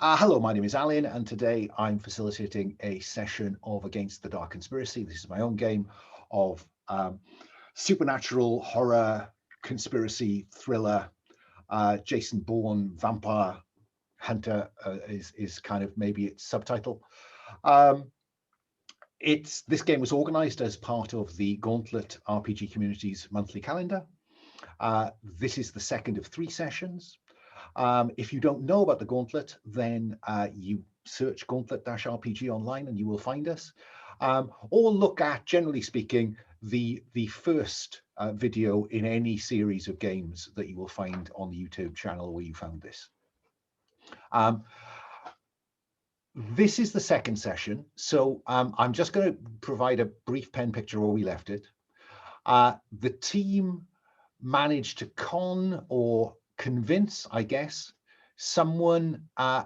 Hello, my name is Alan, and today I'm facilitating a session of Against the Dark Conspiracy. This is my own game of supernatural horror, conspiracy, thriller. Jason Bourne, vampire hunter is kind of maybe its subtitle. This game was organized as part of the Gauntlet RPG community's monthly calendar. This is the second of 3 sessions. If you don't know about the Gauntlet, then you search Gauntlet-RPG online and you will find us. Or look at, generally speaking, the first video in any series of games that you will find on the YouTube channel where you found this. This is the second session, so I'm just going to provide a brief pen picture where we left it. The team managed to con or convince, I guess, someone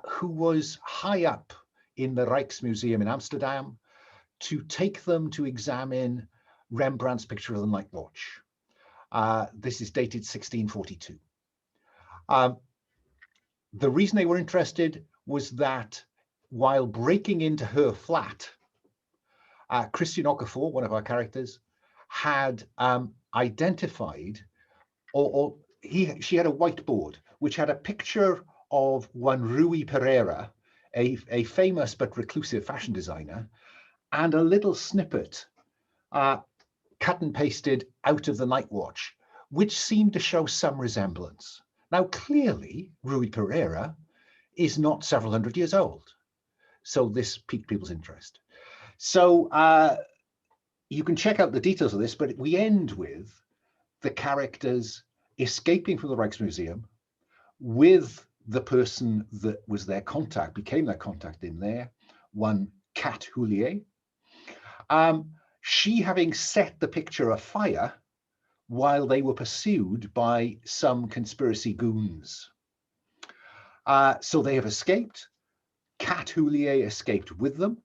who was high up in the Rijksmuseum in Amsterdam to take them to examine Rembrandt's picture of the Night Watch. This is dated 1642. The reason they were interested was that while breaking into her flat, Christian Okafor, one of our characters, had identified, she had a whiteboard which had a picture of one Rui Pereira, a famous but reclusive fashion designer, and a little snippet cut and pasted out of the Night Watch, which seemed to show some resemblance. Now, clearly, Rui Pereira is not several hundred years old. So this piqued people's interest. So you can check out the details of this, but we end with the characters escaping from the Rijksmuseum with the person that was their contact, became their contact in there, one Kat Hulier. She having set the picture afire while they were pursued by some conspiracy goons. So they have escaped. Kat Hulier escaped with them,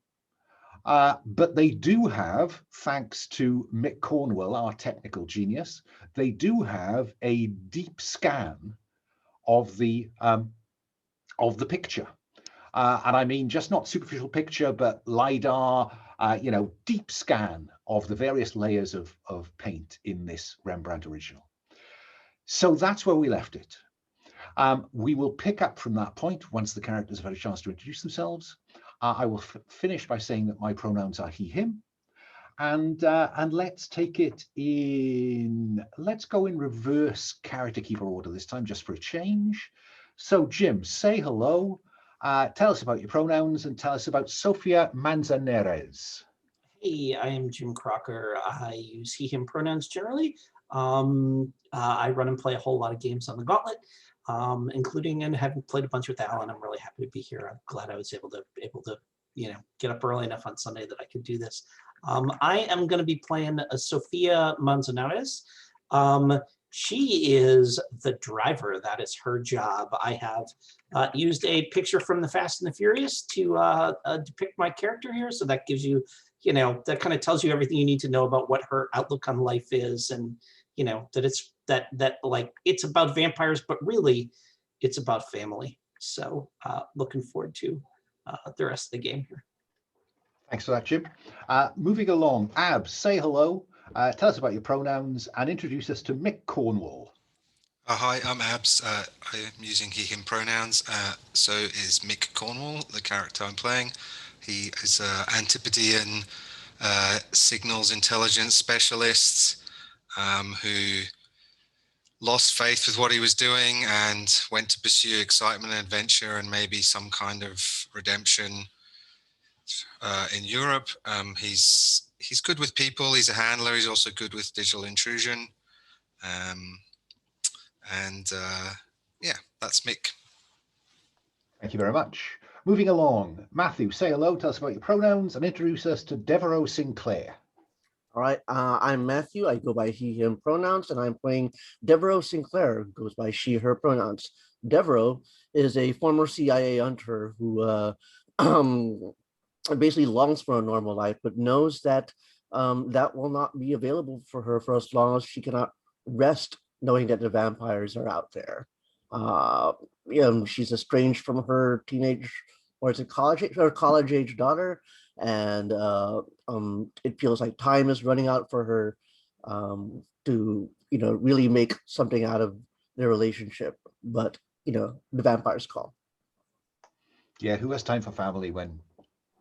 but they do have, thanks to Mick Cornwell, our technical genius, they do have a deep scan of the picture, and I mean just not superficial picture, but LiDAR, deep scan of the various layers of paint in this Rembrandt original. So that's where we left it. We will pick up from that point once the characters have had a chance to introduce themselves. I will finish by saying that my pronouns are he, him. And let's take it in, let's go in reverse character keeper order this time, just for a change. So Jim, say hello, tell us about your pronouns, and tell us about Sofia Manzanares. Hey, I am Jim Crocker. I use he, him pronouns generally. I run and play a whole lot of games on the Gauntlet. Including and having played a bunch with Alan. I'm really happy to be here. I'm glad I was able to get up early enough on Sunday that I could do this. I am going to be playing Sofia Manzanares. She is the driver. That is her job. I have used a picture from the Fast and the Furious to depict my character here. So that gives you, that kind of tells you everything you need to know about what her outlook on life is, and that it's like it's about vampires, but really it's about family. So looking forward to the rest of the game here. Thanks for that, Jim. Moving along, Abs, say hello, tell us about your pronouns, and introduce us to Mick Cornwall. Hi, I'm Abs. I am using he, him pronouns. So is Mick Cornwall, the character I'm playing. He is an Antipodean signals intelligence specialist who lost faith with what he was doing and went to pursue excitement and adventure and maybe some kind of redemption in Europe. He's good with people. He's a handler. He's also good with digital intrusion. Yeah, that's Mick. Thank you very much. Moving along, Matthew, say hello, tell us about your pronouns, and introduce us to Devereaux Sinclair. All right, I'm Matthew. I go by he, him pronouns, and I'm playing Devereaux Sinclair, who goes by she, her pronouns. Devereaux is a former CIA hunter who basically longs for a normal life, but knows that that will not be available for her for as long as she cannot rest knowing that the vampires are out there. She's estranged from her teenage, or is it college age daughter, and it feels like time is running out for her to really make something out of their relationship. But the vampires call. Yeah, who has time for family when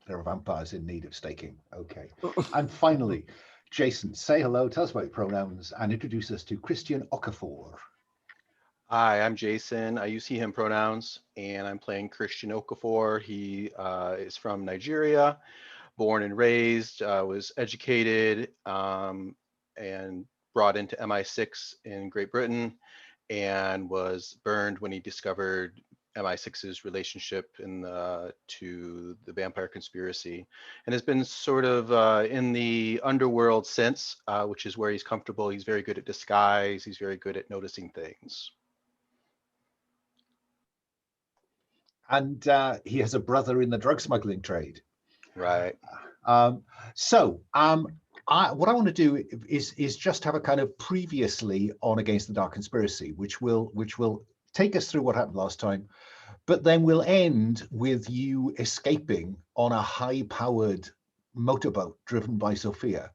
there are vampires in need of staking? Okay. And finally, Jason, say hello, tell us about your pronouns, and introduce us to Christian Okafor. Hi, I'm Jason. I use he, him pronouns, and I'm playing Christian Okafor. He is from Nigeria, born and raised, was educated and brought into MI6 in Great Britain, and was burned when he discovered MI6's relationship to the vampire conspiracy, and has been sort of in the underworld since, which is where he's comfortable. He's very good at disguise. He's very good at noticing things. And he has a brother in the drug smuggling trade. Right. What I want to do is just have a kind of previously on Against the Dark Conspiracy, which will take us through what happened last time, but then we'll end with you escaping on a high-powered motorboat driven by Sophia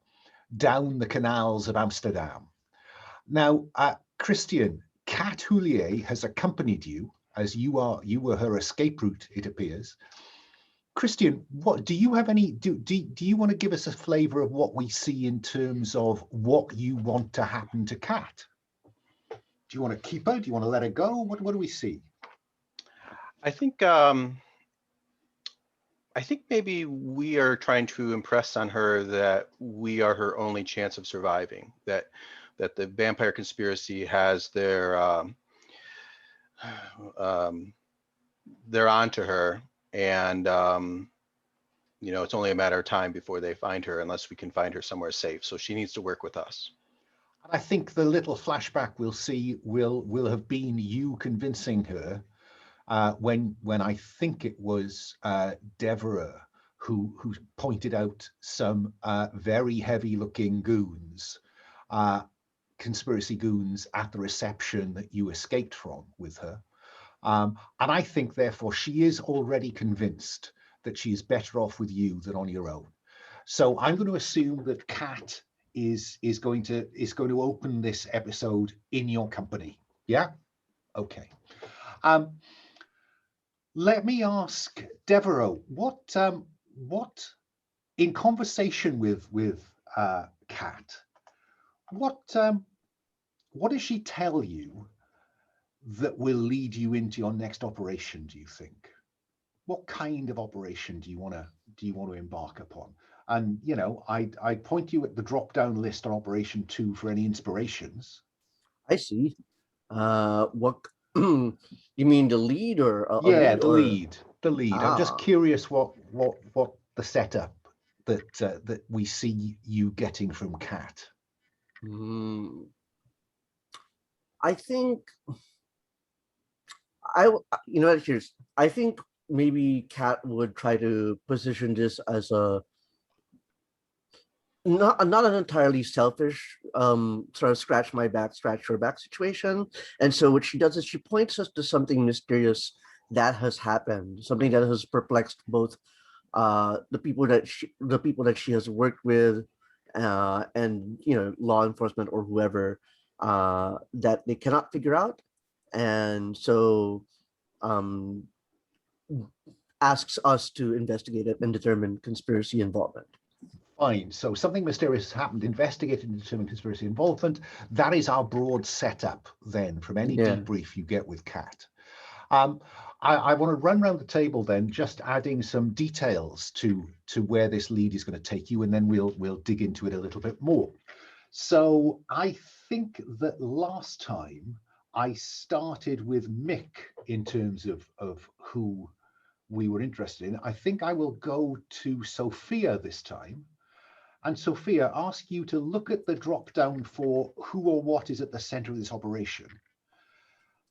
down the canals of Amsterdam. Now, Christian, Kat Hulier has accompanied you, as you were her escape route, it appears. Christian, what do you have any? Do you want to give us a flavour of what we see in terms of what you want to happen to Kat? Do you want to keep her? Do you want to let her go? What do we see? I think maybe we are trying to impress on her that we are her only chance of surviving. That the vampire conspiracy has they're onto her, and it's only a matter of time before they find her, unless we can find her somewhere safe. So she needs to work with us. I think the little flashback we'll see will have been you convincing her when I think it was Deborah who pointed out some very heavy-looking goons, conspiracy goons at the reception that you escaped from with her. And I think, therefore, she is already convinced that she is better off with you than on your own. So I'm going to assume that Kat is going to open this episode in your company. Yeah? Okay. Let me ask Devereaux, what in conversation with Kat, what does she tell you that will lead you into your next operation, do you think? What kind of operation do you want to embark upon? And I point you at the drop-down list on Operation 2 for any inspirations. I see. What you mean, the lead or yeah, the lead. I'm just Ah. curious what the setup that we see you getting from Kat. I think I think maybe Kat would try to position this as a not an entirely selfish sort of scratch my back, scratch your back situation. And so what she does is she points us to something mysterious that has happened, something that has perplexed both the people that she has worked with and law enforcement or whoever, that they cannot figure out. And so asks us to investigate it and determine conspiracy involvement. Fine. So something mysterious has happened. Investigate and determine conspiracy involvement. That is our broad setup then from any debrief you get with Kat. I want to run around the table then, just adding some details to where this lead is going to take you, and then we'll dig into it a little bit more. So I think that last time I started with Mick in terms of who we were interested in. I think I will go to Sophia this time. And Sophia, ask you to look at the drop down for who or what is at the center of this operation,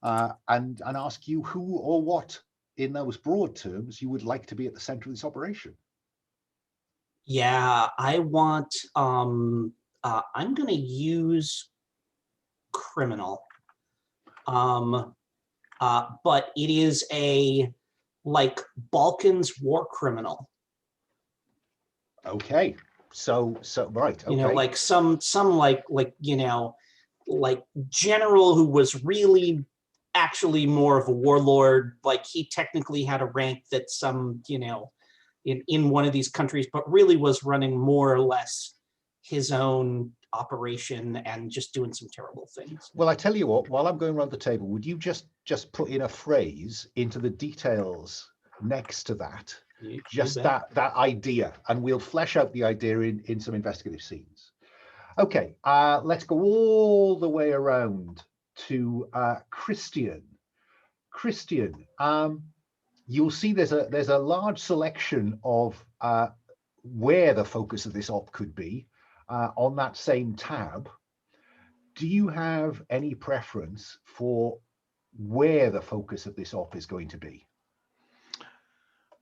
and ask you who or what, in those broad terms, you would like to be at the center of this operation. Yeah, I want. I'm going to use criminal. but it is a like Balkans war criminal. Okay. So right. Okay. You know, like some like you know, like general who was really actually more of a warlord. Like he technically had a rank that some, you know, in one of these countries, but really was running more or less his own operation and just doing some terrible things. Well, I tell you what, while I'm going around the table, would you just put in a phrase into the details next to that? Just that idea, and we'll flesh out the idea in some investigative scenes. Okay, let's go all the way around to Christian. Christian, you'll see there's a large selection of where the focus of this op could be on that same tab. Do you have any preference for where the focus of this op is going to be?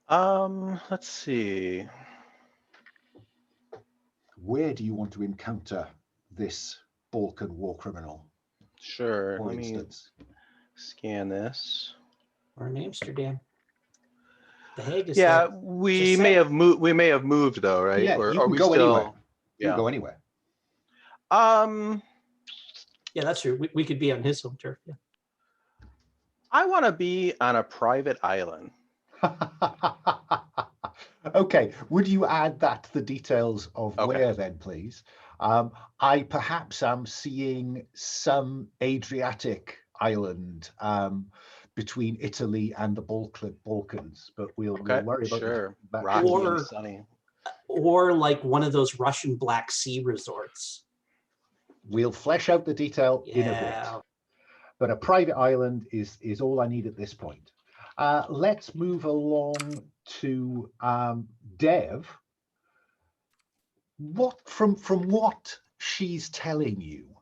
Let's see. Where do you want to encounter this Balkan war criminal? Sure. For Let me instance, scan this. Or in Amsterdam. The Hague is Yeah, there. we Just may saying. have moved. We may have moved though, right? yeah, Or you are can we go still? anywhere. You Yeah. can go anywhere. Yeah, that's true. We could be on his home turf. Yeah. I want to be on a private island. Okay, would you add that to the details of Okay. where then, please? I perhaps am seeing some Adriatic island between Italy and the Balkans, but we'll worry about Sure. that. Rocky Or- and sunny. Or like one of those Russian Black Sea resorts. We'll flesh out the detail in a bit. Yeah. But a private island is all I need at this point. Let's move along to Dev. What from what she's telling you,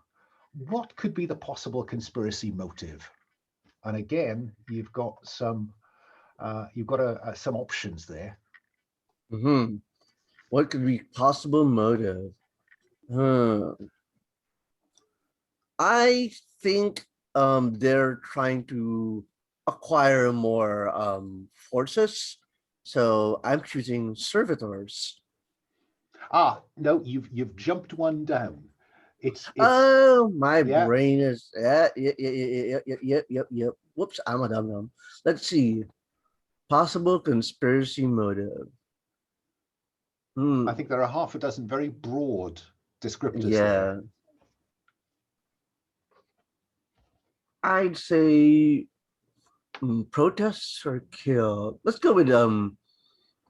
what could be the possible conspiracy motive? And again, you've got some some options there. What could be possible motive? I think they're trying to acquire more forces. So I'm choosing servitors. No, you've jumped one down. It's Oh, my yeah. brain is yep. Whoops, I'm a dum-dum. Let's see. Possible conspiracy motive. I think there are half a dozen very broad descriptors Yeah. there. I'd say protests or kill. Let's go with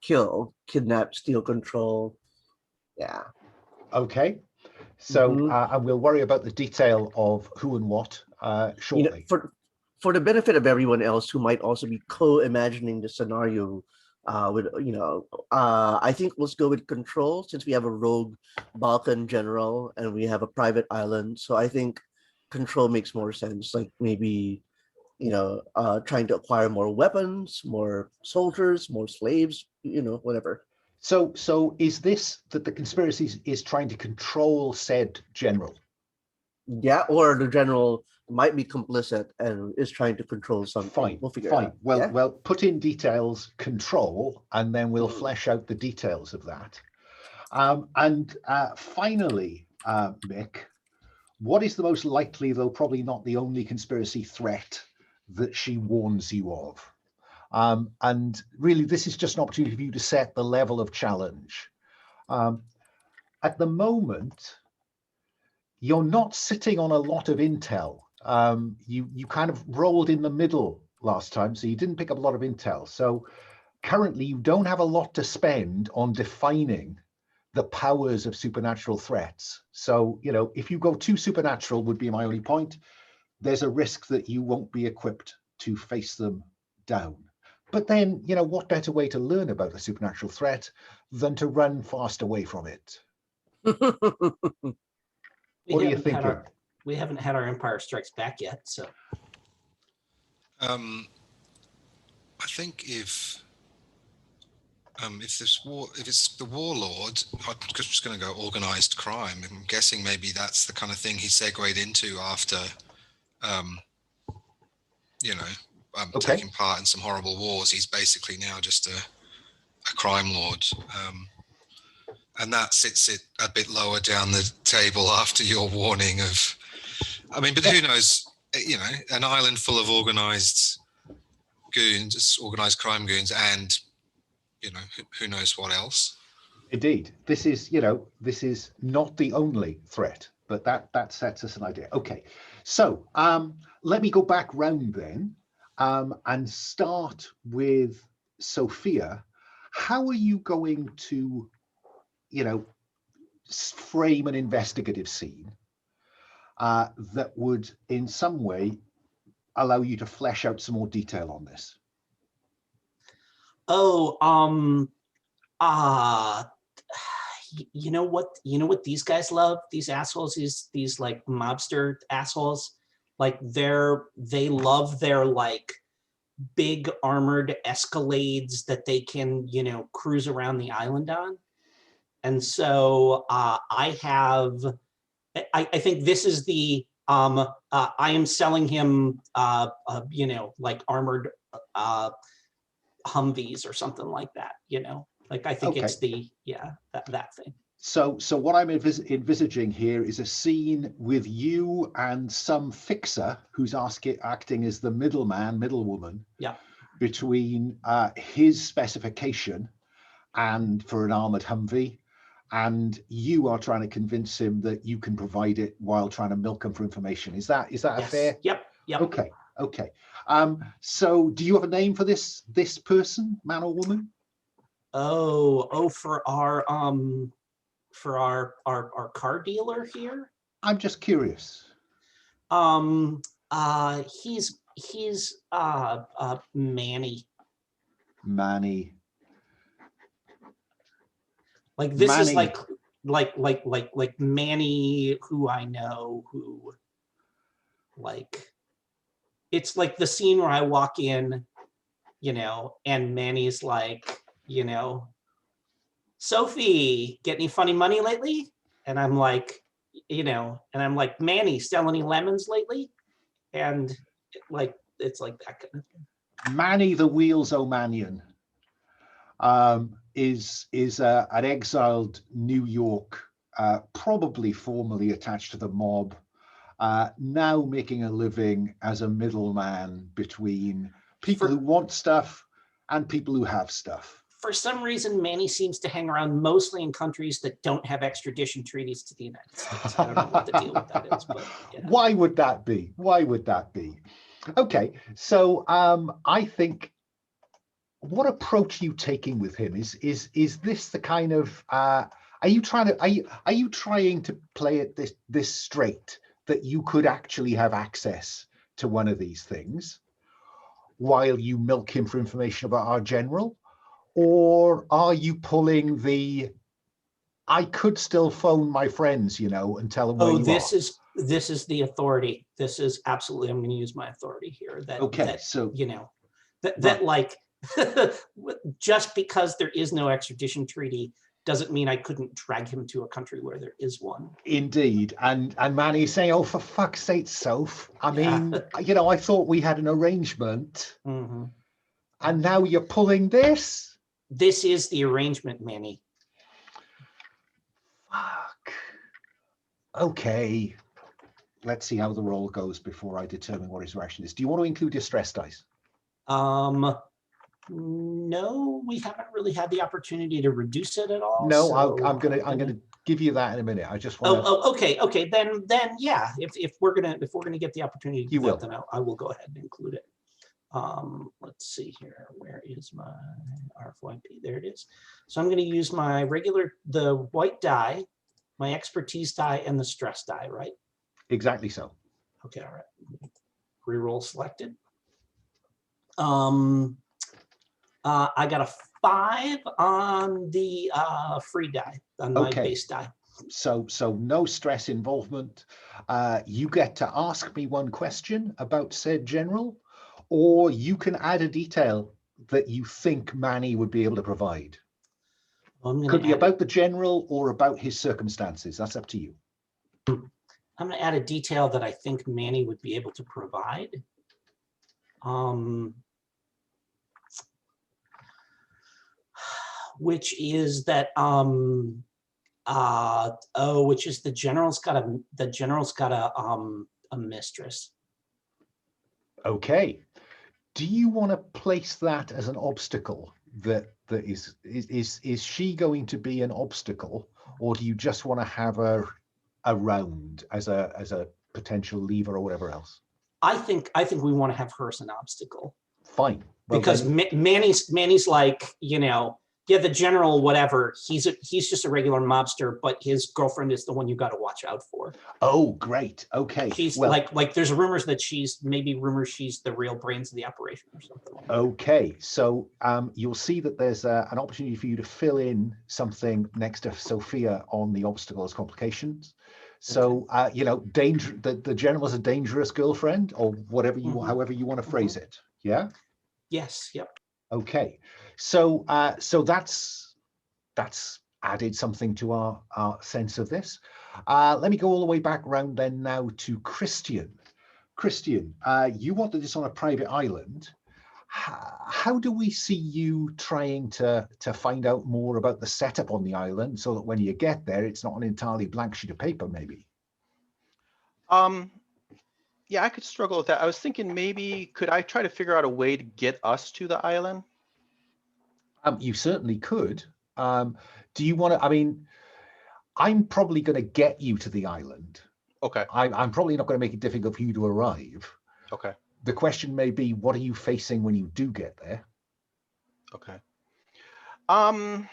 kill, kidnap, steal control. Yeah. Okay. So and we'll worry about the detail of who and what shortly. For the benefit of everyone else who might also be co-imagining the scenario with I think let's go with control, since we have a rogue Balkan general and we have a private island. So I think control makes more sense. Like maybe trying to acquire more weapons, more soldiers, more slaves, whatever. So is this that the conspiracy is trying to control said general? Yeah, or the general might be complicit and is trying to control something. Fine, we'll figure fine. it out. Well, yeah? well, put in details control, and then we'll flesh out the details of that. And finally, Mick, what is the most likely, though probably not the only conspiracy threat that she warns you of? And really, this is just an opportunity for you to set the level of challenge. At the moment, you're not sitting on a lot of intel. You kind of rolled in the middle last time, so you didn't pick up a lot of intel. So currently, you don't have a lot to spend on defining the powers of supernatural threats. So, if you go too supernatural, would be my only point, there's a risk that you won't be equipped to face them down. But then, what better way to learn about the supernatural threat than to run fast away from it? What are you thinking? We haven't had our Empire Strikes Back yet, so. I think if it's the warlord, I'm just going to go organized crime. I'm guessing maybe that's the kind of thing he segued into after, Okay. taking part in some horrible wars. He's basically now just a crime lord. And that sits it a bit lower down the table after your warning of, I mean, but who knows, you know, an island full of organized goons, organized crime goons, and, you know, who knows what else. Indeed, this is, you know, this is not the only threat, but that sets us an idea. Okay, so let me go back round then and start with Sophia. How are you going to, you know, frame an investigative scene that would in some way allow you to flesh out some more detail on this? Oh, you know what these guys love, these assholes, these like mobster assholes, like they love their like big armored Escalades that they can, you know, cruise around the island on. And so I think this is the I am selling him you know, like armored Humvees or something like that, you know, like I think it's the, yeah, that thing. So what I'm envisaging here is a scene with you and some fixer who's acting as the middlewoman, yeah, between his specification and for an armored Humvee, and you are trying to convince him that you can provide it while trying to milk him for information. Is that yes. a fair? Yep. Okay. So do you have a name for this person, man or woman? For our car dealer here. I'm just curious. He's Manny. Manny. Like this Manny. is like Manny, who I know, who like, it's like the scene where I walk in, you know, and Manny's like, you know, Sophie, get any funny money lately? And I'm like, you know, and I'm like, Manny, sell any lemons lately? And like, it's like that kind of thing. Manny the Wheels O'Manion is an exiled New York, probably formerly attached to the mob, now making a living as a middleman between people who want stuff and people who have stuff. For some reason, Manny seems to hang around mostly in countries that don't have extradition treaties to the United States. I don't know what the deal with that is, but yeah. Why would that be? Why would that be? Okay, so I think, what approach are you taking with him? Is this the kind of are you trying to play it this straight, that you could actually have access to one of these things while you milk him for information about our general? Or are you pulling the, I could still phone my friends, you know, and tell them where you are? This is the authority. This is absolutely, I'm going to use my authority here. So, you know, that like, just because there is no extradition treaty doesn't mean I couldn't drag him to a country where there is one. Indeed. And Manny's saying, oh, for fuck's sake, Soph. I mean, you know, I thought we had an arrangement. Mm-hmm. And now you're pulling this? This is the arrangement, Manny. Fuck. Okay. Let's see how the roll goes before I determine what his reaction is. Do you want to include your stress dice? No, we haven't really had the opportunity to reduce it at all. No, so I'm gonna give you that in a minute. I just want. Okay. Then yeah. If we're gonna get the opportunity to do that, then I will go ahead and include it. Let's see here. Where is my RFYP? There it is. So I'm going to use my the white die, my expertise die, and the stress die, right? Exactly so. Okay, all right. Reroll selected. I got a 5 on the free die, on my base die. So no stress involvement. You get to ask me one question about said general, or you can add a detail that you think Manny would be able to provide. Could be about the general or about his circumstances. That's up to you. I'm going to add a detail that I think Manny would be able to provide. which is that which is the general's got a mistress. Okay. Do you want to place that as an obstacle? That is she going to be an obstacle, or do you just want to have her around as a potential lever or whatever else? I think we want to have her as an obstacle. Fine. Well, because Manny's like, yeah, the general, whatever. He's just a regular mobster, but his girlfriend is the one you got to watch out for. Oh, great. Okay. She's like there's rumors that she's the real brains of the operation or something. Okay, so you'll see that there's an opportunity for you to fill in something next to Sophia on the obstacles complications. So danger. The general is a dangerous girlfriend, or whatever you however you want to phrase it. Yeah. Yes. Yep. Okay, so that's added something to our sense of this. Let me go all the way back round then now to Christian. Christian, you wanted this on a private island. How do we see you trying to find out more about the setup on the island, so that when you get there, it's not an entirely blank sheet of paper, maybe? Yeah, I could struggle with that. I was thinking maybe could I try to figure out a way to get us to the island? You certainly could. Do you want to? I mean, I'm probably going to get you to the island. Okay. I'm probably not going to make it difficult for you to arrive. Okay. The question may be, what are you facing when you do get there? Okay. I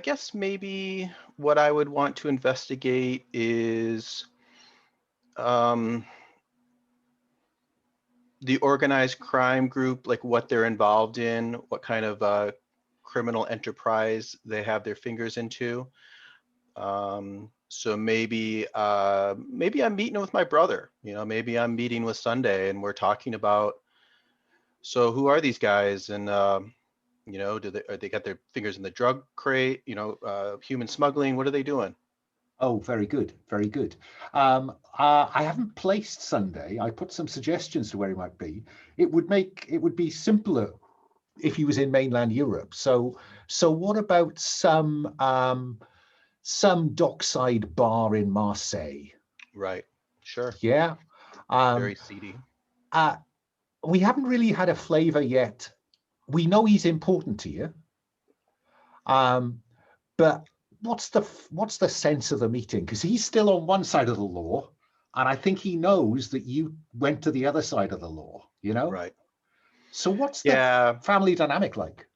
guess maybe what I would want to investigate is the organized crime group, like what they're involved in, what kind of criminal enterprise they have their fingers into. So maybe I'm meeting with my brother, maybe I'm meeting with Sunday and we're talking about, so who are these guys? And are they got their fingers in the drug crate, human smuggling? What are they doing? Oh, very good, very good. I haven't placed Sunday. I put some suggestions to where he might be. It would be simpler if he was in mainland Europe. So what about some dockside bar in Marseille? Right. Sure. Yeah. Very seedy. We haven't really had a flavor yet. We know he's important to you. But what's the sense of the meeting? Because he's still on one side of the law, and I think he knows that you went to the other side of the law, Right. So what's the family dynamic like?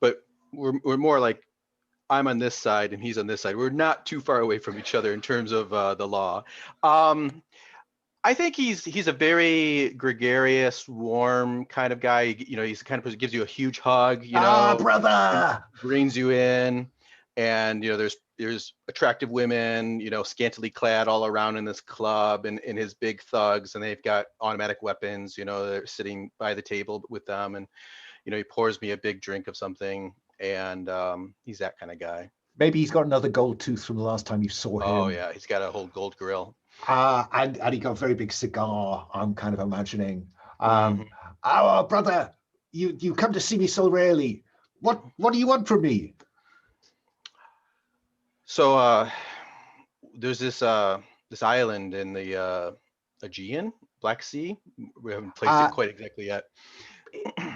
But we're more like, I'm on this side and he's on this side. We're not too far away from each other in terms of the law. I think he's a very gregarious, warm kind of guy. He's the kind of person who gives you a huge hug, brother, brings you in, and there's attractive women, scantily clad all around in this club, and in his big thugs, and they've got automatic weapons, they're sitting by the table with them, and he pours me a big drink of something, and he's that kind of guy. Maybe he's got another gold tooth from the last time you saw him. Oh yeah, he's got a whole gold grill. And he got a very big cigar, I'm kind of imagining. Oh, brother, you come to see me so rarely. What do you want from me? So there's this island in the Aegean, Black Sea. We haven't placed it quite exactly yet.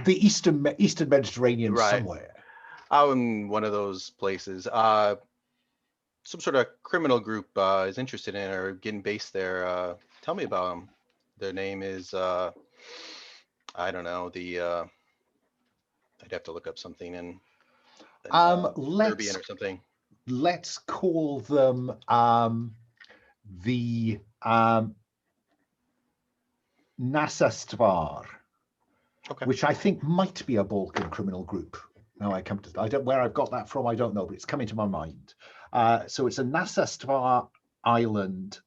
The Eastern Mediterranean, right. Somewhere. Out in one of those places. Some sort of criminal group is interested in or getting based there. Tell me about them. Their name is, I don't know, I'd have to look up something in Serbian or something. Let's call them the Nasastvar, okay. Which I think might be a Balkan criminal group. Now where I've got that from, I don't know, but it's coming to my mind. So it's a Nasastvar island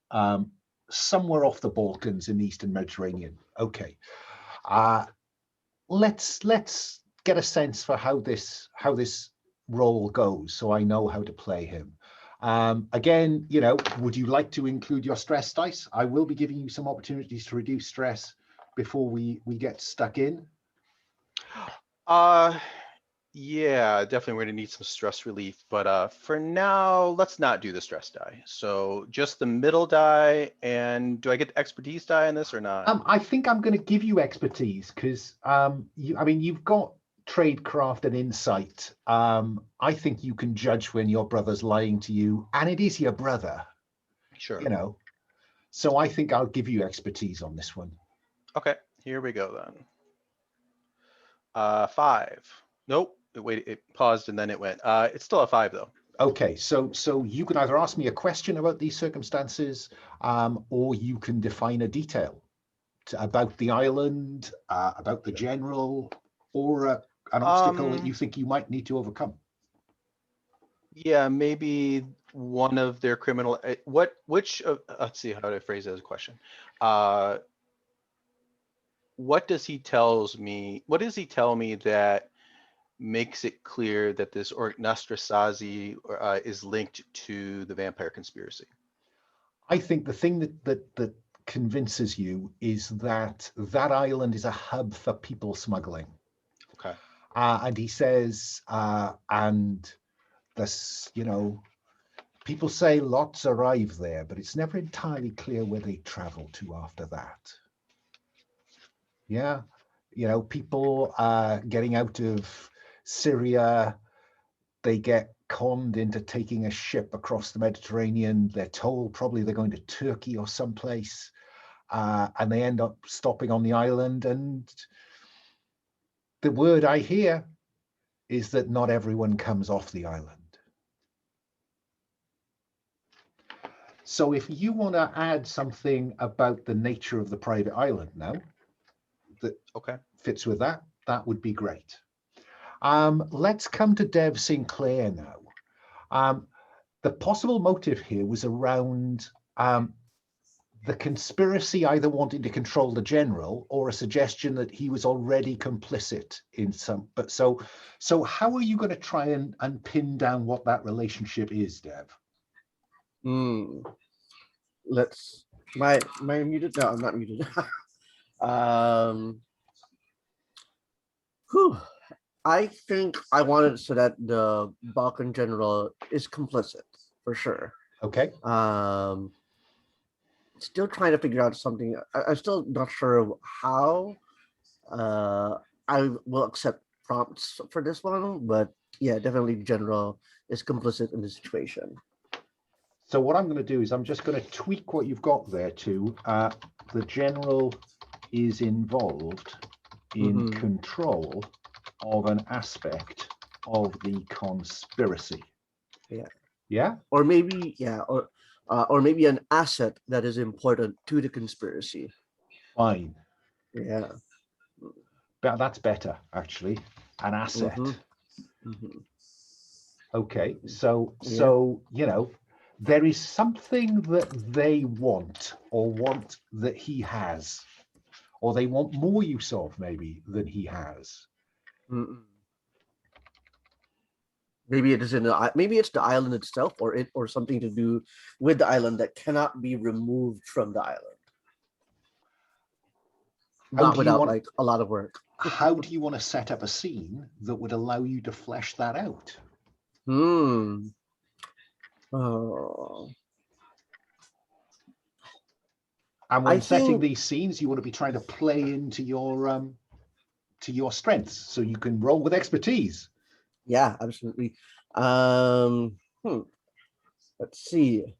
somewhere off the Balkans in the Eastern Mediterranean. Okay. Let's get a sense for how this role goes, so I know how to play him. Again, would you like to include your stress dice? I will be giving you some opportunities to reduce stress before we get stuck in? Yeah, definitely we're gonna need some stress relief, but for now, let's not do the stress die. So just the middle die, and do I get the expertise die in this or not? I think I'm going to give you expertise because you've got tradecraft and insight. I think you can judge when your brother's lying to you, and it is your brother, Sure. you know. So I think I'll give you expertise on this one. Okay, here we go then. 5. Nope. Wait, it paused and then it went. It's still a 5 though. Okay, so you can either ask me a question about these circumstances, or you can define a detail about the island, about the general, or an obstacle that you think you might need to overcome. Yeah, maybe one of their criminal. Which of? Let's see. How do I phrase it as a question? What does he tells me? What does he tell me that makes it clear that this Orgnastrasazi is linked to the vampire conspiracy? I think the thing that convinces you is that island is a hub for people smuggling. Okay. And he says, and this, people say lots arrive there, but it's never entirely clear where they travel to after that. Yeah, people getting out of Syria, they get conned into taking a ship across the Mediterranean. They're told probably they're going to Turkey or someplace, and they end up stopping on the island. And the word I hear is that not everyone comes off the island. So if you want to add something about the nature of the private island now that fits with that, that would be great. Let's come to Dev Sinclair now. The possible motive here was around the conspiracy either wanting to control the general or a suggestion that he was already complicit in some. But so how are you going to try and pin down what that relationship is, Dev? Let's. My muted? No, I'm not muted. I think I wanted it so that the Balkan general is complicit for sure. Okay. Still trying to figure out something. I'm still not sure how. I will accept prompts for this one, but yeah, definitely the general is complicit in the situation. So what I'm going to do is I'm just going to tweak what you've got there to the general is involved in control of an aspect of the conspiracy. Yeah. Yeah. Or maybe or maybe an asset that is important to the conspiracy. Fine. Yeah. But that's better, actually. An asset. Okay. So there is something that they want that he has, or they want more use of maybe than he has. Maybe it is maybe it's the island itself, or something to do with the island that cannot be removed from the island. Not without like a lot of work. How do you want to set up a scene that would allow you to flesh that out? Oh. And when setting these scenes, you want to be trying to play into your strengths, so you can roll with expertise. Yeah, absolutely. Let's see.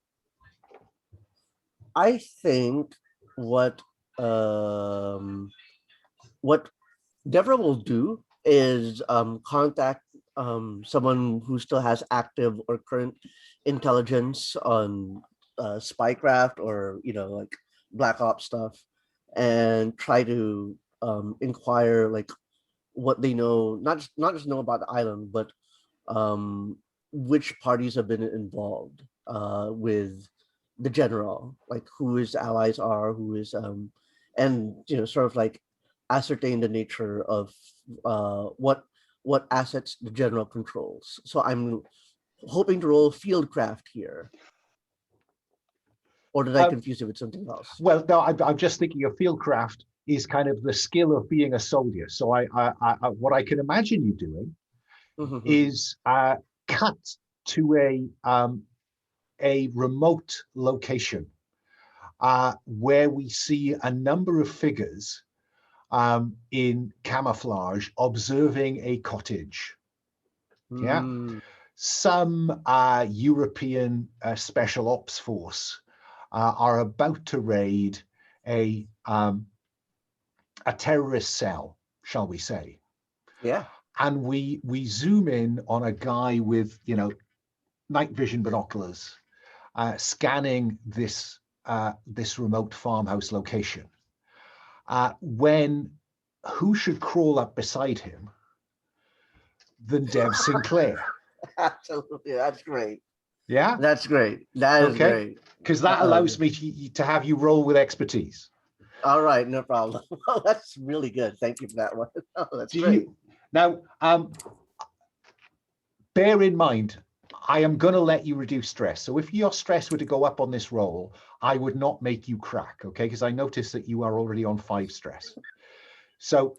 I think what Deborah will do is contact someone who still has active or current intelligence on spycraft or like Black Ops stuff, and try to inquire like what they know, not just know about the island, but which parties have been involved with the general, like who his allies are, who is and sort of like ascertain the nature of what assets the general controls. So I'm hoping to roll fieldcraft here. Or did I confuse it with something else? Well, no, I'm just thinking of fieldcraft is kind of the skill of being a soldier. So what I can imagine you doing is cut to a remote location where we see a number of figures in camouflage observing a cottage. Yeah, some European special ops force are about to raid a terrorist cell, shall we say? Yeah. And we zoom in on a guy with, you know, night vision binoculars scanning this this remote farmhouse location. When who should crawl up beside him than Dev Sinclair? Absolutely, that's great. Yeah, That's great. That is okay, great. because that allows me to have you roll with expertise. All right, no problem. Oh, that's really good. Thank you for that one. Oh, that's great. Now, bear in mind, I am going to let you reduce stress. So if your stress were to go up on this roll, I would not make you crack, okay? Because I noticed that you are already on 5 stress. So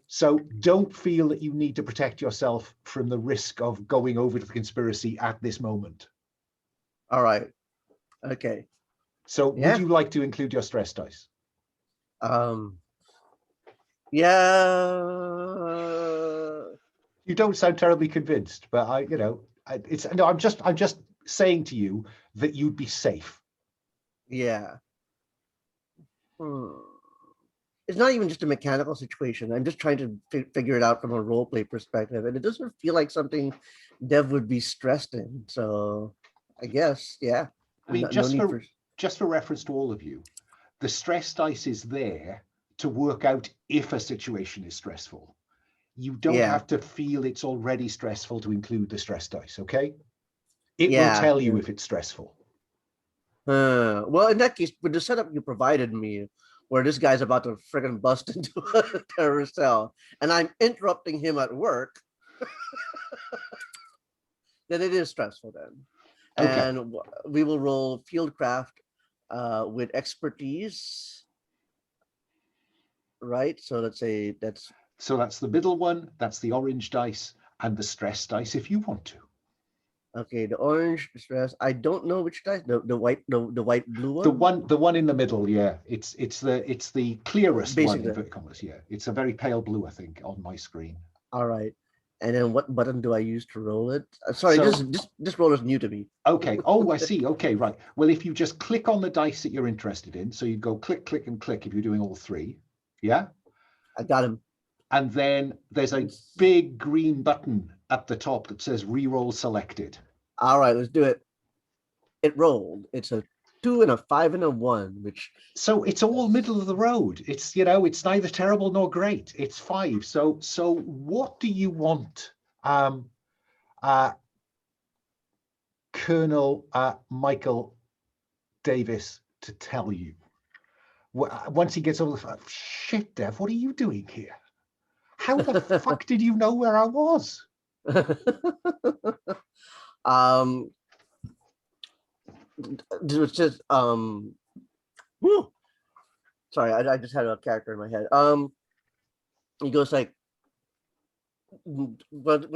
don't feel that you need to protect yourself from the risk of going over to the conspiracy at this moment. All right. Okay. So Yeah. would you like to include your stress dice? Yeah. You don't sound terribly convinced, but I'm just saying to you that you'd be safe. Yeah. It's not even just a mechanical situation. I'm just trying to figure it out from a role play perspective, and it doesn't feel like something Dev would be stressed in. So, I guess, yeah. I mean, No just for reference to all of you, the stress dice is there to work out if a situation is stressful. You don't have to feel it's already stressful to include the stress dice, okay? It will tell you if it's stressful. Well, in that case, with the setup you provided me, where this guy's about to friggin' bust into a terrorist cell, and I'm interrupting him at work, then it is stressful then. Okay. And we will roll fieldcraft with expertise, right? So let's say that's... So that's the middle one, that's the orange dice, and the stress dice if you want to. Okay, the orange stress. I don't know which dice. The white blue one. The one in the middle. Yeah, it's the clearest basically one. Yeah, it's a very pale blue, I think, on my screen. All right, and then what button do I use to roll it? Sorry, this roll is new to me. Okay. Oh, I see. Okay, right. Well, if you just click on the dice that you're interested in, so you go click, click, and click if you're doing all 3. Yeah. I got him. And then there's a big green button at the top that says reroll selected. All right, let's do it. It rolled. It's a 2 and a 5 and a 1, which... So it's all middle of the road. It's, it's neither terrible nor great. It's 5. So what do you want, Colonel Michael Davis to tell you? Once he gets over the phone, shit, Dev, what are you doing here? How the fuck did you know where I was? It was just sorry, I just had a character in my head. He goes like, but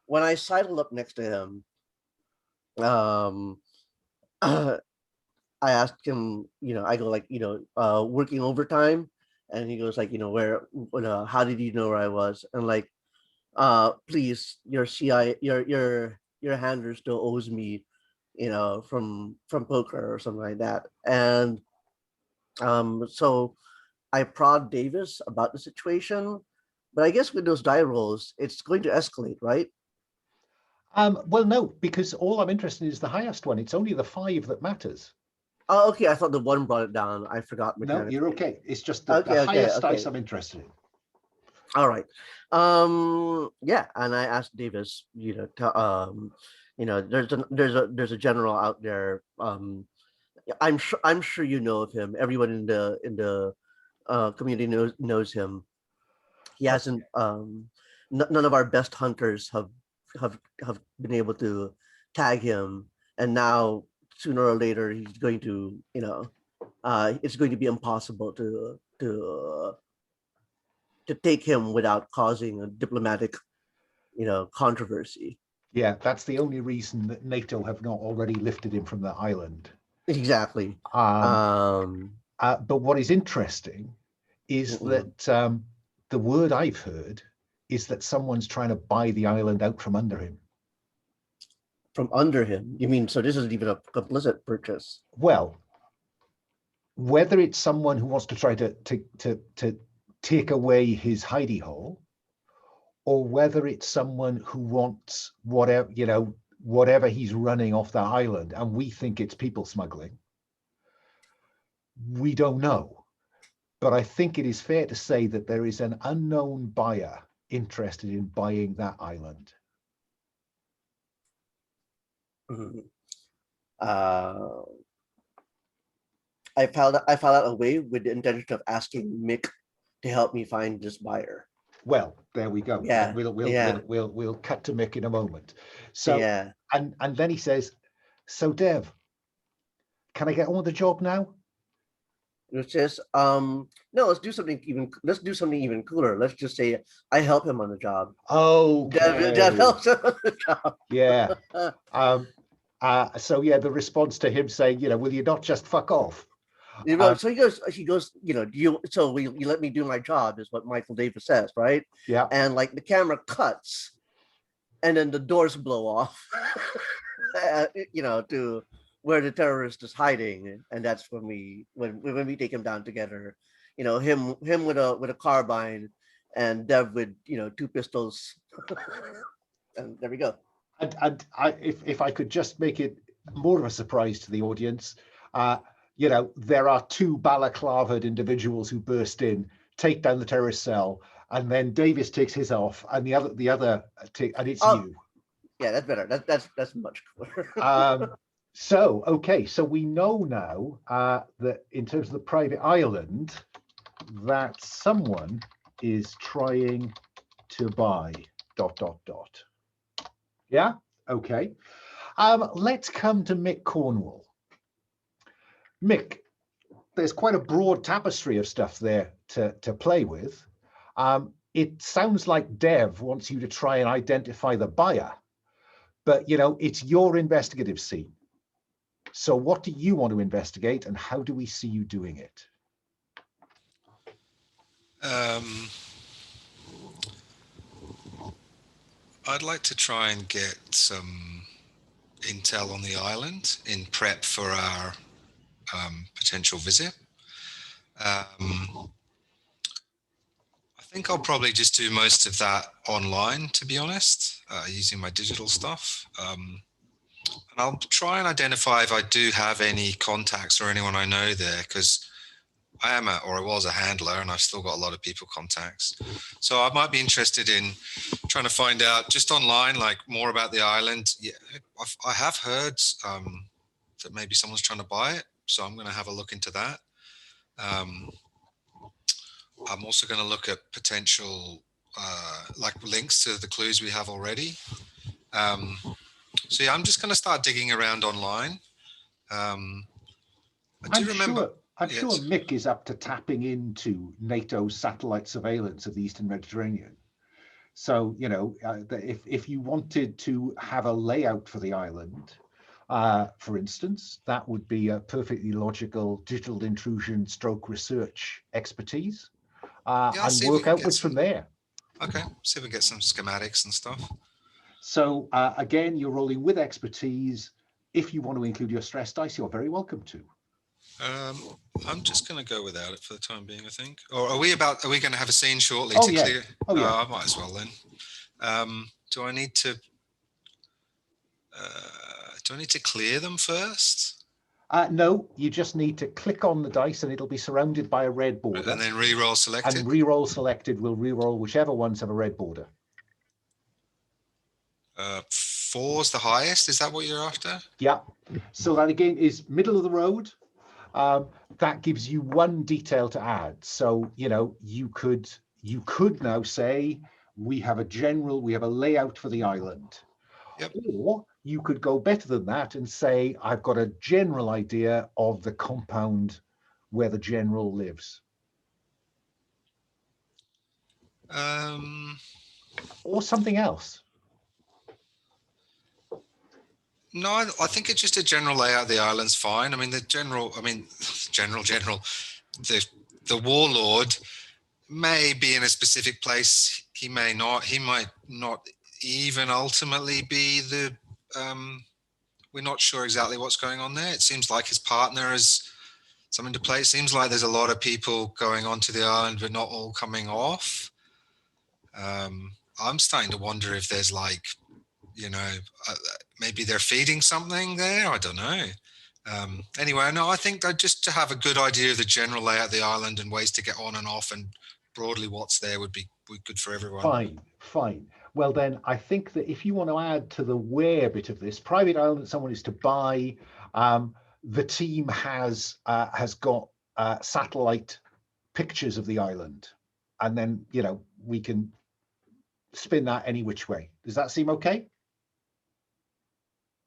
when I sidled up next to him, I asked him, I go like, working overtime, and he goes like, how did you know where I was? And like, please, your CI, your handler still owes me, from poker or something like that. And so I prod Davis about the situation, but I guess with those die rolls, it's going to escalate, right? Well, no, because all I'm interested in is the highest one. It's only the 5 that matters. Oh, okay. I thought the 1 brought it down. I forgot. No, you're okay. It's just the highest dice I'm interested in. All right. Yeah, and I asked Davis, there's a general out there. I'm sure you know of him. Everyone in the community knows him. He hasn't. None of our best hunters have been able to tag him, and now sooner or later he's going to, it's going to be impossible to to take him without causing a diplomatic, controversy. Yeah, that's the only reason that NATO have not already lifted him from the island. Exactly. But what is interesting is that the word I've heard is that someone's trying to buy the island out from under him. From under him? You mean, so this isn't even a complicit purchase? Well, whether it's someone who wants to try to take away his hidey hole, or whether it's someone who wants whatever he's running off the island, and we think it's people smuggling, we don't know. But I think it is fair to say that there is an unknown buyer interested in buying that island. I found out a way with the intention of asking Mick to help me find this buyer. Well, there we go. Yeah. We'll cut to Mick in a moment. So yeah. And then he says, "So Dev, can I get on with the job now?" Which is no, let's do something even cooler. Let's just say I help him on the job. Oh, Dev helps him on the job. Yeah. So yeah, the response to him saying, "Will you not just fuck off?" So he goes, you let me do my job, is what Michael Davis says, right? Yeah. And like the camera cuts, and then the doors blow off, to where the terrorist is hiding, and that's when we take him down together. Him with a carbine, and Dev with 2 pistols, and there we go. And if I could just make it more of a surprise to the audience, there are 2 balaclavaed individuals who burst in, take down the terrorist cell, and then Davis takes his off, and the other and it's you. Yeah, that's better. That's much cooler. So we know now that in terms of the private island, that someone is trying to buy ... Yeah. Okay. Let's come to Mick Cornwall. Mick, there's quite a broad tapestry of stuff there to play with. It sounds like Dev wants you to try and identify the buyer, but it's your investigative scene. So what do you want to investigate, and how do we see you doing it? I'd like to try and get some intel on the island in prep for our potential visit. I think I'll probably just do most of that online, to be honest, using my digital stuff. And I'll try and identify if I do have any contacts or anyone I know there, because I was a handler, and I've still got a lot of people contacts. So I might be interested in trying to find out just online, like more about the island. Yeah, I have heard that maybe someone's trying to buy it, so I'm going to have a look into that. I'm also going to look at potential like links to the clues we have already. So yeah, I'm just going to start digging around online. I do remember. I'm sure Mick is up to tapping into NATO's satellite surveillance of the Eastern Mediterranean. So, if you wanted to have a layout for the island, for instance, that would be a perfectly logical digital intrusion stroke research expertise, and work outwards from there. Okay, see if we get some schematics and stuff. So again, you're rolling with expertise. If you want to include your stress dice, you're very welcome to. I'm just going to go without it for the time being, I think. Or are we going to have a scene shortly to clear? Oh, yeah. I might as well then. Do I need to clear them first? No, you just need to click on the dice and it'll be surrounded by a red border. And then re-roll selected? And re-roll selected will re-roll whichever ones have a red border. 4's the highest, is that what you're after? Yeah. So that again is middle of the road. That gives you 1 detail to add. So, you could now say we have a layout for the island. Yep. Or you could go better than that and say, I've got a general idea of the compound where the general lives. Or something else? No, I think it's just a general layout of the island's fine. I mean, general, the warlord may be in a specific place. He may not. He might not even ultimately be the. We're not sure exactly what's going on there. It seems like his partner has something to play. It seems like there's a lot of people going onto the island, but not all coming off. I'm starting to wonder if there's like, maybe they're feeding something there. I don't know. Anyway, no, I think that just to have a good idea of the general layout of the island and ways to get on and off and broadly what's there would be good for everyone. Fine. Well, then I think that if you want to add to the where bit of this, private island that someone is to buy, the team has got satellite pictures of the island, and then we can spin that any which way. Does that seem okay?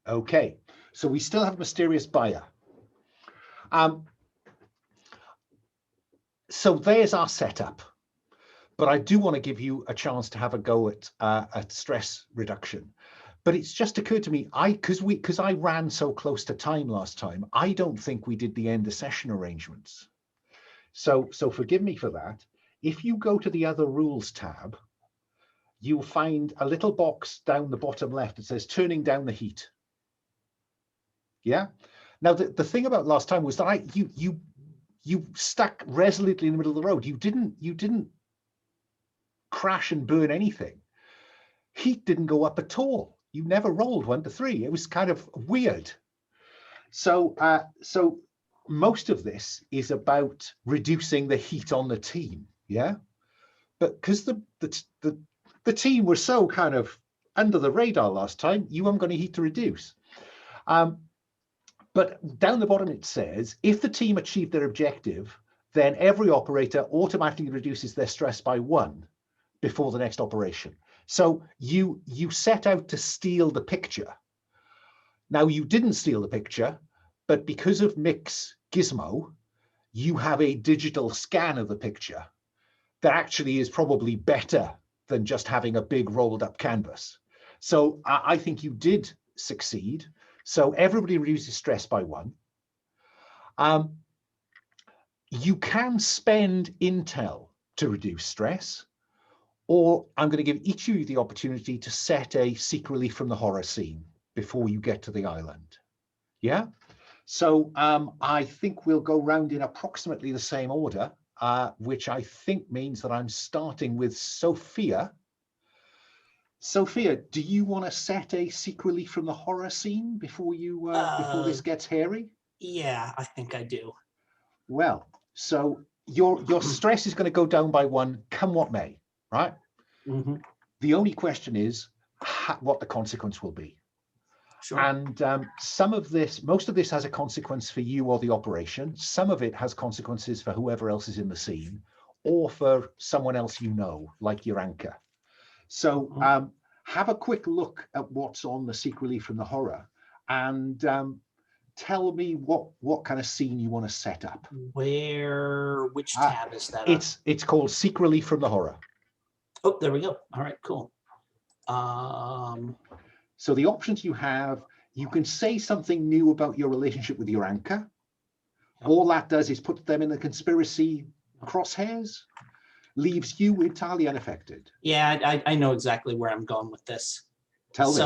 Okay, so we still have a mysterious buyer. So there's our setup. But I do want to give you a chance to have a go at stress reduction. But it's just occurred to me, because I ran so close to time last time, I don't think we did the end of session arrangements. So forgive me for that. If you go to the other rules tab, you'll find a little box down the bottom left that says turning down the heat. Yeah. Now the thing about last time was that you stuck resolutely in the middle of the road. You didn't crash and burn anything. Heat didn't go up at all. You never rolled 1 to 3. It was kind of weird. So most of this is about reducing the heat on the team. Yeah. But because the team were so kind of under the radar last time, you haven't got any heat to reduce. But down the bottom it says, if the team achieved their objective, then every operator automatically reduces their stress by 1 before the next operation. So you set out to steal the picture. Now you didn't steal the picture, but because of Mick's gizmo, you have a digital scan of the picture that actually is probably better than just having a big rolled up canvas. So I think you did succeed. So everybody reduces stress by 1. You can spend intel to reduce stress, or I'm going to give each of you the opportunity to set a seek relief from the horror scene before you get to the island. Yeah. So I think we'll go round in approximately the same order, which I think means that I'm starting with Sophia. Sophia, do you want to set a seek relief from the horror scene before before this gets hairy? Yeah, I think I do. Well, so your stress is going to go down by 1, come what may, right? Mm-hmm. The only question is what the consequence will be. Sure. And most of this has a consequence for you or the operation. Some of it has consequences for whoever else is in the scene, or for someone else like your anchor. So have a quick look at what's on the seek relief from the horror, and tell me what kind of scene you want to set up. Which tab is that? It's called Seek Relief from the Horror. Oh, there we go. All right, cool. So the options you have, you can say something new about your relationship with your anchor. All that does is put them in the conspiracy crosshairs, leaves you entirely unaffected. Yeah, I know exactly where I'm going with this. Tell me.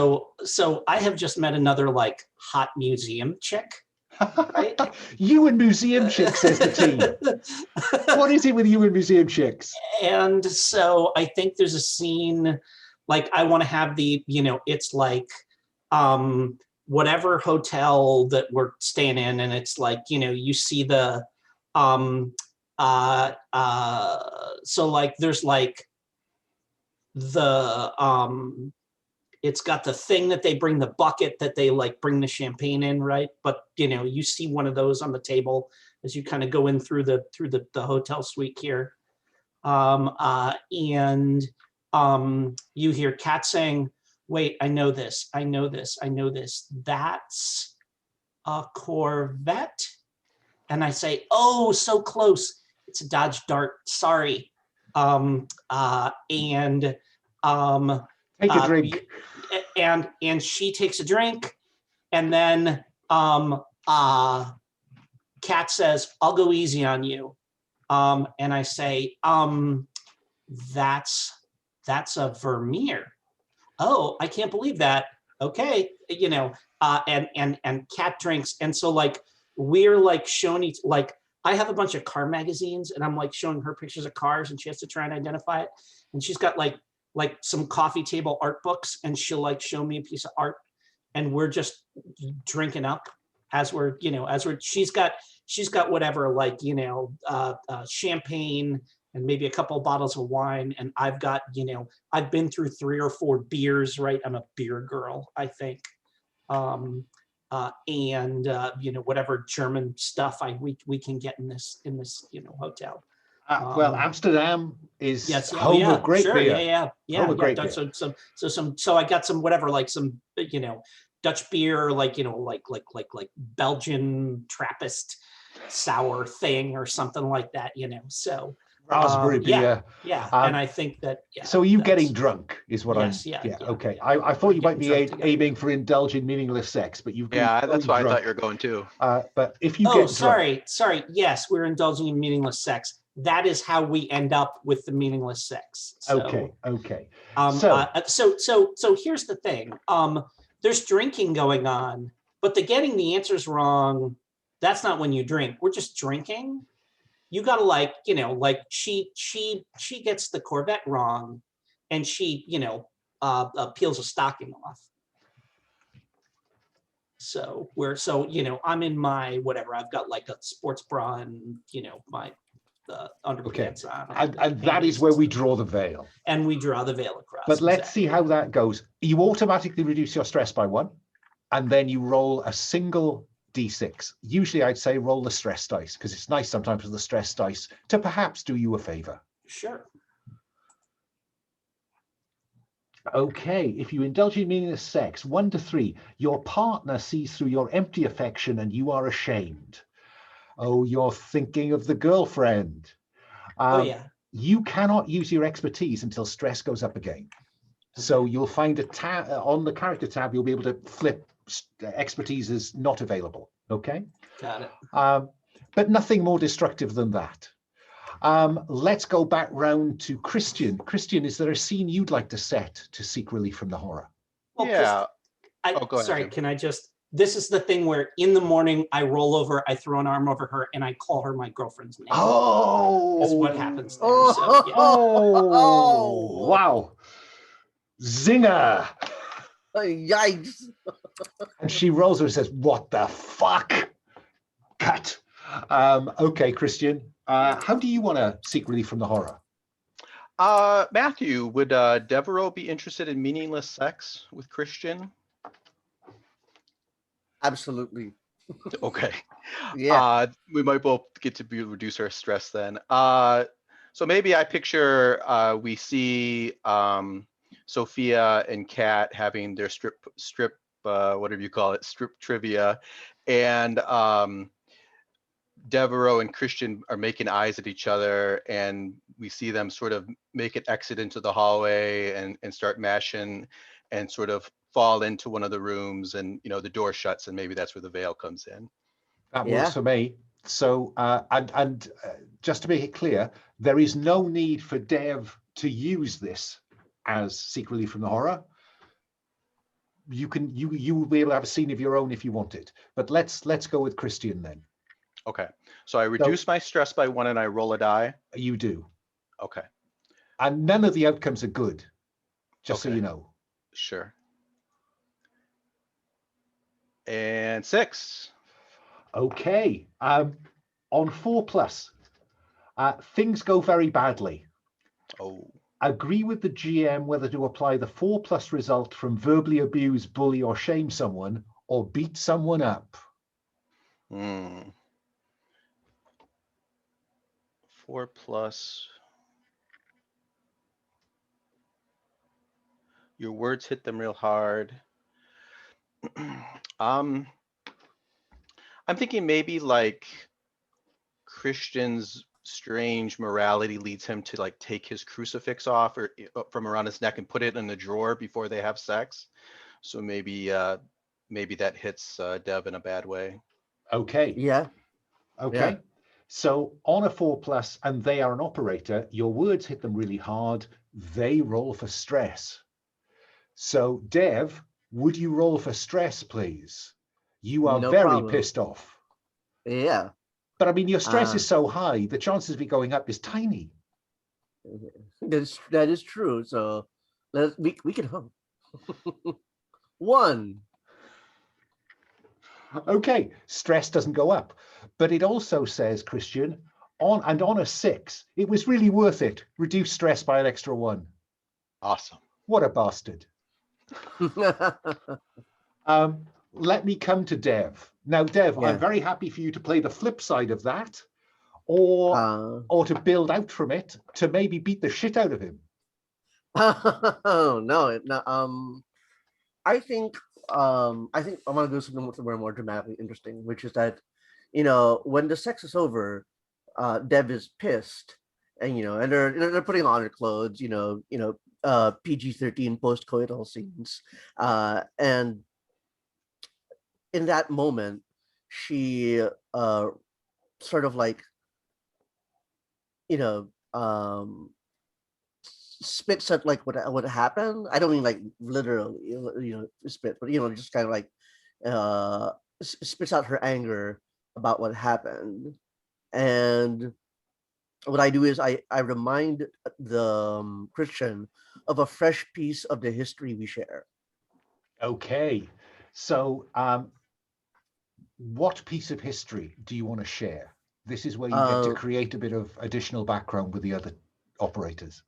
So I have just met another like hot museum chick. Right? You and museum chicks, says the team. What is it with you and museum chicks? And so I think there's a scene, like I want to have it's like whatever hotel that we're staying in, and it's like, you see the so like there's like the it's got the thing that they bring, the bucket that they like bring the champagne in, right? But you see one of those on the table as you kind of go in through the hotel suite here, and you hear Kat saying, "Wait, I know this. That's a Corvette." And I say, "Oh, so close. It's a Dodge Dart. Sorry." and Take a drink. and she takes a drink, and then Kat says, "I'll go easy on you," and I say, "That's a Vermeer." "Oh, I can't believe that." "Okay," and Kat drinks, and so like we're like showing each, like I have a bunch of car magazines, and I'm like showing her pictures of cars, and she has to try and identify it, and she's got like some coffee table art books, and she'll like show me a piece of art, and we're just drinking up as we're she's got whatever, like champagne and maybe a couple of bottles of wine, and I've got I've been through 3 or 4 beers, right? I'm a beer girl, I think. And whatever German stuff we can get in this hotel. Well, Amsterdam is Yes. home of great sure, beer. Home of great beer. So I got some whatever, like some Dutch beer, like like Belgian Trappist sour thing or something like that, so Raspberry beer. And I think that so you getting drunk is what yes, I'm okay. I thought you might be aiming for indulging meaningless sex, but you've that's why I thought you were going too. But if you get sorry, yes, we're indulging in meaningless sex. That is how we end up with the meaningless sex. So, okay. So here's the thing. There's drinking going on, but getting the answers wrong, that's not when you drink. We're just drinking. You gotta like she gets the Corvette wrong, and she peels a stocking off. So I'm in my whatever. I've got like a sports bra and my underpants on. And that is where we draw the veil. And we draw the veil across. But let's see how that goes. You automatically reduce your stress by 1, and then you roll a single D6. Usually I'd say roll the stress dice, because it's nice sometimes for the stress dice to perhaps do you a favor. Sure. Okay, if you indulge in meaningless sex, 1 to 3, your partner sees through your empty affection and you are ashamed. Oh, you're thinking of the girlfriend. You cannot use your expertise until stress goes up again. Okay. So you'll find a tab on the character tab, you'll be able to flip expertise is not available. Okay. Got it. But nothing more destructive than that. Let's go back round to Christian. Christian, is there a scene you'd like to set to seek relief from the horror? Well, go ahead. Sorry, can I just, this is the thing where in the morning I roll over, I throw an arm over her, and I call her my girlfriend's name. Oh, is what happens there. Wow. Zinger. Yikes. And she rolls over and says, "What the fuck? Cut." Okay, Christian. How do you want to seek relief from the horror? Matthew, would Devereaux be interested in meaningless sex with Christian? Absolutely. Okay. Yeah. We might both get to reduce our stress then. So maybe I picture we see Sophia and Kat having their strip whatever you call it, strip trivia, and Devereaux and Christian are making eyes at each other, and we see them sort of make an exit into the hallway and start mashing and sort of fall into one of the rooms, and the door shuts, and maybe that's where the veil comes in. That works for me. So and just to make it clear, there is no need for Dev to use this as seek relief from the horror. You will be able to have a scene of your own if you want it, but let's go with Christian then. Okay, so I reduce my stress by 1 and I roll a die. You do. Okay. And none of the outcomes are good, just so you know. Sure. And 6. Okay. On 4+, things go very badly. Oh. Agree with the GM whether to apply the 4+ result from verbally abuse, bully, or shame someone, or beat someone up. 4+. Your words hit them real hard. I'm thinking maybe like Christian's strange morality leads him to like take his crucifix off or from around his neck and put it in the drawer before they have sex. So maybe maybe that hits Dev in a bad way. Okay. Yeah. Okay. Yeah. So on a 4+, and they are an operator, your words hit them really hard. They roll for stress. So Dev, would you roll for stress, please? You are No very problem. pissed off. Yeah. But I mean, your stress is so high, the chances of it going up is tiny. That is true. So we can hope. 1. Okay, stress doesn't go up. But it also says, Christian, on a 6, it was really worth it. Reduce stress by an extra 1. Awesome. What a bastard. Let me come to Dev. Now, Dev, Yeah. I'm very happy for you to play the flip side of that, or to build out from it to maybe beat the shit out of him. No. I think I want to do something more dramatically interesting, which is that, when the sex is over, Dev is pissed, and and they're putting on her clothes, PG-13 post-coital scenes, and in that moment, she sort of like, spits at like what happened. I don't mean like literally, spit, but just kind of like spits out her anger about what happened. And what I do is I remind the Christian of a fresh piece of the history we share. Okay, so what piece of history do you want to share? This is where you get to create a bit of additional background with the other operators.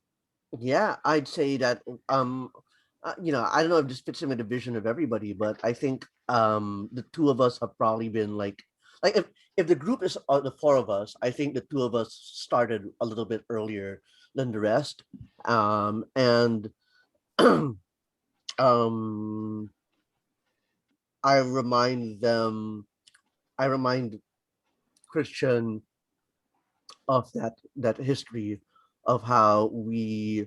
Yeah, I'd say that I don't know if this fits in with the vision of everybody, but I think the two of us have probably been like if the group is the 4 of us, I think the 2 of us started a little bit earlier than the rest, and I remind Christian of that history of how we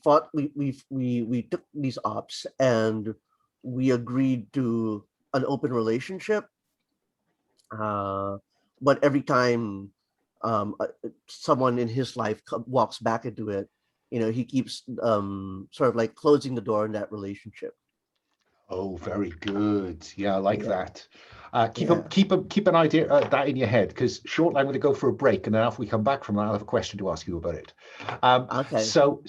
fought, we took these ops and we agreed to an open relationship, but every time someone in his life walks back into it, he keeps sort of like closing the door in that relationship. Oh, very good. Yeah, I like that. Keep an idea that in your head, because shortly I'm going to go for a break, and then after we come back from that, I'll have a question to ask you about it. Okay. So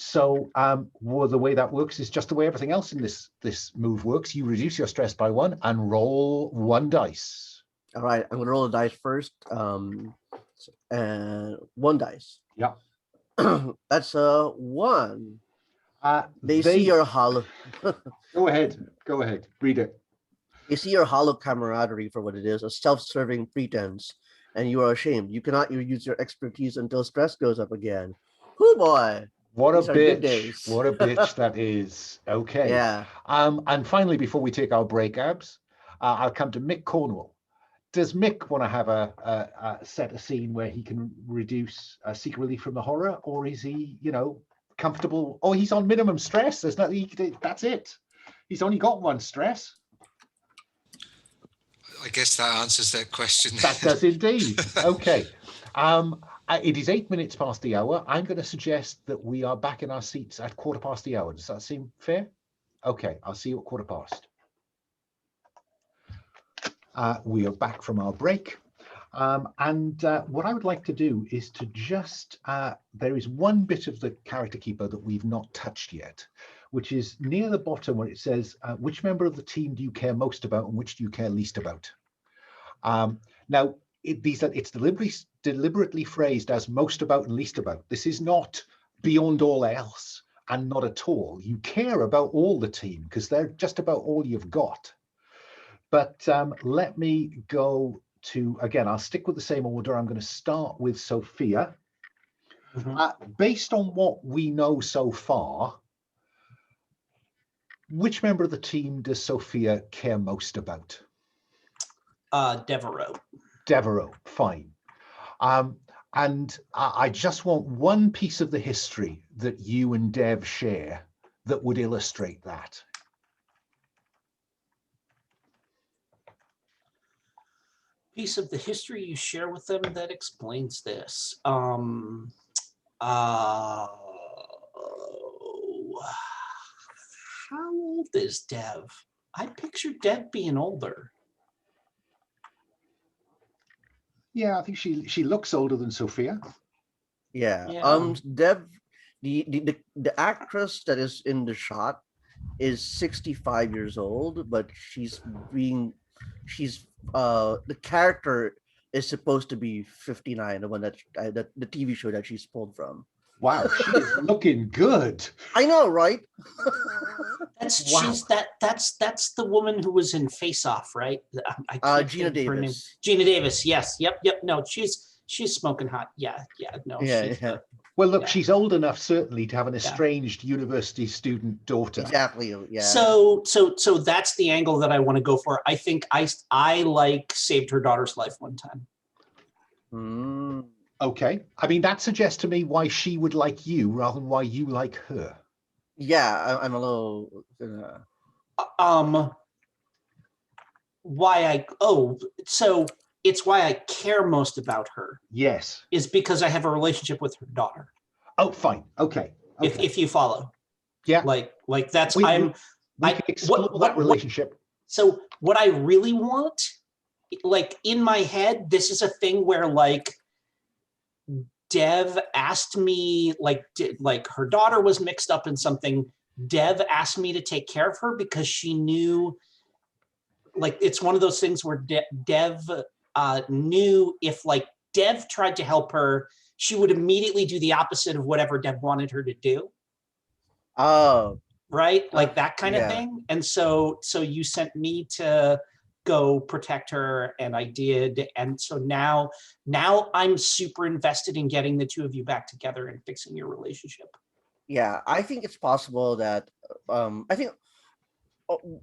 well, the way that works is just the way everything else in this move works. You reduce your stress by 1 and roll 1 dice. All right, I'm gonna roll the dice first. And 1 dice. Yeah. That's a 1. They see your hollow. Go ahead. Read it. They see your hollow camaraderie for what it is, a self-serving pretense, and you are ashamed. You cannot use your expertise until stress goes up again. Hoo boy! What These a are good bitch. days. What a bitch that is. Okay. Yeah. And finally, before we take our break, Abs, I'll come to Mick Cornwall. Does Mick want to have a set a scene where he can reduce seek relief from the horror, or is he, comfortable? Oh, he's on minimum stress. There's nothing. That's it. He's only got 1 stress. I guess that answers that question. That does indeed. Okay. It is 8 minutes past the hour. I'm going to suggest that we are back in our seats at 1/4 the hour. Does that seem fair? Okay, I'll see you at 1/4. We are back from our break. And what I would like to do is to just, there is one bit of the character keeper that we've not touched yet, which is near the bottom where it says, which member of the team do you care most about and which do you care least about? Now, it's deliberately phrased as most about and least about. This is not beyond all else and not at all. You care about all the team because they're just about all you've got. But let me go to, again, I'll stick with the same order. I'm going to start with Sophia. Based on what we know so far, which member of the team does Sophia care most about? Devereaux. Devereaux, fine. And I just want one piece of the history that you and Dev share that would illustrate that. Piece of the history you share with them that explains this. How old is Dev? I picture Dev being older. Yeah, I think she looks older than Sophia. Yeah. Yeah. Dev, the actress that is in the shot is 65 years old, but the character is supposed to be 59, the one that the TV show that she's pulled from. Wow, she is looking good. I know, right? Wow. That's the woman who was in Face Off, right? I can't Gina think of her name. Davis. Gina Davis. Yes. Yep. No, she's smoking hot. Yeah. No, Yeah, she's yeah. Well, look, Yeah. she's old enough certainly to have an estranged university student daughter. Exactly. Yeah. So that's the angle that I want to go for. I think I like saved her daughter's life one time. Mm. Okay. I mean, that suggests to me why she would like you rather than why you like her. Yeah, I'm a little. So it's why I care most about her Yes. is because I have a relationship with her daughter. Oh, fine. Okay. If you follow. Yeah. Like that's We I'm can explore that relationship. So what I really want, like in my head, this is a thing where like Dev asked me, like her daughter was mixed up in something. Dev asked me to take care of her because she knew, like it's one of those things where Dev knew if like Dev tried to help her, she would immediately do the opposite of whatever Dev wanted her to do. Oh. Right? Like that kind of Yeah. thing. And so you sent me to go protect her, and I did. And so now I'm super invested in getting the two of you back together and fixing your relationship. Yeah, I think it's possible that I think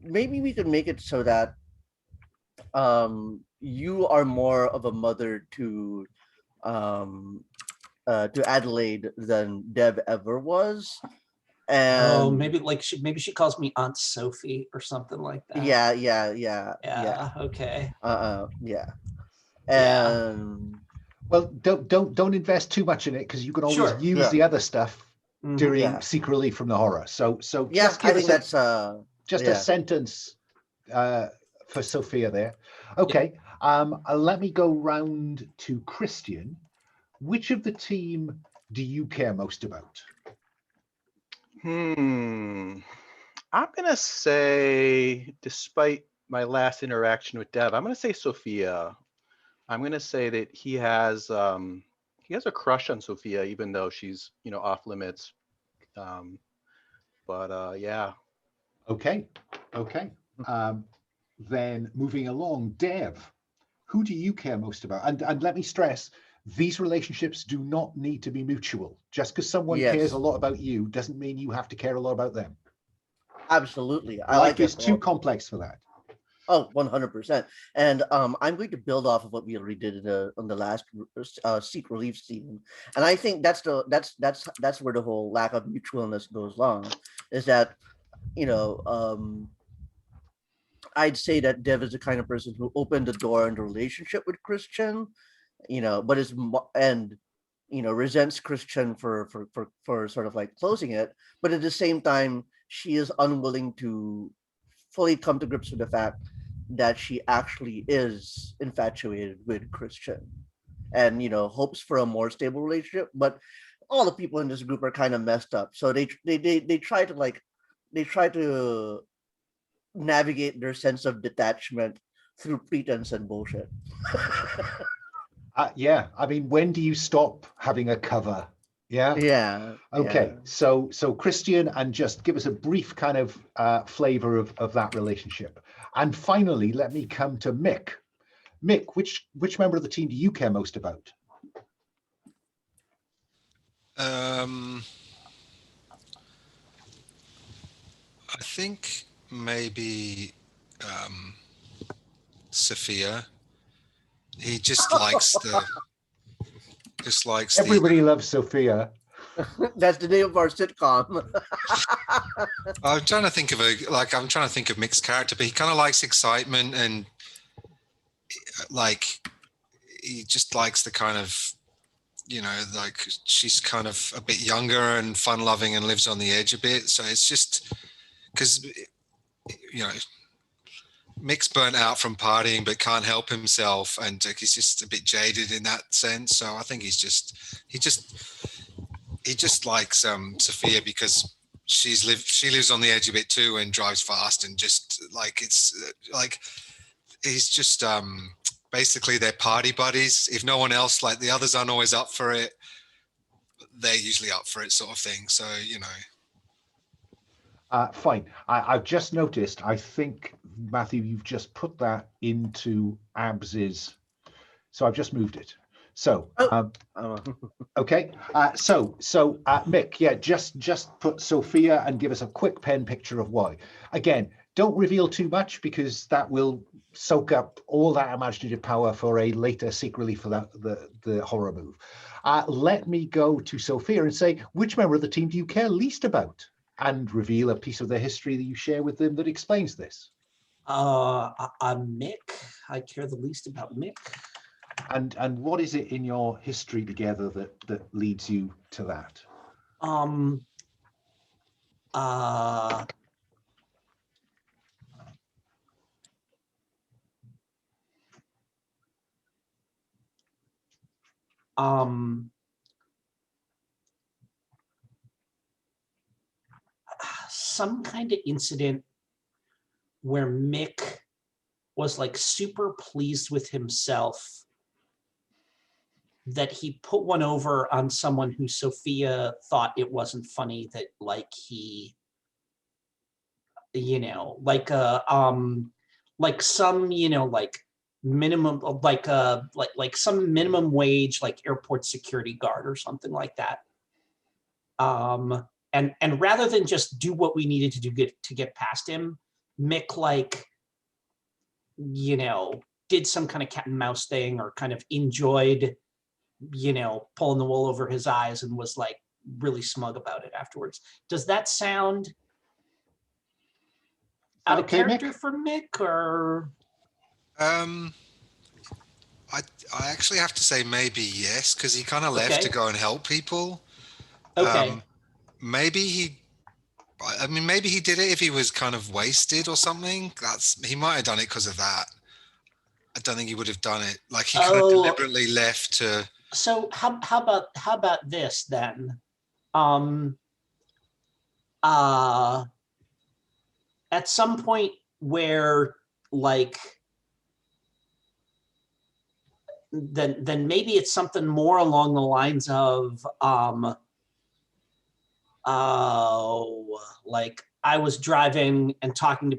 maybe we could make it so that you are more of a mother to Adelaide than Deb ever was. And maybe she calls me Aunt Sophie or something like that. Yeah. Okay. Yeah. Yeah. And Well, don't invest too much in it because you can always Sure. use Yeah. the other stuff during Yeah. Secret Relief from the Horror. So yeah, just give I think us that's just yeah. a sentence for Sophia there. Okay. Let me go round to Christian. Which of the team do you care most about? I'm gonna say, despite my last interaction with Dev, I'm gonna say Sophia. I'm gonna say that he has a crush on Sophia, even though she's off limits. Yeah. Okay. Then moving along, Dev, who do you care most about? And let me stress, these relationships do not need to be mutual. Just because someone Yes. cares a lot about you doesn't mean you have to care a lot about them. Absolutely. I Life like is it. too complex for that. Oh, 100%. And I'm going to build off of what we already did on the last Seek Relief scene. And I think that's where the whole lack of mutualness goes wrong, is that, I'd say that Dev is the kind of person who opened the door in the relationship with Christian, but resents Christian for sort of like closing it. But at the same time, she is unwilling to fully come to grips with the fact that she actually is infatuated with Christian and hopes for a more stable relationship. But all the people in this group are kind of messed up, so they try to navigate their sense of detachment through pretense and bullshit. Yeah, I mean, when do you stop having a cover? Yeah. Okay. Yeah. So Christian, and just give us a brief kind of flavor of that relationship. And finally, let me come to Mick. Mick, which member of the team do you care most about? I think maybe Sophia. He just likes the Just likes Everybody loves Sophia. That's the name of our sitcom. I'm trying to think of Mick's character, but he kind of likes excitement and like he just likes the kind of, like she's kind of a bit younger and fun loving and lives on the edge a bit. So it's just because, Mick's burnt out from partying but can't help himself, and he's just a bit jaded in that sense. So I think he just likes Sophia because she lives on the edge a bit too and drives fast, and just like it's like he's just basically they're party buddies. If no one else, like the others aren't always up for it, they're usually up for it, sort of thing. So Fine. I've just noticed, I think, Matthew, you've just put that into Abs's. So I've just moved it. So, okay. So Mick, yeah, just put Sophia and give us a quick pen picture of why. Again, don't reveal too much because that will soak up all that imaginative power for a later seek relief for the horror move. Let me go to Sophia and say, which member of the team do you care least about? And reveal a piece of their history that you share with them that explains this. Mick. I care the least about Mick. And what is it in your history together that leads you to that? Some kind of incident where Mick was like super pleased with himself that he put one over on someone who Sophia thought it wasn't funny, that like he, like some, like minimum, like some minimum wage, like airport security guard or something like that. And rather than just do what we needed to do to get past him, Mick did some kind of cat and mouse thing, or kind of enjoyed, pulling the wool over his eyes, and was like really smug about it afterwards. Does that sound out of character for Mick, or? I actually have to say maybe yes, because he kind of left to go and help people. Okay. Maybe he did it if he was kind of wasted or something. He might have done it because of that. I don't think he would have done it. Like he kind of deliberately left to. So how about this then? At some point where like then maybe it's something more along the lines of like I was driving and talking to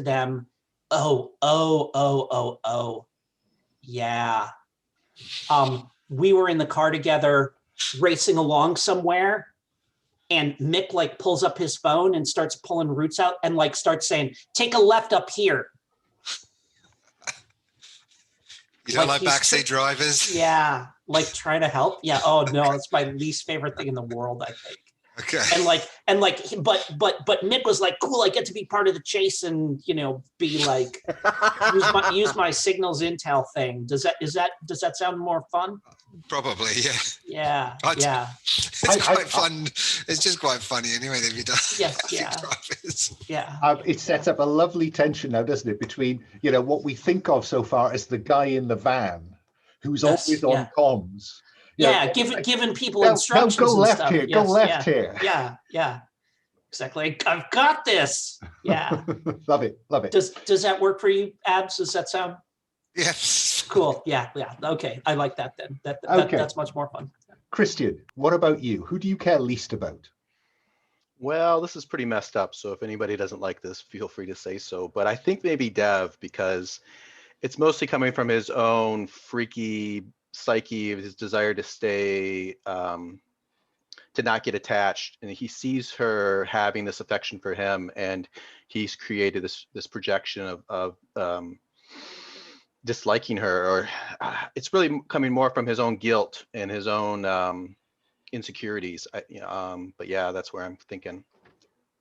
them. Yeah. We were in the car together racing along somewhere, and Mick like pulls up his phone and starts pulling roots out and like starts saying, "Take a left up here." You don't like backseat drivers? Yeah, like trying to help. Yeah. Oh no, it's my least favorite thing in the world, I think. Okay. But Mick was like, cool, I get to be part of the chase and, be like, use my signals intel thing. Does that sound more fun? Probably, yeah. Yeah. It's quite fun. It's just quite funny anyway that you done. Yeah. It sets up a lovely tension now, doesn't it, between, what we think of so far as the guy in the van who's always on comms. Giving people instructions. No, go left stuff. here. Yes, go left here. Yeah. Exactly. I've got this. Yeah. Love it. Does that work for you, Abs? Does that sound? Yes. Cool. Yeah. Okay. I like that then. That's much more fun. Christian, what about you? Who do you care least about? Well, this is pretty messed up. So if anybody doesn't like this, feel free to say so. But I think maybe Dev, because it's mostly coming from his own freaky psyche of his desire to stay, to not get attached, and he sees her having this affection for him, and he's created this projection of disliking her, or it's really coming more from his own guilt and his own insecurities. But yeah, that's where I'm thinking.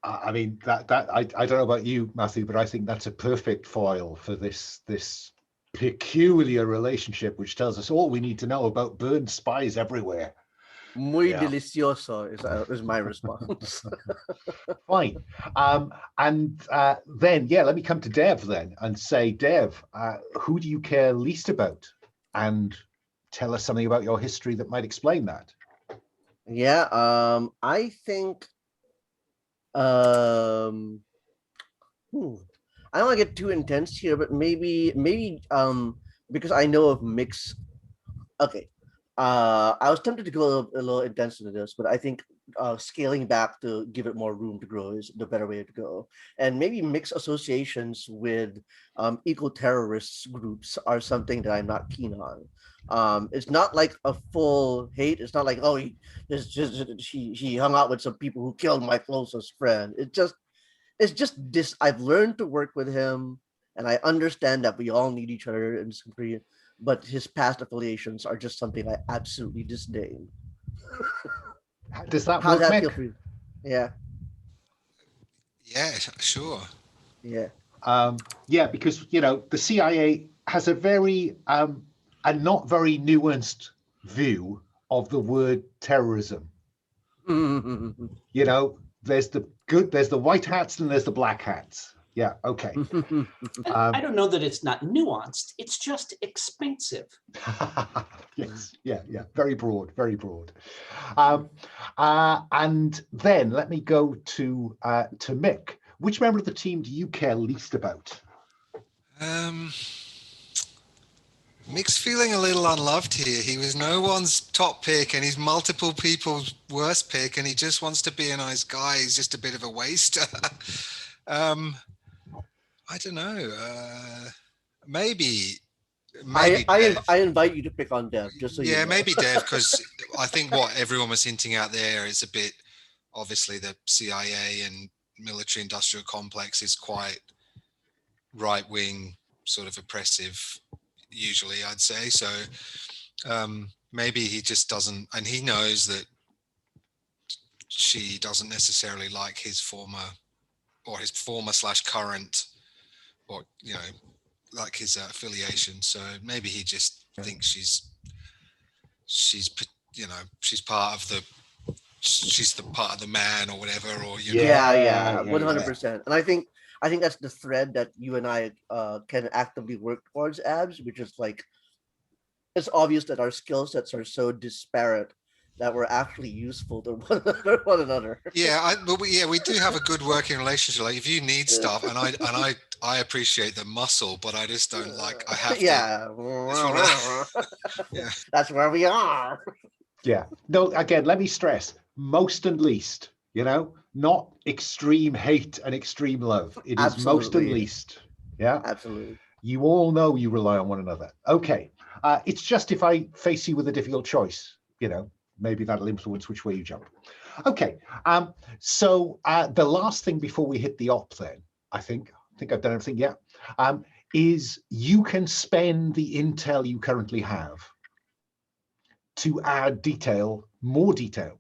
I mean, I don't know about you, Matthew, but I think that's a perfect foil for this peculiar relationship, which tells us all we need to know about Burn's spies everywhere. Muy Yeah. delicioso is my response. Fine. And then, yeah, let me come to Dev then and say, Dev, who do you care least about? And tell us something about your history that might explain that. Yeah, I think I don't want to get too intense here, but maybe because I know of Mick's. Okay, I was tempted to go a little intense into this, but I think scaling back to give it more room to grow is the better way to go. And maybe Mick's associations with eco-terrorist groups are something that I'm not keen on. It's not like a full hate. It's not like, oh, he hung out with some people who killed my closest friend. It's just this. I've learned to work with him, and I understand that we all need each other in some degree, but his past affiliations are just something I absolutely disdain. Does that How's work, that feel Mick? for you? Yeah, Yeah, sure. yeah. Yeah, because, you know, the CIA has a very and not very nuanced view of the word terrorism. You know, there's the white hats and there's the black hats. Yeah, okay. And I don't know that it's not nuanced. It's just expansive. Yes, yeah, very broad, very broad. And then let me go to Mick. Which member of the team do you care least about? Mick's feeling a little unloved here. He was no one's top pick and he's multiple people's worst pick, and he just wants to be a nice guy. He's just a bit of a waster. I don't know. Maybe I invite you to pick on Dev, just so you know. maybe Dev, because I think what everyone was hinting at there is a bit, obviously the CIA and military industrial complex is quite right-wing, sort of oppressive, usually, I'd say. So maybe he just doesn't, and he knows that she doesn't necessarily like his former / current, or, you know, like his affiliation. So maybe he just thinks she's you know, she's the part of the man or whatever, or, you know. Yeah, 100%. And I think that's the thread that you and I can actively work towards, Abs, which is like, it's obvious that our skill sets are so disparate that we're actually useful to one another. Yeah, we do have a good working relationship. Like, if you need stuff, and I appreciate the muscle, but I just don't like. I have to. Yeah. That's where we are. Yeah. No, again, let me stress, most and least, you know, not extreme hate and extreme love. It is most and least. Yeah. Absolutely. You all know you rely on one another. Okay. It's just if I face you with a difficult choice, you know, maybe that'll influence which way you jump. Okay. So the last thing before we hit the op then, I think I've done everything yet, is you can spend the intel you currently have to add more detail.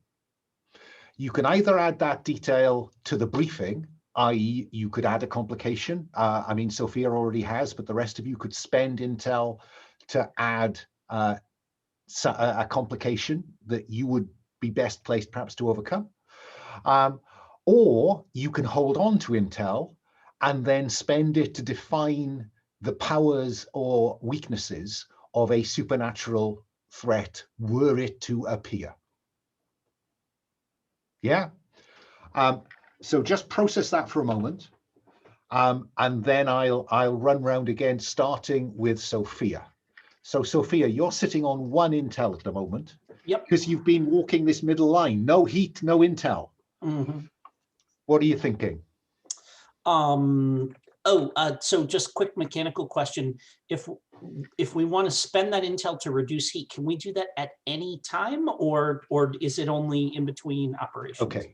You can either add that detail to the briefing, i.e. you could add a complication. I mean, Sophia already has, but the rest of you could spend intel to add a complication that you would be best placed perhaps to overcome. Or you can hold on to intel and then spend it to define the powers or weaknesses of a supernatural threat were it to appear. Yeah. So just process that for a moment. And then I'll run round again, starting with Sophia. So Sophia, you're sitting on one intel at the moment. Yep. Because you've been walking this middle line. No heat, no intel. Mm-hmm. What are you thinking? So just quick mechanical question. If we want to spend that intel to reduce heat, can we do that at any time, or is it only in between operations? Okay.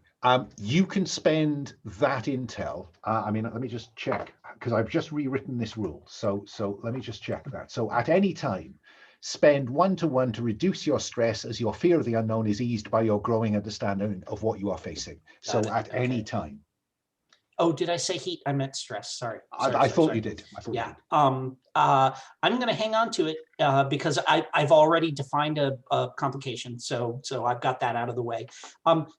You can spend that intel. I mean, let me just check. because I've just rewritten this rule. So let me just check that. So at any time, spend 1 to 1 to reduce your stress as your fear of the unknown is eased by your growing understanding of what you are facing. So at any time. Oh, did I say heat? I meant stress. Sorry. I thought you did. I thought you did. I'm going to hang on to it because I've already defined a complication. So I've got that out of the way. And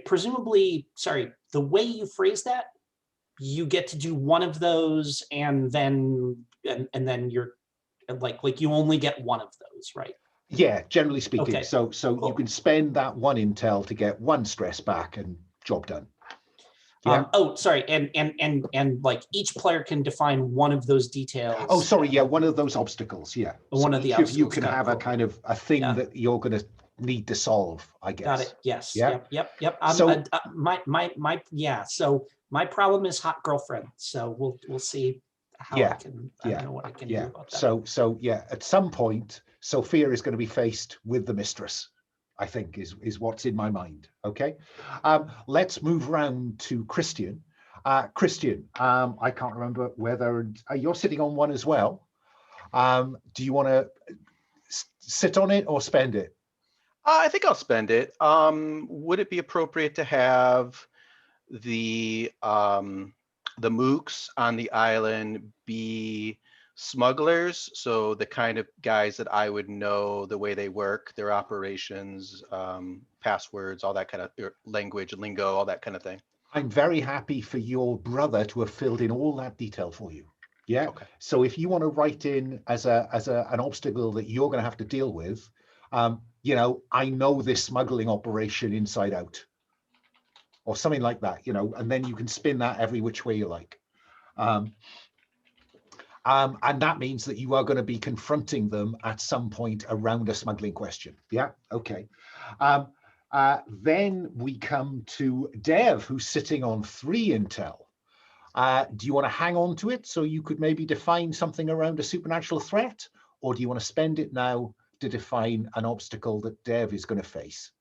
presumably, sorry, the way you phrase that, you get to do one of those, and then you're like you only get one of those, right? Yeah, generally speaking. Okay. So Cool. you can spend that 1 intel to get 1 stress back, and job done. Yeah. Oh, sorry, and like each player can define one of those details. Oh, sorry. Yeah, one of those obstacles. Yeah. One so of the each of you obstacles. can Got it. have a Cool. kind of a thing Yeah. that you're going to need to solve, I guess. Got it. Yes. Yeah. Yep. So- Yeah. So my problem is hot girlfriend. So we'll see how I Yeah. can. I Yeah. don't know what I can do Yeah. about that. So yeah, at some point, Sophia is going to be faced with the mistress, I think is what's in my mind. Okay. Let's move round to Christian. Christian, I can't remember whether you're sitting on 1 as well. Do you want to sit on it or spend it? I think I'll spend it. Would it be appropriate to have the mooks on the island be smugglers? So the kind of guys that I would know the way they work, their operations, passwords, all that kind of language, lingo, all that kind of thing. I'm very happy for your brother to have filled in all that detail for you. Yeah. Okay. So if you want to write in as an obstacle that you're going to have to deal with, I know this smuggling operation inside out, or something like that, and then you can spin that every which way you like. And that means that you are going to be confronting them at some point around a smuggling question. Yeah. Okay. Then we come to Dev, who's sitting on 3 intel. Do you want to hang on to it so you could maybe define something around a supernatural threat, or do you want to spend it now to define an obstacle that Dev is going to face?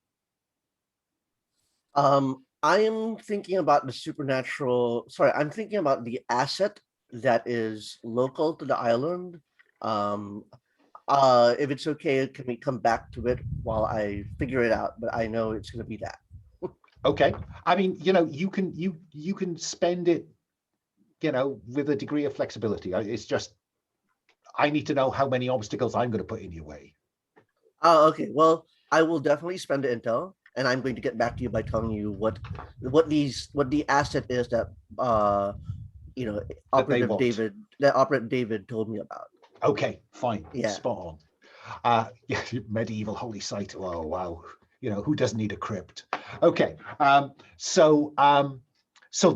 I am thinking about the supernatural. Sorry, I'm thinking about the asset that is local to the island. If it's okay, can we come back to it while I figure it out? But I know it's going to be that. Okay. I mean, you can spend it, with a degree of flexibility. It's just, I need to know how many obstacles I'm going to put in your way. Okay. Well, I will definitely spend the intel, and I'm going to get back to you by telling you what the asset is that Operative David told me about. Okay, fine. Yeah. Spot on. Yeah, medieval holy site. Oh wow. Who doesn't need a crypt? Okay. So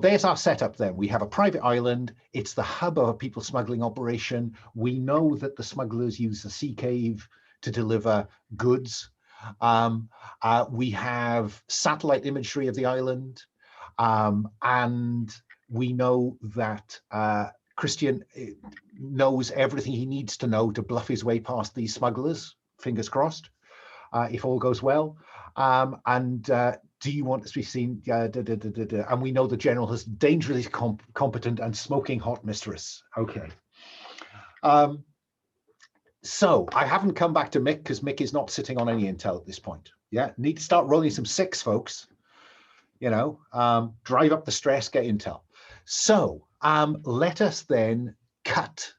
there's our setup then. We have a private island. It's the hub of a people smuggling operation. We know that the smugglers use the sea cave to deliver goods. We have satellite imagery of the island. And we know that Christian knows everything he needs to know to bluff his way past these smugglers, fingers crossed, if all goes well. Do you want to be seen? And we know the general has dangerously competent and smoking hot mistress. Okay. So I haven't come back to Mick because Mick is not sitting on any intel at this point. Yeah, need to start rolling some 6, folks. Drive up the stress, get intel. So let us then cut.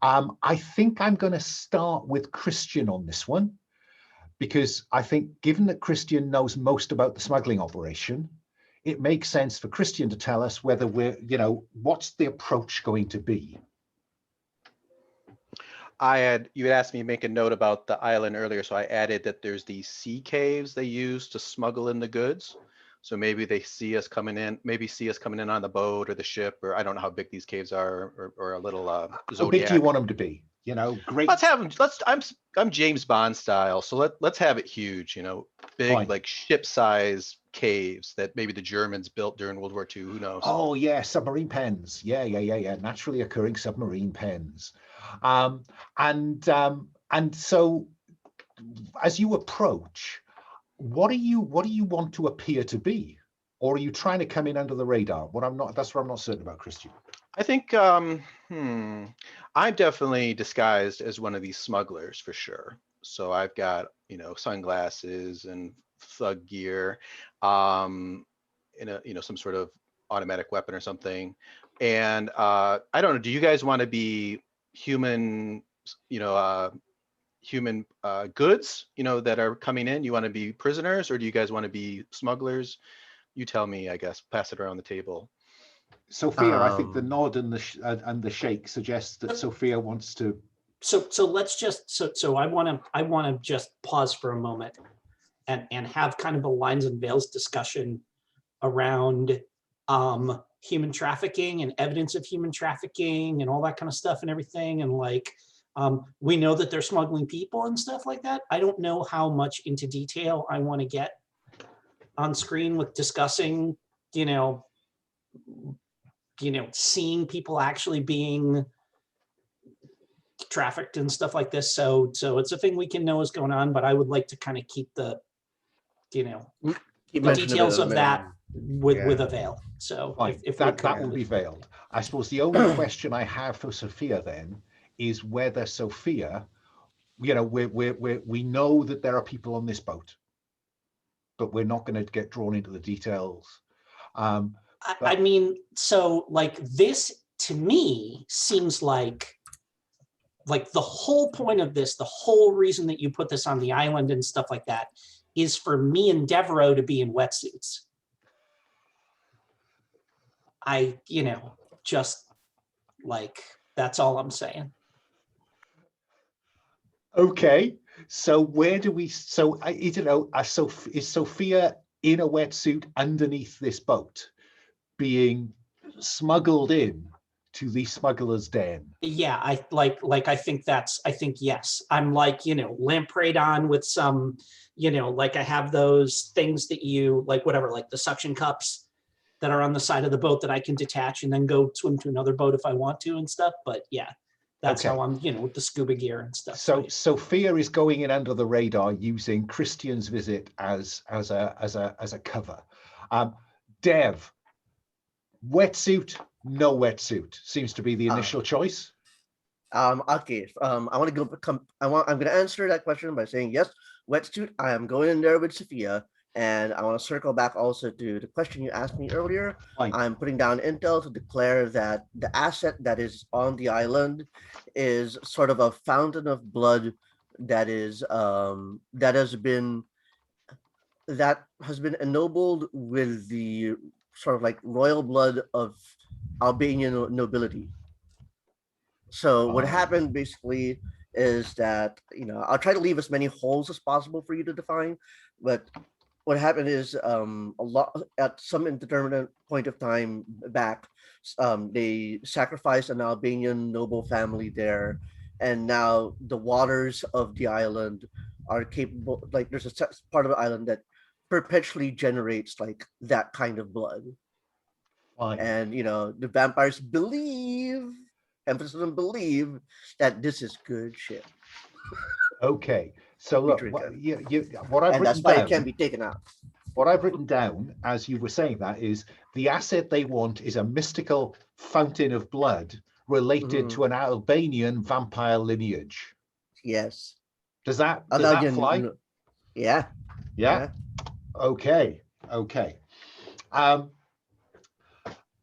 I think I'm going to start with Christian on this one, because I think given that Christian knows most about the smuggling operation, it makes sense for Christian to tell us whether what's the approach going to be. You had asked me to make a note about the island earlier, so I added that there's these sea caves they use to smuggle in the goods. So maybe they see us coming in, on the boat or the ship, or I don't know how big these caves are, or a little Zodiac. How big do you want them to be? Great. Let's have them. I'm James Bond style, so let's have it huge. Big, Fine. like ship-size caves that maybe the Germans built during World War II. Who knows? Oh yeah, submarine pens. Yeah. Naturally occurring submarine pens. And so as you approach, what do you want to appear to be, or are you trying to come in under the radar? That's what I'm not certain about, Christian. I think I'm definitely disguised as one of these smugglers for sure. So I've got, sunglasses and thug gear, in some sort of automatic weapon or something. And I don't know, do you guys want to be human, human goods, that are coming in? You want to be prisoners, or do you guys want to be smugglers? You tell me, I guess. Pass it around the table. Sophia, I think the Um, nod and the shake suggests that Sophia wants to. So let's just so I want to just pause for a moment and have kind of a lines and veils discussion around human trafficking and evidence of human trafficking and all that kind of stuff and everything. And like, we know that they're smuggling people and stuff like that. I don't know how much into detail I want to get on screen with discussing, seeing people actually being trafficked and stuff like this. So it's a thing we can know is going on, but I would like to kind of keep the, keep the mention details of that with Yeah. a veil. So Fine. if that we will be veiled. I suppose the only question I have for Sophia then is whether Sophia, we know that there are people on this boat, but we're not going to get drawn into the details. I mean, so like this to me seems like the whole point of this, the whole reason that you put this on the island and stuff like that is for me and Devereaux to be in wetsuits. Just like, that's all I'm saying. Okay, so where do we? So I don't know. Is Sophia in a wetsuit underneath this boat, being smuggled in to the smuggler's den? Yeah, I think yes. I'm like, lampreyed on with some, like I have those things that you like, whatever, like the suction cups that are on the side of the boat that I can detach and then go swim to another boat if I want to and stuff. But yeah, that's Okay. how I'm, with the scuba gear and stuff. So Sophia is going in under the radar using Christian's visit as a cover. Dev, wetsuit, no wetsuit seems to be the initial choice. Okay. I want to go. I'm going to answer that question by saying yes, wetsuit. I am going in there with Sophia, and I want to circle back also to the question you asked me earlier. Fine. I'm putting down intel to declare that the asset that is on the island is sort of a fountain of blood that has been ennobled with the sort of like royal blood of Albanian nobility. So what happened basically is that, I'll try to leave as many holes as possible for you to define, but what happened is a lot at some indeterminate point of time back, they sacrificed an Albanian noble family there, and now the waters of the island are capable, like there's a part of the island that perpetually generates like that kind of blood. Fine. And the vampires believe, emphasis on believe, that this is good shit. Okay, so look, what I've and that's written why down, it can't be taken out. what I've written down as you were saying that is the asset they want is a mystical fountain of blood related to an Albanian vampire lineage. Yes. Does that fly? Yeah. Yeah. Okay.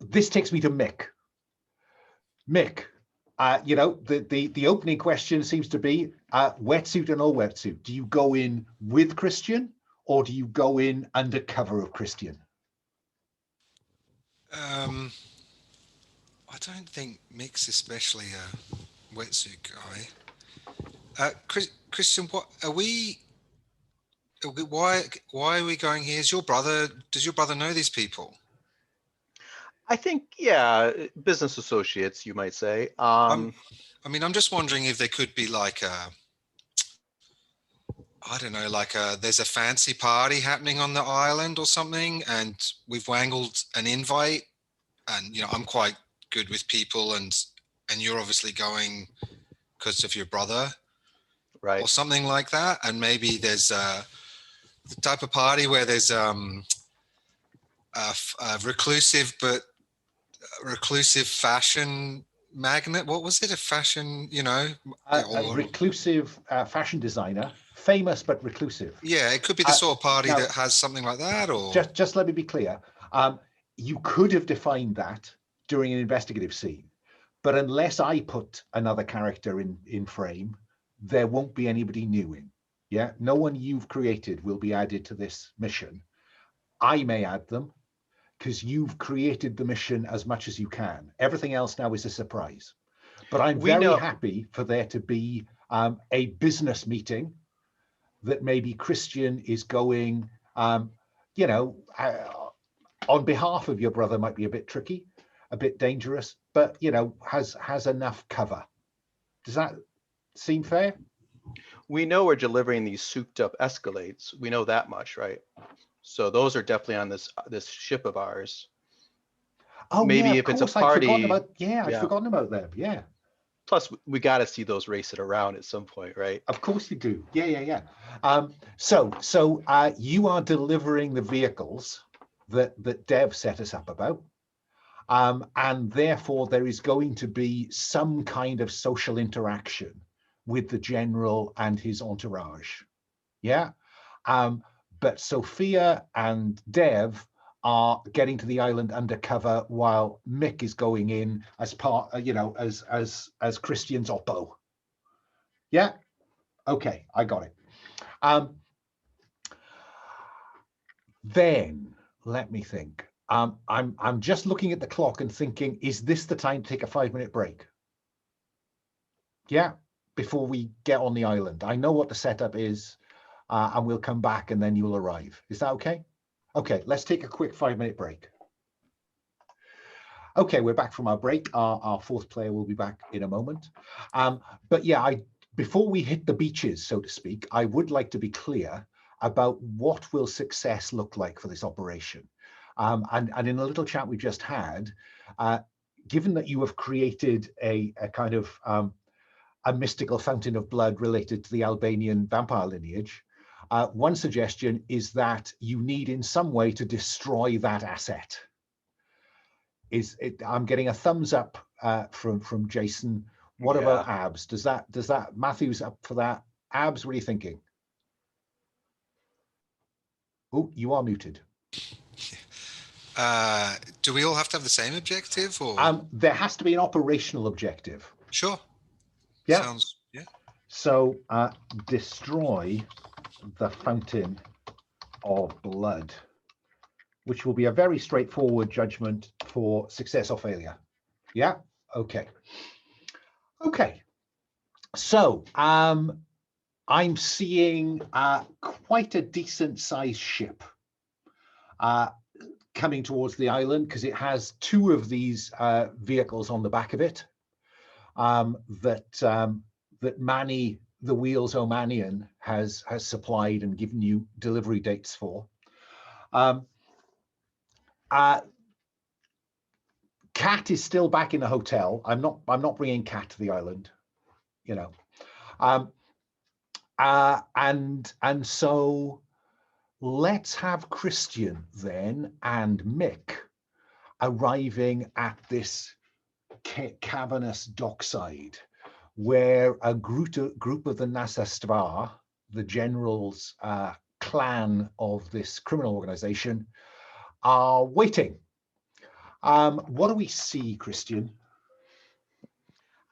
This takes me to Mick. Mick, the opening question seems to be wetsuit or no wetsuit. Do you go in with Christian or do you go in under cover of Christian? I don't think Mick's especially a wetsuit guy. Christian, what are we? Why are we going here? Does your brother know these people? I think, yeah, business associates, you might say. I'm just wondering if there could be like there's a fancy party happening on the island or something, and we've wangled an invite, and I'm quite good with people, and you're obviously going because of your brother, right, or something like that, and maybe there's the type of party where there's reclusive but reclusive fashion magnate. What was it? A fashion, you know, A reclusive fashion designer, famous but reclusive. Yeah, it could be the sort of party now, that has something like that, or just let me be clear. You could have defined that during an investigative scene, but unless I put another character in frame, there won't be anybody new in. Yeah, no one you've created will be added to this mission. I may add them because you've created the mission as much as you can. Everything else now is a surprise. But I'm very happy for there to be a business meeting that maybe Christian is going, you know, on behalf of your brother might be a bit tricky, a bit dangerous, but, you know, has enough cover. Does that seem fair? We know we're delivering these souped up Escalades. We know that much, right? So those are definitely on this ship of ours. Oh, maybe yeah, if it's a course, party. I'd forgotten about them. Yeah. Plus, we got to see those racing around at some point, right? Of course you do. Yeah. So you are delivering the vehicles that Dev set us up about. And therefore, there is going to be some kind of social interaction with the general and his entourage. Yeah. But Sophia and Dev are getting to the island undercover while Mick is going in as part, as Christian's oppo. Yeah. Okay, I got it. Then let me think. I'm just looking at the clock and thinking, is this the time to take a 5-minute break? Yeah, before we get on the island. I know what the setup is, and we'll come back and then you'll arrive. Is that okay? Okay, let's take a quick 5-minute break. Okay, we're back from our break. Our fourth player will be back in a moment. But yeah, before we hit the beaches, so to speak, I would like to be clear about what will success look like for this operation. And in a little chat we just had, given that you have created a kind of a mystical fountain of blood related to the Albanian vampire lineage, one suggestion is that you need in some way to destroy that asset. I'm getting a thumbs up from Jason. What about Abs? Does that Matthew's up for that? Abs, what are you thinking? Oh, you are muted. Do we all have to have the same objective, or there has to be an operational objective? Sure. Yeah. So destroy the fountain of blood, which will be a very straightforward judgment for success or failure. Yeah. Okay. So I'm seeing quite a decent sized ship coming towards the island, because it has 2 of these vehicles on the back of it that Manny, the Wheels O'Manian, has supplied and given you delivery dates for. Kat is still back in the hotel. I'm not bringing Kat to the island, you know. And so let's have Christian then and Mick arriving at this cavernous dockside, where a group of the Nasastvar, the general's clan of this criminal organization, are waiting. What do we see, Christian?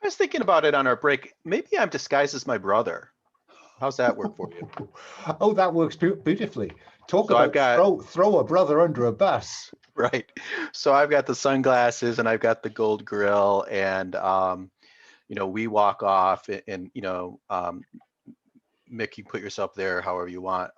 I was thinking about it on our break. Maybe I'm disguised as my brother. How's that work for you? Oh, that works beautifully. Talk about throw a brother under a bus. Right. So I've got the sunglasses and I've got the gold grill, and we walk off, and Mick, you put yourself there however you want.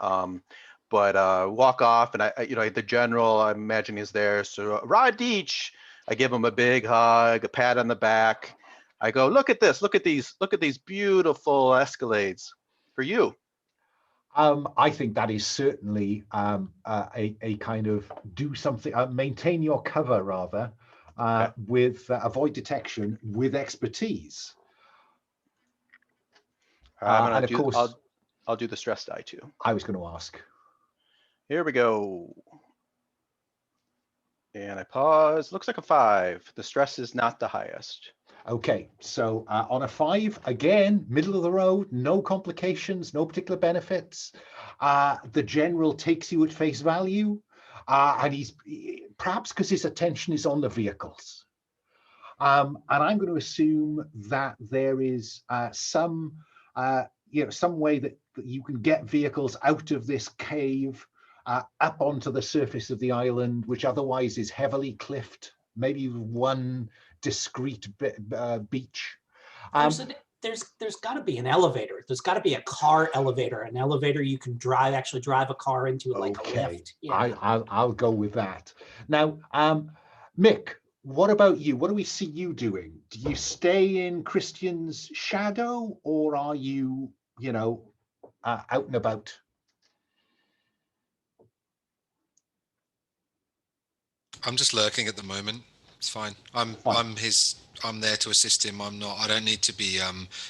But walk off, and I the general, I'm imagining, is there. So Radich, I give him a big hug, a pat on the back. I go, look at this, look at these beautiful Escalades for you. I think that is certainly a kind of do something, maintain your cover rather, with avoid detection with expertise. And of course, I'll do the stress die too. I was going to ask. Here we go. And I pause. Looks like a 5. The stress is not the highest. Okay, so on a 5, again, middle of the road, no complications, no particular benefits. The general takes you at face value, and he's perhaps because his attention is on the vehicles. And I'm going to assume that there is some way that you can get vehicles out of this cave up onto the surface of the island, which otherwise is heavily cliffed, maybe one discrete beach. There's got to be an elevator. There's got to be a car elevator, an elevator you can actually drive a car into, like a lift. Yeah. I'll go with that. Now, Mick, what about you? What do we see you doing? Do you stay in Christian's shadow, or are you, out and about? I'm just lurking at the moment. It's fine. I'm there to assist him. I don't need to be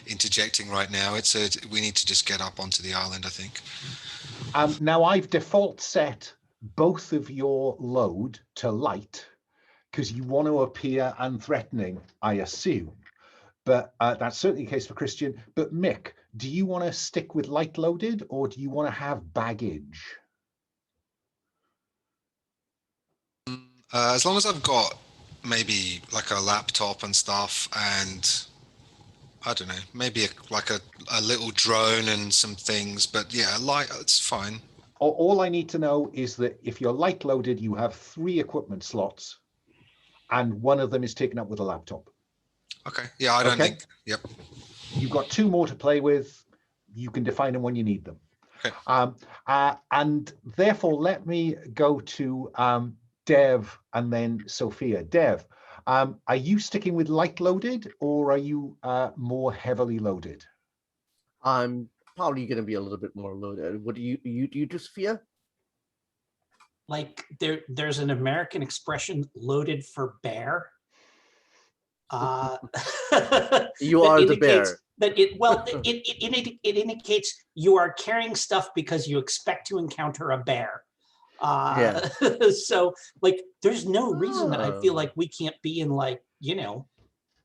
interjecting right now. We need to just get up onto the island, I think. Now I've default set both of your load to light because you want to appear unthreatening, I assume. But that's certainly the case for Christian. But Mick, do you want to stick with light loaded, or do you want to have baggage? As long as I've got maybe like a laptop and stuff, and I don't know, maybe a little drone and some things, but yeah, light, it's fine. All I need to know is that if you're light loaded, you have 3 equipment slots, and one of them is taken up with a laptop. Okay. Yeah, I don't think. Yep. You've got 2 more to play with. You can define them when you need them. Okay. And therefore, let me go to Dev and then Sophia. Dev, are you sticking with light loaded, or are you more heavily loaded? I'm probably going to be a little bit more loaded. What do you do, Sophia? Like there's an American expression, loaded for bear. You are the bear. It indicates you are carrying stuff because you expect to encounter a bear. So like there's no reason that I feel like we can't be in, like,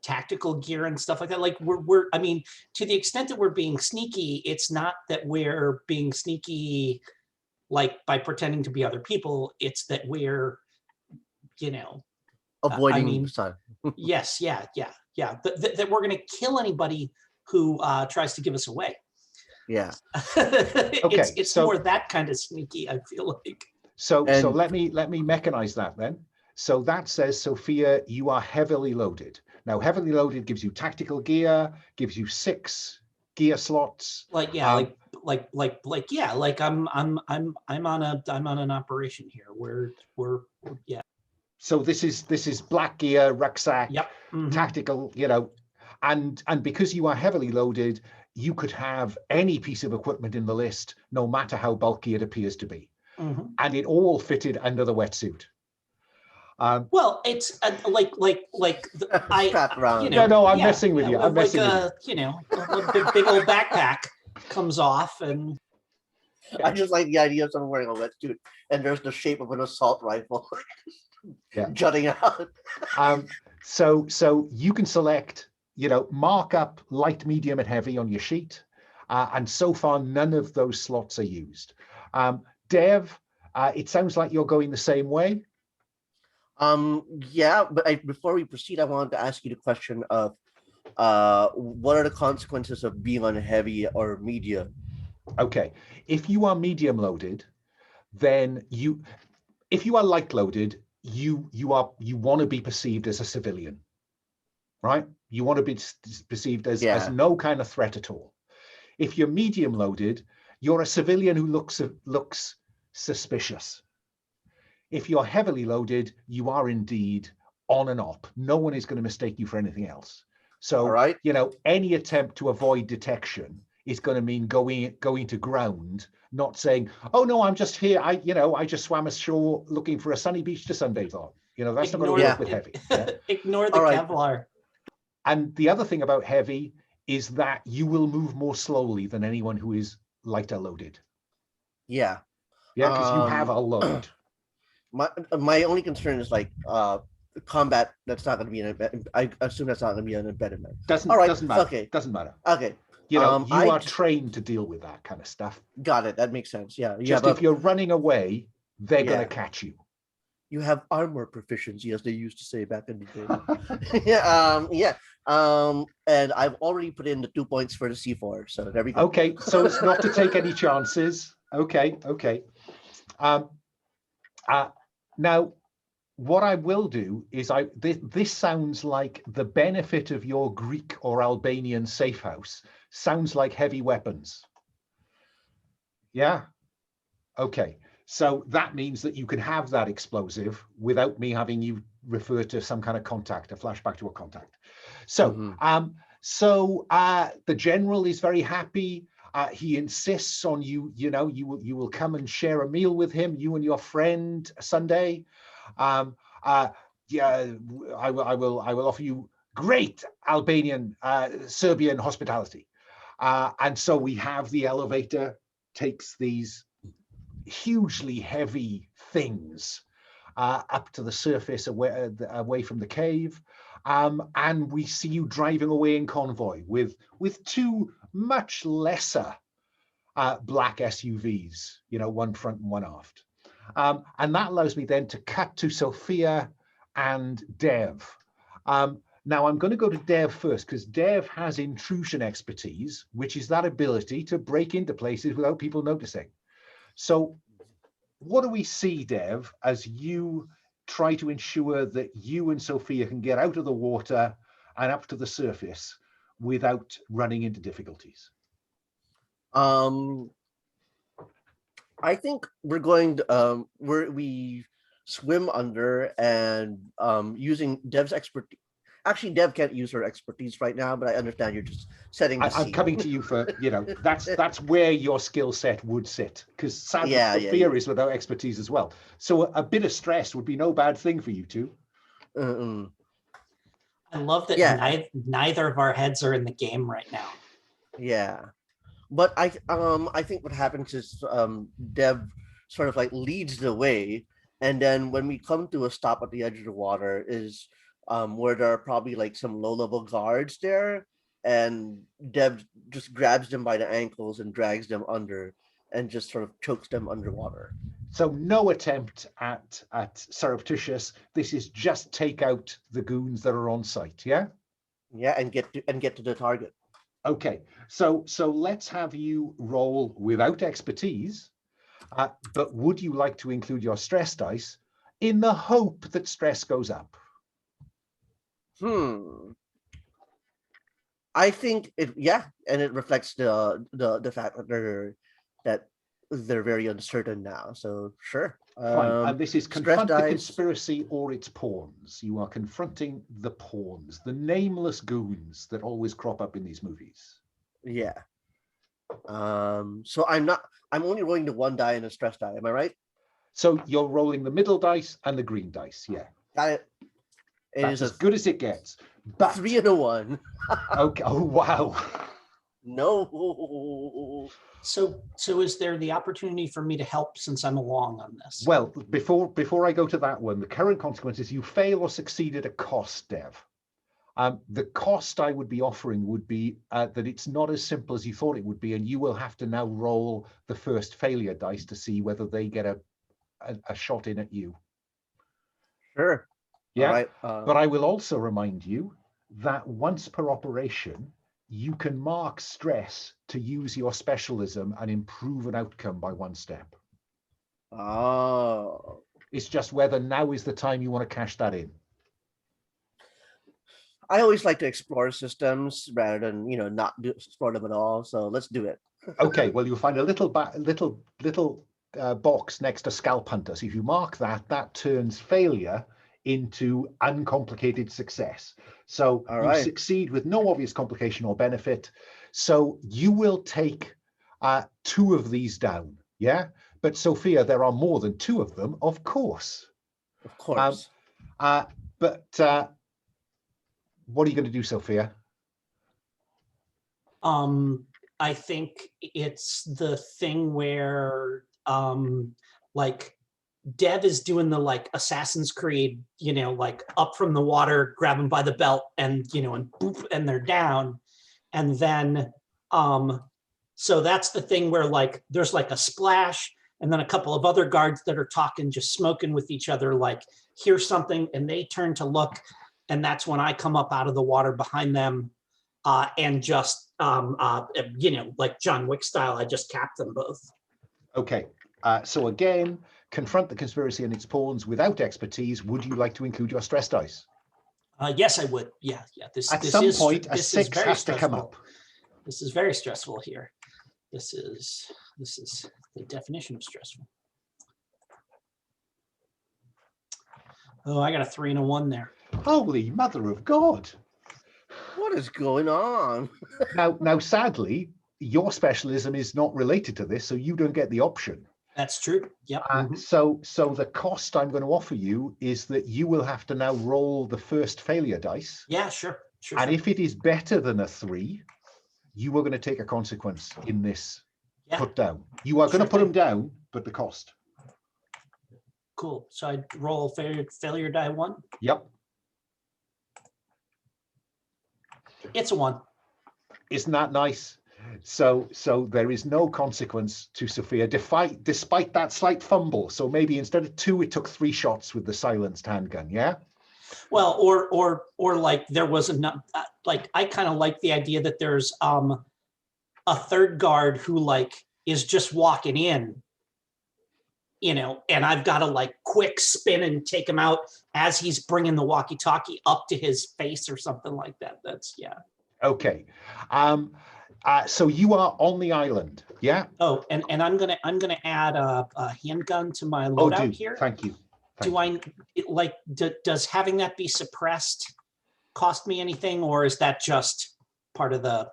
tactical gear and stuff like that. Like we're I mean, to the extent that we're being sneaky, it's not that we're being sneaky like by pretending to be other people. It's that we're avoiding yes, that we're going to kill anybody who tries to give us away. Yeah. It's more that kind of sneaky, I feel like. So let me mechanize that then. So that says, Sophia, you are heavily loaded. Now, heavily loaded gives you tactical gear, gives you 6 gear slots. Like I'm on an operation here. We're So this is black gear, rucksack, tactical, and because you are heavily loaded, you could have any piece of equipment in the list, no matter how bulky it appears to be. And it all fitted under the wetsuit. Well, it's strapped around. I'm messing with you. I'm messing with you. A big old backpack comes off, and I just like the idea of someone wearing a wetsuit and there's the shape of an assault rifle jutting out. So you can select, mark up light, medium, and heavy on your sheet, and so far none of those slots are used. Dev, it sounds like you're going the same way. Yeah, but before we proceed, I wanted to ask you the question of what are the consequences of being on heavy or medium? Okay, if you are medium loaded, then if you are light loaded, you want to be perceived as a civilian, right? You want to be perceived as no kind of threat at all. If you're medium loaded, you're a civilian who looks suspicious. If you're heavily loaded, you are indeed on and off. No one is going to mistake you for anything else. So, any attempt to avoid detection is going to mean going to ground, not saying, "Oh no, I'm just here. I just swam ashore looking for a sunny beach to sunbathe on." That's not going to work with heavy. Yeah? Ignore the Kevlar. And the other thing about heavy is that you will move more slowly than anyone who is lighter loaded. Yeah. Yeah, because you have a load. my only concern is like combat. That's not going to be I assume that's not going to be an impediment. Doesn't All right. doesn't matter. Okay. Doesn't matter. Okay. You know, you I are trained to deal with that kind of stuff. got it. That makes sense. Yeah. Just if you're running away, they're going to catch you. You have armor proficiency, as they used to say back in the day. Yeah. And I've already put in the 2 points for the C4, so there we go. Okay, so it's not to take any chances. Okay. Now, what I will do is this sounds like the benefit of your Greek or Albanian safe house. Sounds like heavy weapons. Yeah. Okay. So that means that you can have that explosive without me having you refer to some kind of contact, a flashback to a contact. So, the general is very happy. He insists on you will come and share a meal with him, you and your friend Sunday. I will offer you great Albanian, Serbian hospitality. And so we have the elevator takes these hugely heavy things up to the surface away from the cave. And we see you driving away in convoy with two much lesser black SUVs, one front and one aft. And that allows me then to cut to Sophia and Dev. Now I'm going to go to Dev first because Dev has intrusion expertise, which is that ability to break into places without people noticing. So what do we see, Dev, as you try to ensure that you and Sophia can get out of the water and up to the surface without running into difficulties? I think we're going to, we swim under and using Dev's expertise. Actually, Dev can't use her expertise right now, but I understand you're just setting the scene. I'm coming to you for, that's where your skill set would sit, because sadly, Sophia is without expertise as well. So a bit of stress would be no bad thing for you two. I love that neither of our heads are in the game right now. Yeah. But I think what happens is Dev sort of like leads the way, and then when we come to a stop at the edge of the water is where there are probably like some low-level guards there, and Dev just grabs them by the ankles and drags them under and just sort of chokes them underwater. So no attempt at surreptitious. This is just take out the goons that are on site, yeah? Yeah, and get to the target. Okay, so let's have you roll without expertise, but would you like to include your stress dice in the hope that stress goes up? I think and it reflects the fact that they're very uncertain now. So sure. Fine. And this is confront the conspiracy or its pawns. You are confronting the pawns, the nameless goons that always crop up in these movies. Yeah. So I'm only rolling the one die and a stress die. Am I right? So you're rolling the middle dice and the green dice. Yeah. Got it. That's as good as it gets. But 3 and a 1. Okay. Oh wow. No. So is there the opportunity for me to help since I'm along on this? Well, before I go to that one, the current consequence is you fail or succeed at a cost, Dev. The cost I would be offering would be that it's not as simple as you thought it would be, and you will have to now roll the first failure dice to see whether they get a shot in at you. Sure. Yeah. Right. But I will also remind you that once per operation, you can mark stress to use your specialism and improve an outcome by 1 step. Oh. It's just whether now is the time you want to cash that in. I always like to explore systems rather than not explore them at all. So let's do it. Okay. Well, you'll find a little box next to Scalp Hunter. So if you mark that turns failure into uncomplicated success. So you succeed with no obvious complication or benefit. So you will take 2 of these down. Yeah. But Sophia, there are more than 2 of them, of course. Of course. But what are you going to do, Sophia? I think it's the thing where like Dev is doing the like Assassin's Creed, you know, like up from the water, grab them by the belt, and you know, and boop, and they're down. And then so that's the thing where like there's like a splash, and then a couple of other guards that are talking, just smoking with each other, like hear something, and they turn to look, and that's when I come up out of the water behind them, and just you know, like John Wick style, I just cap them both. Okay. So again, confront the conspiracy and its pawns without expertise. Would you like to include your stress dice? Yes, I would. Yeah. This At this some is, point, a this is 6 very has to come stressful. up. This is very stressful here. This is the definition of stressful. Oh, I got a 3 and a 1 there. Holy mother of God. What is going on? Now, sadly, your specialism is not related to this, so you don't get the option. That's true. Yep. So the cost I'm going to offer you is that you will have to now roll the first failure dice. Yeah, sure. And if it is better than a 3, you are going to take a consequence in this put down. You are going to put them down, but the cost. Cool. So I roll failure die 1. Yep. It's a 1. Isn't that nice? So there is no consequence to Sophia, despite that slight fumble. So maybe instead of 2, it took 3 shots with the silenced handgun. Yeah. Well, or like there was enough. Like I kind of like the idea that there's a third guard who like is just walking in, you know, and I've got to like quick spin and take him out as he's bringing the walkie-talkie up to his face or something like that. That's Okay. So you are on the island, yeah? Oh, and I'm gonna add a handgun to my loadout here. Thank you. Does having that be suppressed cost me anything, or is that just part of the,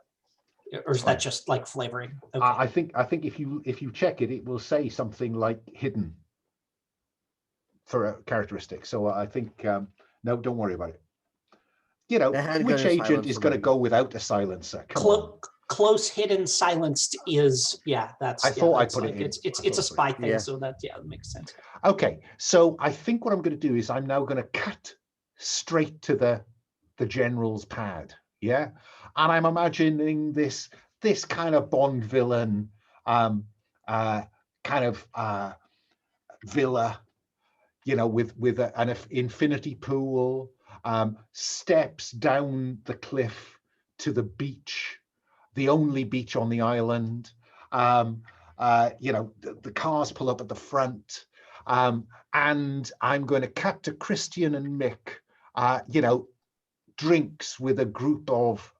or is that just like flavoring? Okay. I think if you check it, it will say something like hidden for a characteristic. So I think no, don't worry about it. You know, which agent is going to go without a silencer? Come on. Close hidden silenced is that's. I thought I put it in. It's a spy thing, so that makes sense. Okay, so I think what I'm going to do is I'm now going to cut straight to the general's pad, yeah, and I'm imagining this kind of Bond villain, kind of villa, you know, with an infinity pool, steps down the cliff to the beach. The only beach on the island, you know, the cars pull up at the front, and I'm going to cut to Christian and Mick, you know, drinks with a group of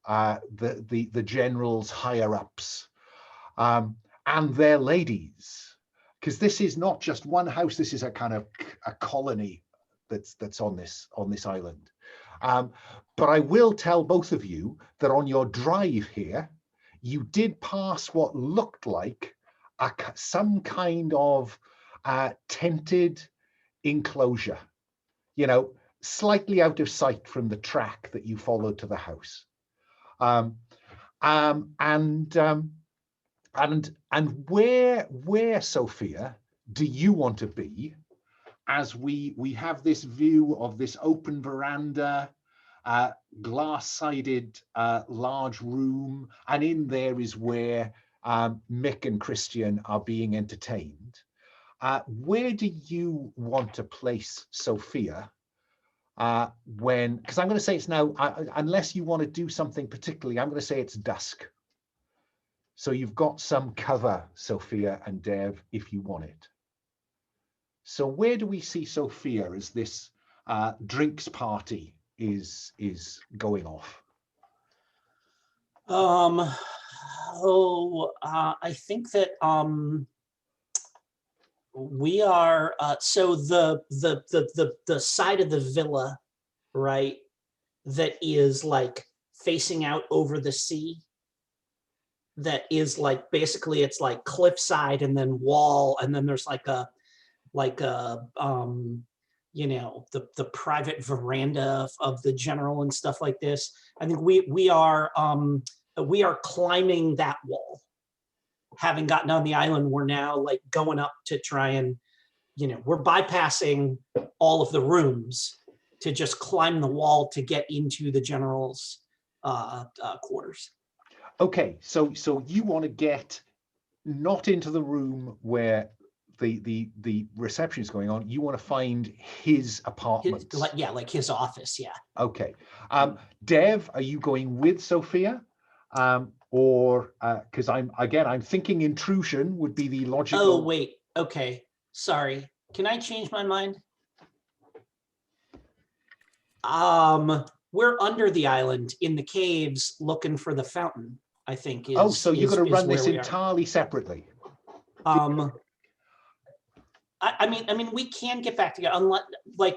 the general's higher ups, and their ladies, because this is not just one house. This is a kind of a colony that's on this island. But I will tell both of you that on your drive here, you did pass what looked like some kind of tented enclosure, you know, slightly out of sight from the track that you followed to the house. And where, Sophia, do you want to be as we have this view of this open veranda, glass-sided large room, and in there is where Mick and Christian are being entertained. Where do you want to place Sophia because I'm going to say it's now, unless you want to do something particularly, I'm going to say it's dusk. So you've got some cover, Sophia and Dev, if you want it. So where do we see Sophia as this drinks party is going off? I think that we are so the side of the villa, right, that is like facing out over the sea, that is like basically it's like cliffside and then wall, and then there's like a you know, the private veranda of the general and stuff like this. I think we are climbing that wall. Having gotten on the island, we're now like going up to try and we're bypassing all of the rooms to just climb the wall to get into the general's quarters. Okay, so you want to get not into the room where the reception is going on. You want to find his apartment. Like his office. Yeah. Okay. Dev, are you going with Sophia? Or because I'm thinking intrusion would be the logical. Oh, wait. Okay. Sorry. Can I change my mind? We're under the island in the caves looking for the fountain, I think. So you're going to run this entirely separately. I mean, we can get back together. Unless,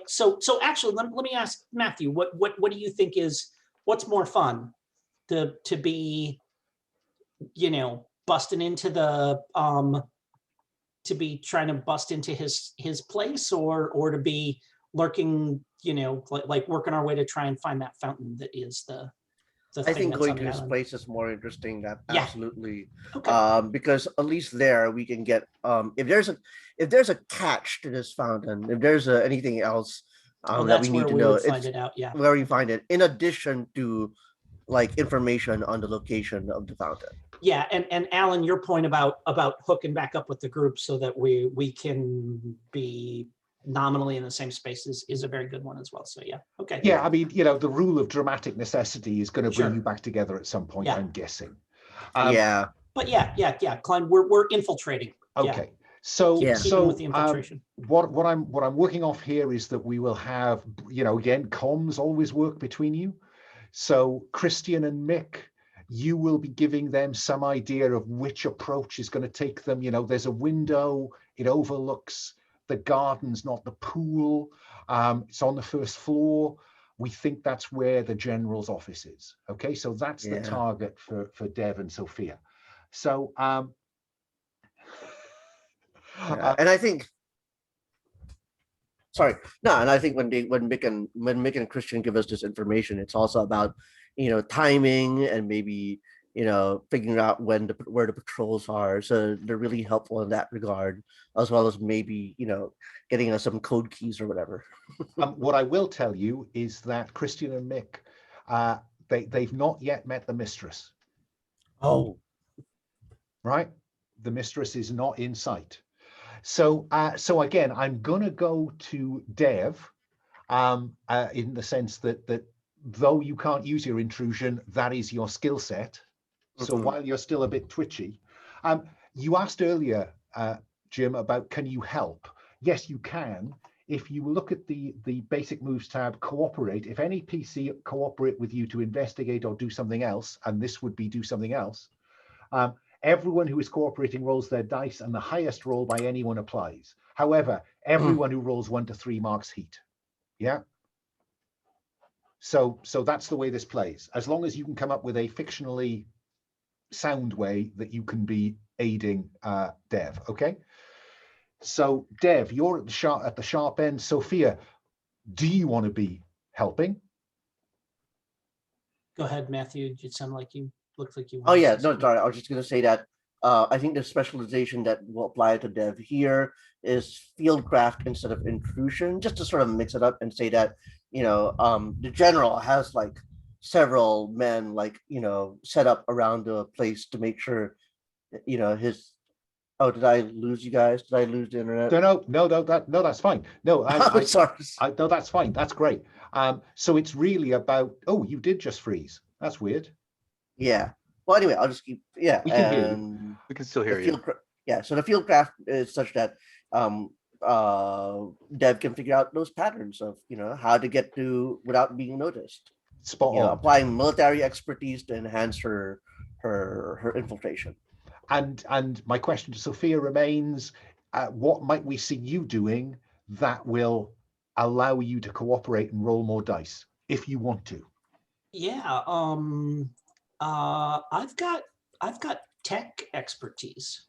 so actually, let me ask Matthew. What do you think is what's more fun, to be, busting into the to be trying to bust into his place, or to be lurking, like working our way to try and find that fountain that is the I think going to his place is more interesting. Absolutely. Okay. Because at least there we can get if there's a catch to this fountain, if there's anything else that we need to know, find it out. Yeah. Where we find it, in addition to like information on the location of the fountain. Yeah, and Alan, your point about hooking back up with the group so that we can be nominally in the same spaces is a very good one as well. So yeah, okay. Yeah, I mean, the rule of dramatic necessity is going to bring you back together at some point. Yeah. I'm guessing. Yeah. But yeah, Klein, we're infiltrating. Okay. Yeah. So with the infiltration. What I'm working off here is that we will have, again, comms always work between you. So Christian and Mick, you will be giving them some idea of which approach is going to take them. There's a window, it overlooks the gardens, not the pool. It's on the first floor. We think that's where the general's office is. Okay, so that's the target for Dev and Sophia. So and I think and I think when Mick and Christian give us this information, it's also about timing and maybe figuring out where the patrols are. So they're really helpful in that regard, as well as maybe getting us some code keys or whatever. What I will tell you is that Christian and Mick, they've not yet met the mistress. Oh, right. The mistress is not in sight. So again, I'm gonna go to Dev, in the sense that though you can't use your intrusion, that is your skill set. So while you're still a bit twitchy, you asked earlier, Jim, about can you help? Yes, you can. If you look at the basic moves tab, cooperate. If any PC cooperate with you to investigate or do something else, and this would be do something else, everyone who is cooperating rolls their dice, and the highest roll by anyone applies. However, everyone who rolls 1 to 3 marks heat. Yeah. So that's the way this plays. As long as you can come up with a fictionally sound way that you can be aiding Dev. Okay. So Dev, you're at the sharp end. Sophia, do you want to be helping? Go ahead, Matthew. It sounded like you looked like you. Oh yeah, no, sorry. I was just going to say that I think the specialization that will apply to Dev here is fieldcraft instead of intrusion, just to sort of mix it up and say that the general has like several men set up around the place to make sure his. Oh, did I lose you guys? Did I lose the internet? No, that's fine. No, I'm sorry. No, that's fine. That's great. So it's really about. Oh, you did just freeze. That's weird. Yeah. Well, anyway, I'll just keep. Yeah, we can hear you. We can still hear you. So the fieldcraft is such that Dev can figure out those patterns of how to get to without being noticed. Spot on. Applying military expertise to enhance her infiltration. And my question to Sophia remains, what might we see you doing that will allow you to cooperate and roll more dice if you want to? Yeah, I've got tech expertise.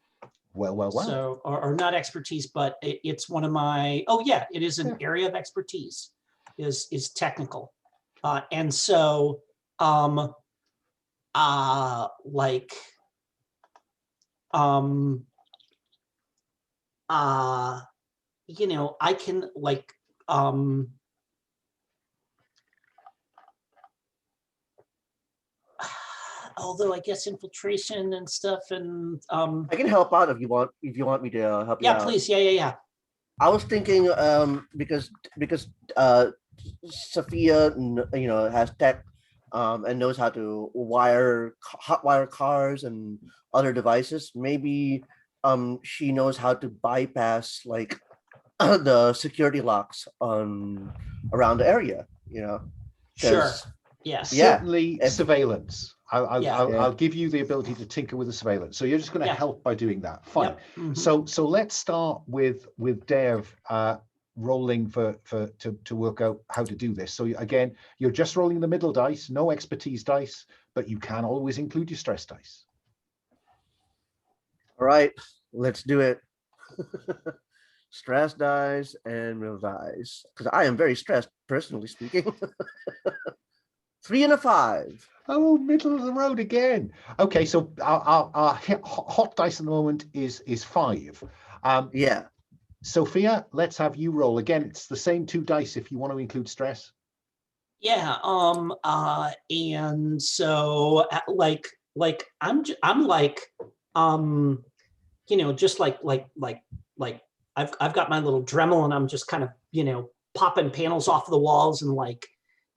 Well. So, or not expertise, but it's one of my. Oh yeah, it is an area of expertise. Is technical, and so you know, I can like, although I guess infiltration and stuff, and I can help out if you want me to help you yeah, out. please, yeah. I was thinking because Sophia, you know, has tech and knows how to hotwire cars and other devices. Maybe she knows how to bypass like the security locks on around the area. You know, Sure. 'cause- Yeah. Yeah, Certainly if- surveillance. Yeah. I'll give you the ability to tinker with the surveillance. So you're just going to Yeah. help by doing that. Fine. Yep. Mhm. So let's start with Dev rolling to work out how to do this. So again, you're just rolling the middle dice, no expertise dice, but you can always include your stress dice. All right, let's do it. Stress dice and real dice, because I am very stressed, personally speaking. 3 and a 5. Oh, middle of the road again. Okay, so our hot dice at the moment is 5. Yeah. Sophia, let's have you roll again. It's the same 2 dice if you want to include stress. Yeah. And so like I'm like, you know, just like I've got my little Dremel and I'm just kind of, you know, popping panels off the walls and like,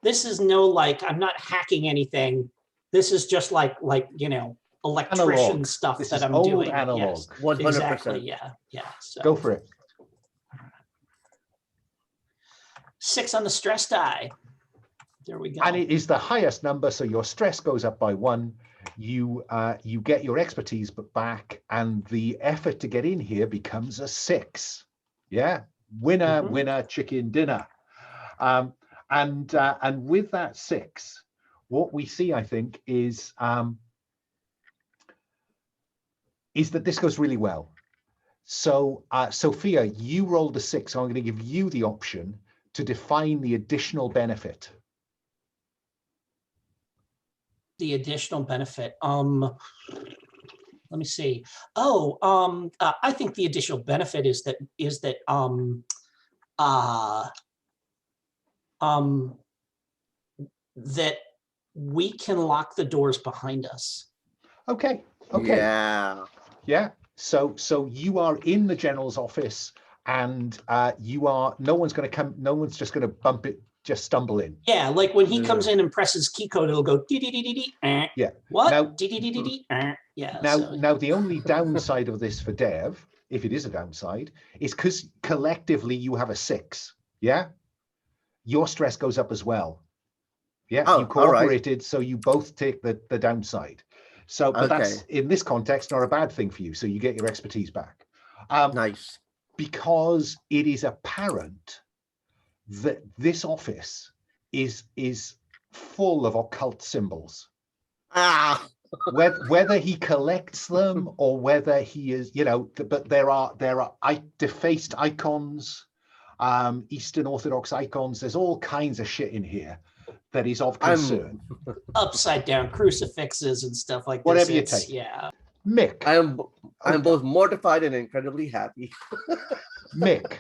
this is no, like, I'm not hacking anything. This is just like, you know, electrician Analog. stuff This that is I'm old doing. analog. Yes, 100%. exactly. Yeah. So Go for it. 6 on the stress die. There we go. And it is the highest number, so your stress goes up by 1. You get your expertise back, and the effort to get in here becomes a 6. Yeah, winner, winner, chicken dinner. And with that 6, what we see, I think, is that this goes really well. So Sophia, you rolled a 6, so I'm going to give you the option to define the additional benefit. The additional benefit. Let me see. Oh, I think the additional benefit is that that we can lock the doors behind us. Okay. Yeah. So you are in the general's office, and no one's just going to bump it, just stumble in. Yeah, like when he comes in and presses key code, it'll go dee dee dee dee dee. Yeah. What? Now, Dee dee dee dee dee. Yeah. Now the only downside of this for Dev, if it is a downside, is because collectively you have a 6. Yeah. Your stress goes up as well. Yeah. You cooperated, right. So you both take the downside. So, but that's in this context not a bad thing for you. So you get your expertise back. Nice. Because it is apparent that this office is full of occult symbols. Whether he collects them or whether he is, you know, but there are defaced icons, Eastern Orthodox icons. There's all kinds of shit in here that is of concern. Upside down crucifixes and stuff like this. Whatever you take. Yeah. Mick. I'm both mortified and incredibly happy. Mick,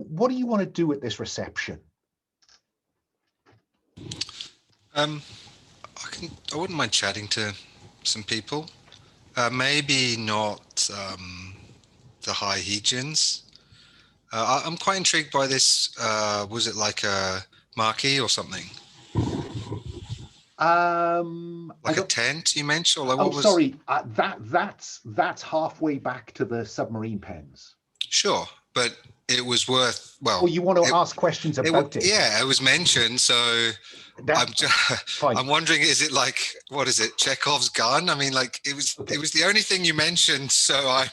what do you want to do at this reception? I wouldn't mind chatting to some people. Maybe not the high Hegians. I'm quite intrigued by this. Was it like a marquee or something? Like a tent you mentioned? Or like sorry. That's halfway back to the submarine pens. Sure, but it was worth. Well, you want to ask questions about it? Yeah, it was mentioned. So I'm wondering, is it like, what is it, Chekhov's gun? I mean, like it was the only thing you mentioned. So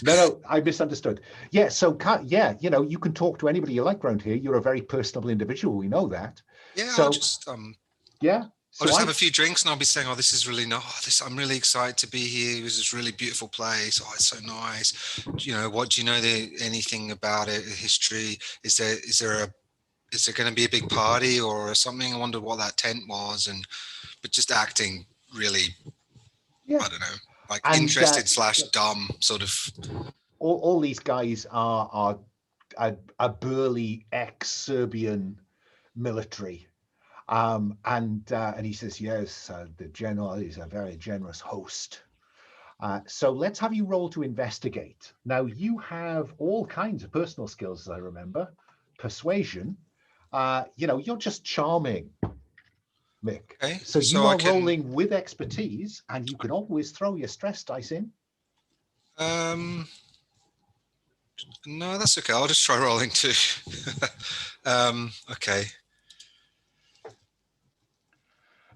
No, I misunderstood. Yeah, so you know, you can talk to anybody you like around here. You're a very personable individual. We know that. Yeah, so, I'll just I'll just have a few drinks and I'll be saying, this is really nice. I'm really excited to be here. It was this really beautiful place. Oh, it's so nice. You know, what do you know anything about it? History? Is there going to be a big party or something? I wondered what that tent was, but just acting really, I don't know, like interested / dumb sort of. all these guys are a burly ex-Serbian military. And he says, yes, the general is a very generous host. So let's have you roll to investigate. Now, you have all kinds of personal skills, as I remember. Persuasion. You're just charming, Mick. Okay, So so you I are can- rolling with expertise, and you can always throw your stress dice in. No, that's okay. I'll just try rolling too. Okay.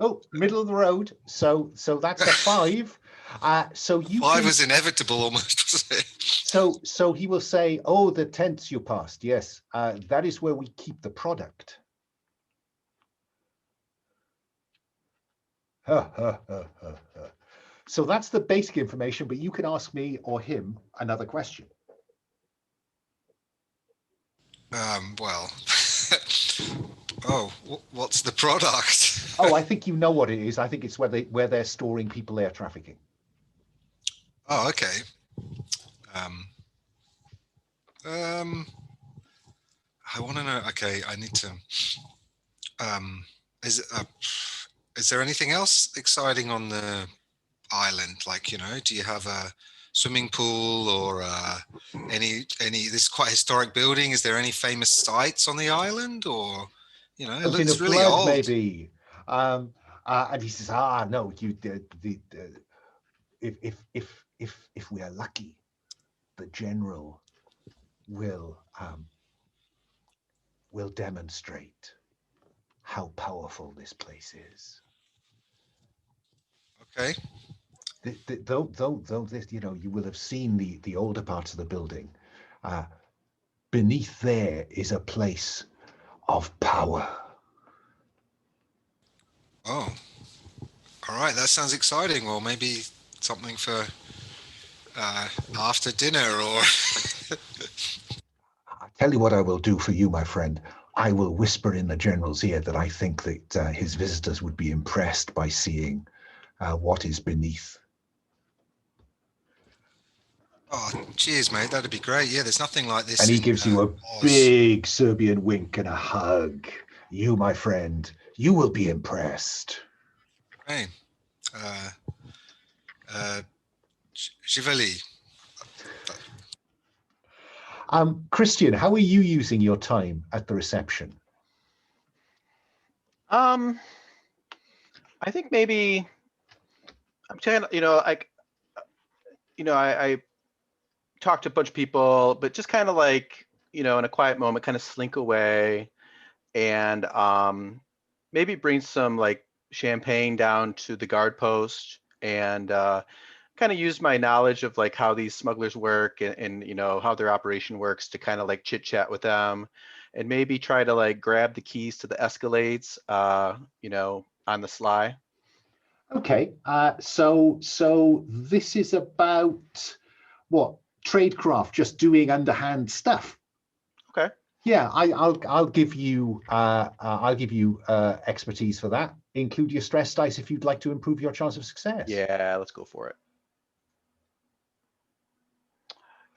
Oh, middle of the road. So that's a 5. So you 5 can, was inevitable almost, wasn't it? so he will say, oh, the tents you passed. Yes, that is where we keep the product. So that's the basic information, but you can ask me or him another question. Well, oh, what's the product? Oh, I think you know what it is. I think it's where they're storing people they're trafficking. Oh, okay. I want to know. Okay, I need to. Is there anything else exciting on the island? Like, do you have a swimming pool or any? This is quite a historic building. Is there any famous sites on the island, or it Fountain looks of really blood, old. maybe. And he says, no, if we are lucky, the general will demonstrate how powerful this place is. Okay. Though this, you will have seen the older parts of the building. Beneath there is a place of power. Oh, all right. That sounds exciting. Well, maybe something for after dinner or. I'll tell you what I will do for you, my friend. I will whisper in the general's ear that I think that his visitors would be impressed by seeing what is beneath. Oh, cheers, mate. That'd be great. Yeah, there's nothing like this. And he gives you a Oz. big Serbian wink and a hug. You, my friend, you will be impressed. Hey, Živeli. Christian, how are you using your time at the reception? I think maybe I'm trying to, I talked to a bunch of people, but just kind of like, in a quiet moment, kind of slink away and maybe bring some like champagne down to the guard post and kind of use my knowledge of like how these smugglers work and how their operation works to kind of like chit chat with them and maybe try to like grab the keys to the escalades, on the sly. Okay, so this is about what? Tradecraft, just doing underhand stuff. Okay. Yeah, I'll give you expertise for that. Include your stress dice if you'd like to improve your chance of success. Yeah, let's go for it.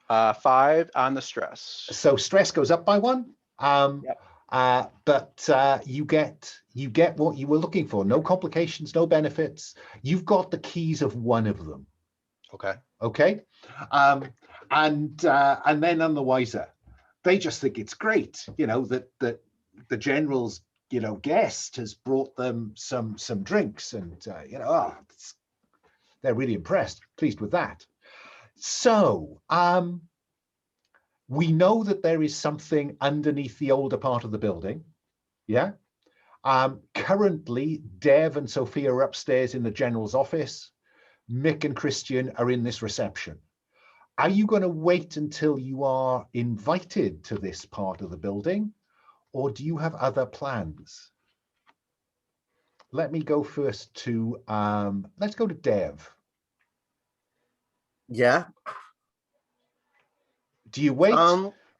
5 on the stress. So stress goes up by 1. Yep. But you get what you were looking for. No complications, no benefits. You've got the keys of one of them. Okay. Okay. And then none the wiser. They just think it's great, that the general's guest has brought them some drinks, and they're really impressed, pleased with that. So we know that there is something underneath the older part of the building. Yeah. Currently, Dev and Sophia are upstairs in the general's office. Mick and Christian are in this reception. Are you going to wait until you are invited to this part of the building, or do you have other plans? Let me go first to, let's go to Dev. Yeah. Do you wait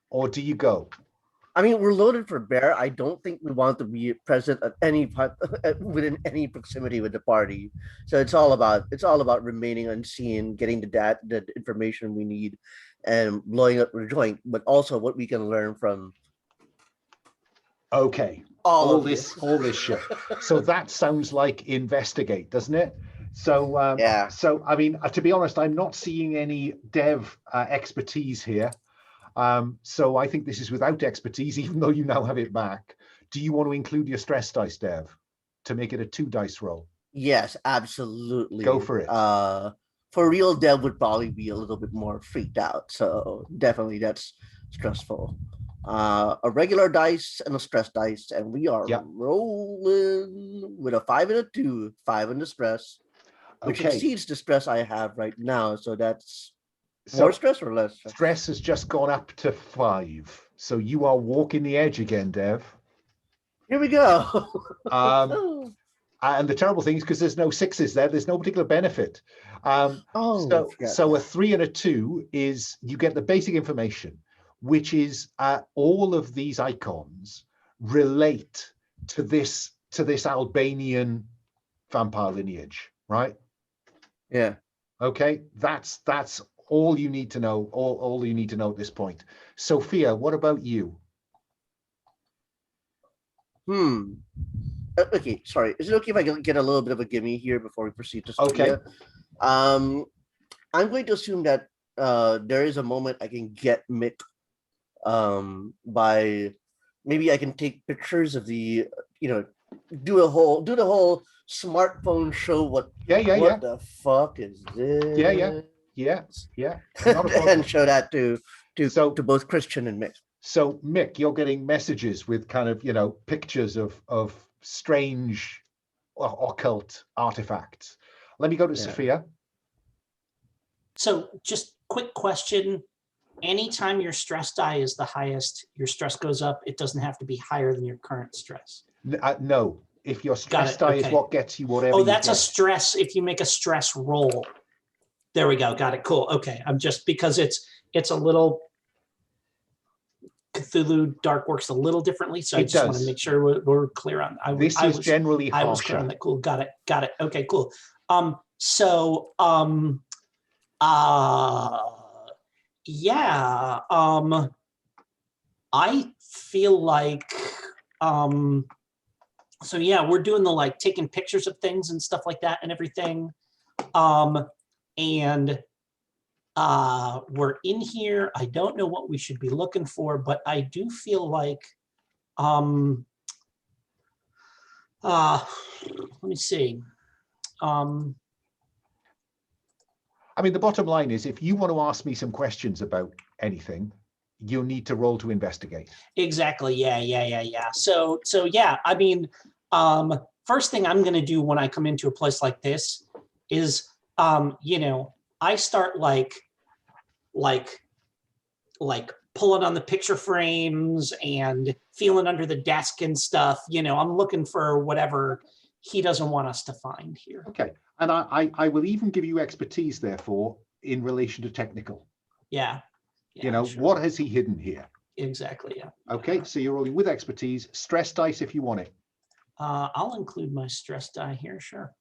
or do you go? I mean, we're loaded for bear. I don't think we want to be present at within any proximity with the party. So it's all about remaining unseen, getting the information we need, and blowing up the joint, but also what we can learn from Okay. all this shit. So that sounds like investigate, doesn't it? So Yeah. So I mean, to be honest, I'm not seeing any dev expertise here. So I think this is without expertise, even though you now have it back. Do you want to include your stress dice, Dev, to make it a 2 dice roll? Yes, absolutely. Go for it. For real, Dev would probably be a little bit more freaked out. So definitely that's stressful. A regular dice and a stress dice, and we are Yep. rolling with a 5 and a 2, 5 in the stress, which Okay. exceeds the stress I have right now. So that's So more stress or less stress? stress has just gone up to 5. So you are walking the edge again, Dev. Here we go. And the terrible thing is because there's no 6s there, there's no particular benefit. So a 3 and a 2 is you get the basic information, which is all of these icons relate to this Albanian vampire lineage, right? Yeah. Okay, that's all you need to know. All you need to know at this point. Sophia, what about you? Okay, sorry. Is it okay if I get a little bit of a gimme here before we proceed to Okay. Sophia? I'm going to assume that there is a moment I can get Mick by maybe I can take pictures of the do the whole smartphone show what the fuck is this? Yeah. Not a problem. And show that to both Christian and Mick. So Mick, you're getting messages with kind of pictures of strange occult artifacts. Let me go to Sophia. So just quick question. Anytime your stress die is the highest, your stress goes up. It doesn't have to be higher than your current stress. No, if your stress die is what gets you whatever. Oh, that's a stress. If you make a stress roll. There we go. Got it. Cool. Okay. I'm just because it's a little Cthulhu Dark works a little differently, so I just want to make sure we're clear on. This is generally harsher. I was clear on that. Cool. Got it. Okay. Cool. Yeah. I feel like so yeah, we're doing the taking pictures of things and stuff like that and everything. And we're in here. I don't know what we should be looking for, but I do feel like let me see. I mean, the bottom line is if you want to ask me some questions about anything, you'll need to roll to investigate. Exactly. Yeah. So yeah, I mean, first thing I'm going to do when I come into a place like this is, I start like pulling on the picture frames and feeling under the desk and stuff. I'm looking for whatever he doesn't want us to find here. Okay. And I will even give you expertise, therefore, in relation to technical. Yeah. Sure. What has he hidden here? Exactly. Yeah. Okay. So you're rolling with expertise, stress dice if you want it. I'll include my stress die here. Sure.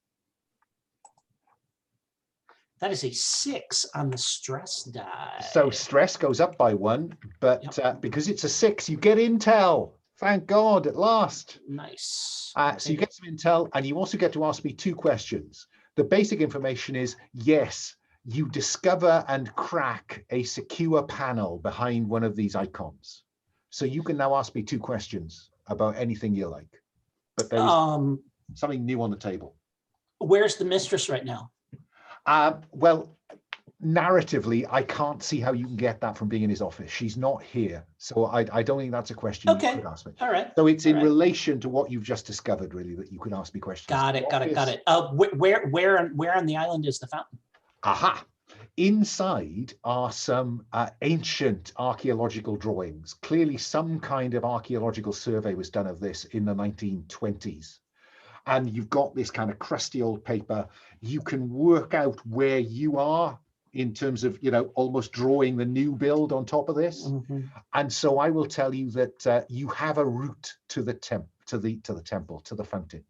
That is a 6 on the stress die. So stress goes up by 1, but because it's a 6, you get intel. Thank God, at last. Nice. So you get some intel, and you also get to ask me 2 questions. The basic information is, yes, you discover and crack a secure panel behind one of these icons. So you can now ask me 2 questions about anything you like. But there's something new on the table. Where's the mistress right now? Well, narratively, I can't see how you can get that from being in his office. She's not here. So I don't think that's a question you could ask me. All right. So it's in relation to what you've just discovered, really, that you can ask me questions. Got it. Where on the island is the fountain? Aha. Inside are some ancient archaeological drawings. Clearly, some kind of archaeological survey was done of this in the 1920s. And you've got this kind of crusty old paper. You can work out where you are in terms of, almost drawing the new build on top of this. Mm-hmm. And so I will tell you that you have a route to the temple, to the fountain.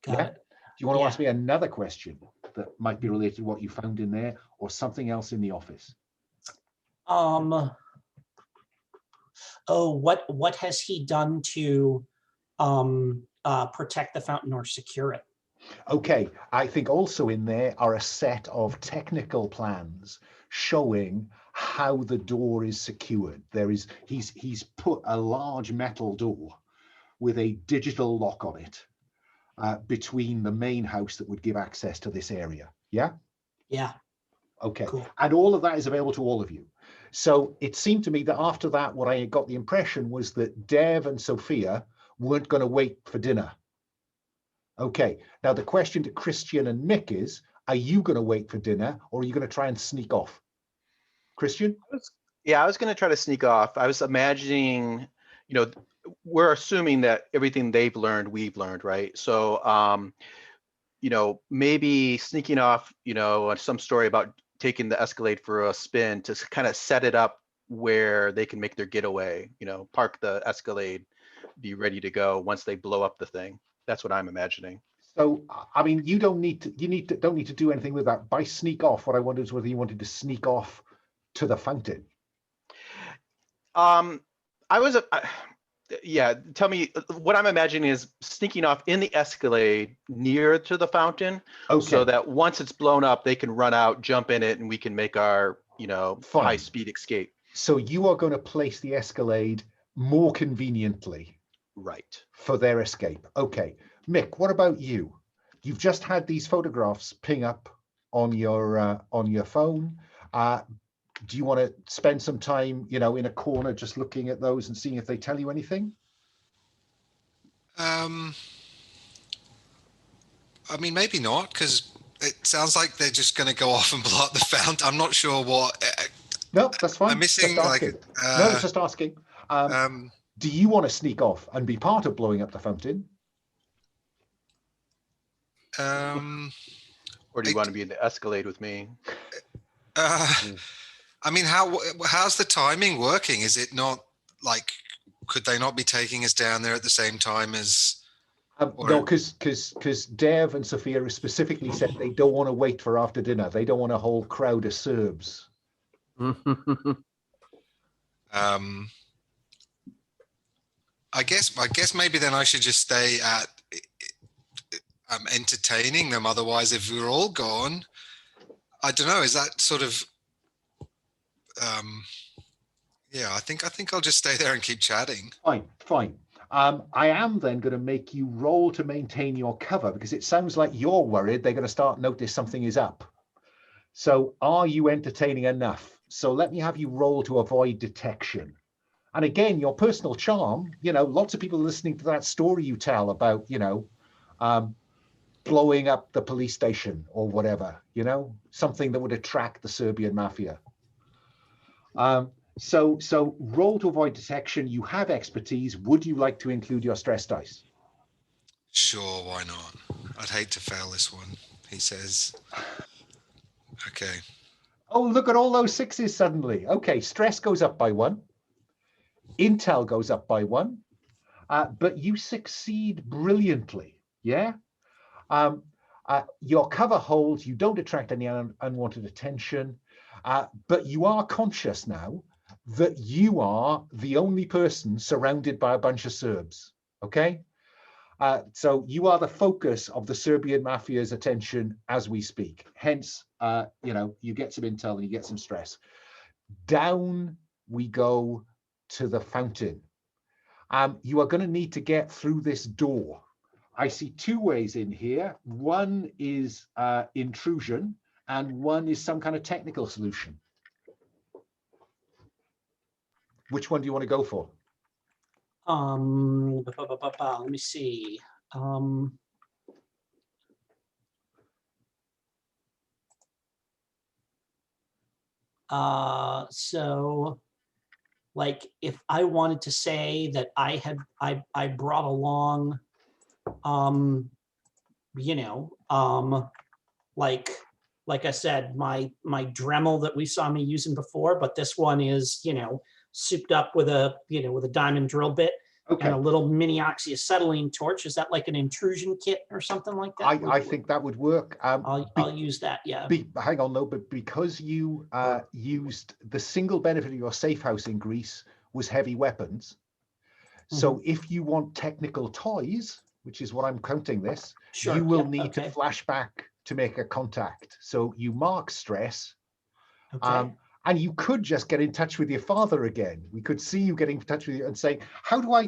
Got it. Do you want to ask me another question that might be related to what you found in there or something else in the office? Oh, what has he done to protect the fountain or secure it? Okay, I think also in there are a set of technical plans showing how the door is secured. He's put a large metal door with a digital lock on it between the main house that would give access to this area. Yeah? Yeah. Okay. Cool. And all of that is available to all of you. So it seemed to me that after that, what I got the impression was that Dev and Sophia weren't going to wait for dinner. Okay, now the question to Christian and Mick is, are you going to wait for dinner or are you going to try and sneak off? Christian? Yeah, I was going to try to sneak off. I was imagining, we're assuming that everything they've learned, we've learned, right? So, maybe sneaking off, some story about taking the Escalade for a spin to kind of set it up where they can make their getaway, park the Escalade, be ready to go once they blow up the thing. That's what I'm imagining. So, I mean, you don't need to do anything with that. By sneak off, what I wondered is whether you wanted to sneak off to the fountain. Yeah, tell me, what I'm imagining is sneaking off in the Escalade near to the fountain, Okay. so that once it's blown up, they can run out, jump in it, and we can make our, Fine. high-speed escape. So you are going to place the Escalade more conveniently. Right. For their escape. Okay. Mick, what about you? You've just had these photographs ping up on your phone. Do you want to spend some time, in a corner just looking at those and seeing if they tell you anything? I mean, maybe not, because it sounds like they're just going to go off and blow up the fountain. I'm not sure what. No, that's fine. I'm missing just like. No, it's just asking. Do you want to sneak off and be part of blowing up the fountain? Or do you want to be in the Escalade with me? I mean, how's the timing working? Is it not like, could they not be taking us down there at the same time as? No, because Dev and Sophia specifically said they don't want to wait for after dinner. They don't want a whole crowd of Serbs. I guess maybe then I should just stay at entertaining them. Otherwise, if we're all gone, I don't know. Is that sort of? Yeah, I think I'll just stay there and keep chatting. Fine. I am then going to make you roll to maintain your cover because it sounds like you're worried they're going to start notice something is up. So are you entertaining enough? So let me have you roll to avoid detection. And again, your personal charm, lots of people listening to that story you tell about, blowing up the police station or whatever, something that would attract the Serbian mafia. So roll to avoid detection. You have expertise. Would you like to include your stress dice? Sure, why not? I'd hate to fail this one, he says. Okay. Oh, look at all those sixes suddenly. Okay, stress goes up by 1. Intel goes up by 1. But you succeed brilliantly, yeah? Your cover holds. You don't attract any unwanted attention. But you are conscious now that you are the only person surrounded by a bunch of Serbs, okay? So you are the focus of the Serbian mafia's attention as we speak. Hence, you get some intel and you get some stress. Down we go to the fountain. You are going to need to get through this door. I see 2 ways in here. One is intrusion and one is some kind of technical solution. Which one do you want to go for? Let me see. So like if I wanted to say that I brought along, like I said, my Dremel that we saw me using before, but this one is, souped up with a diamond drill bit. Okay. and a little mini oxyacetylene torch. Is that like an intrusion kit or something like that? I think that would work. I'll use that. Yeah. Hang on, no, but because you used the single benefit of your safe house in Greece was heavy weapons. So if you want technical toys, which is what I'm counting this, Sure. you will Yep, need to flash back to make a contact. So you mark stress. Okay. And you could just get in touch with your father again. We could see you getting in touch with you and saying, how do I,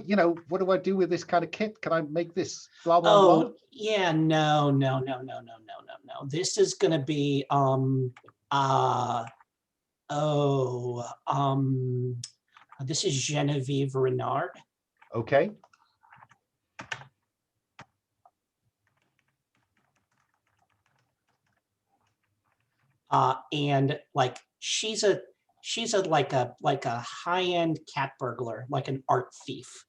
what do I do with this kind of kit? Can I make this blah, blah, blah? Yeah, no. This is going to be, this is Genevieve Renard. Okay. And like, she's a like a high-end cat burglar, like an art thief.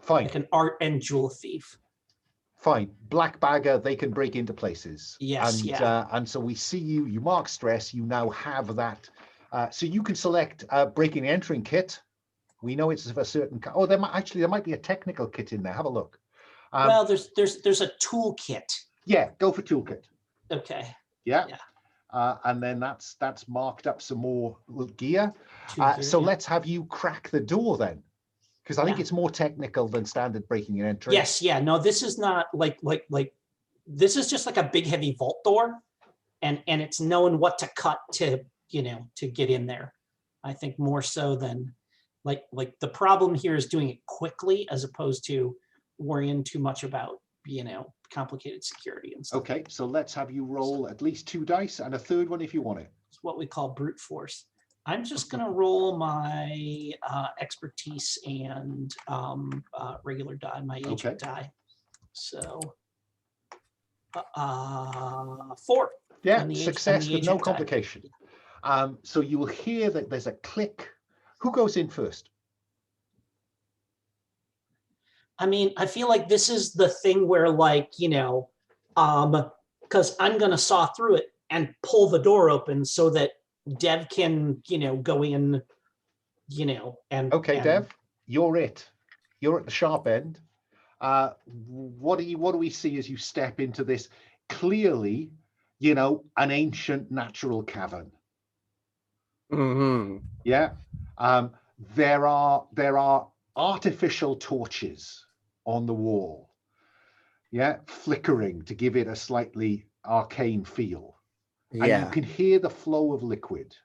Fine. Like an art and jewel thief. Fine. Black bagger, they can break into places. Yes, and so we see you mark stress, you now have that. So you can select breaking and entering kit. We know it's of a certain, there might be a technical kit in there. Have a look. Well, there's a toolkit. Yeah, go for toolkit. Okay. Yeah. And then that's marked up some more gear. So let's have you crack the door then, because I think it's more technical than standard breaking and entering. Yes, yeah, no, this is not like this is just like a big heavy vault door, and it's knowing what to cut to get in there. I think more so than like the problem here is doing it quickly as opposed to worrying too much about complicated security and stuff. Okay, so let's have you roll at least 2 dice and a third one if you want it. It's what we call brute force. I'm just going to roll my expertise and regular die, my agent die. So 4. Yeah, success with no complication. So you will hear that there's a click. Who goes in first? I mean, I feel like this is the thing where because I'm going to saw through it and pull the door open so that Dev can, go in, and. Okay, Dev, you're it. You're at the sharp end. What do we see as you step into this clearly, an ancient natural cavern? Mm-hmm. Yeah. There are artificial torches on the wall, flickering to give it a slightly arcane feel. And you can hear the flow of liquid.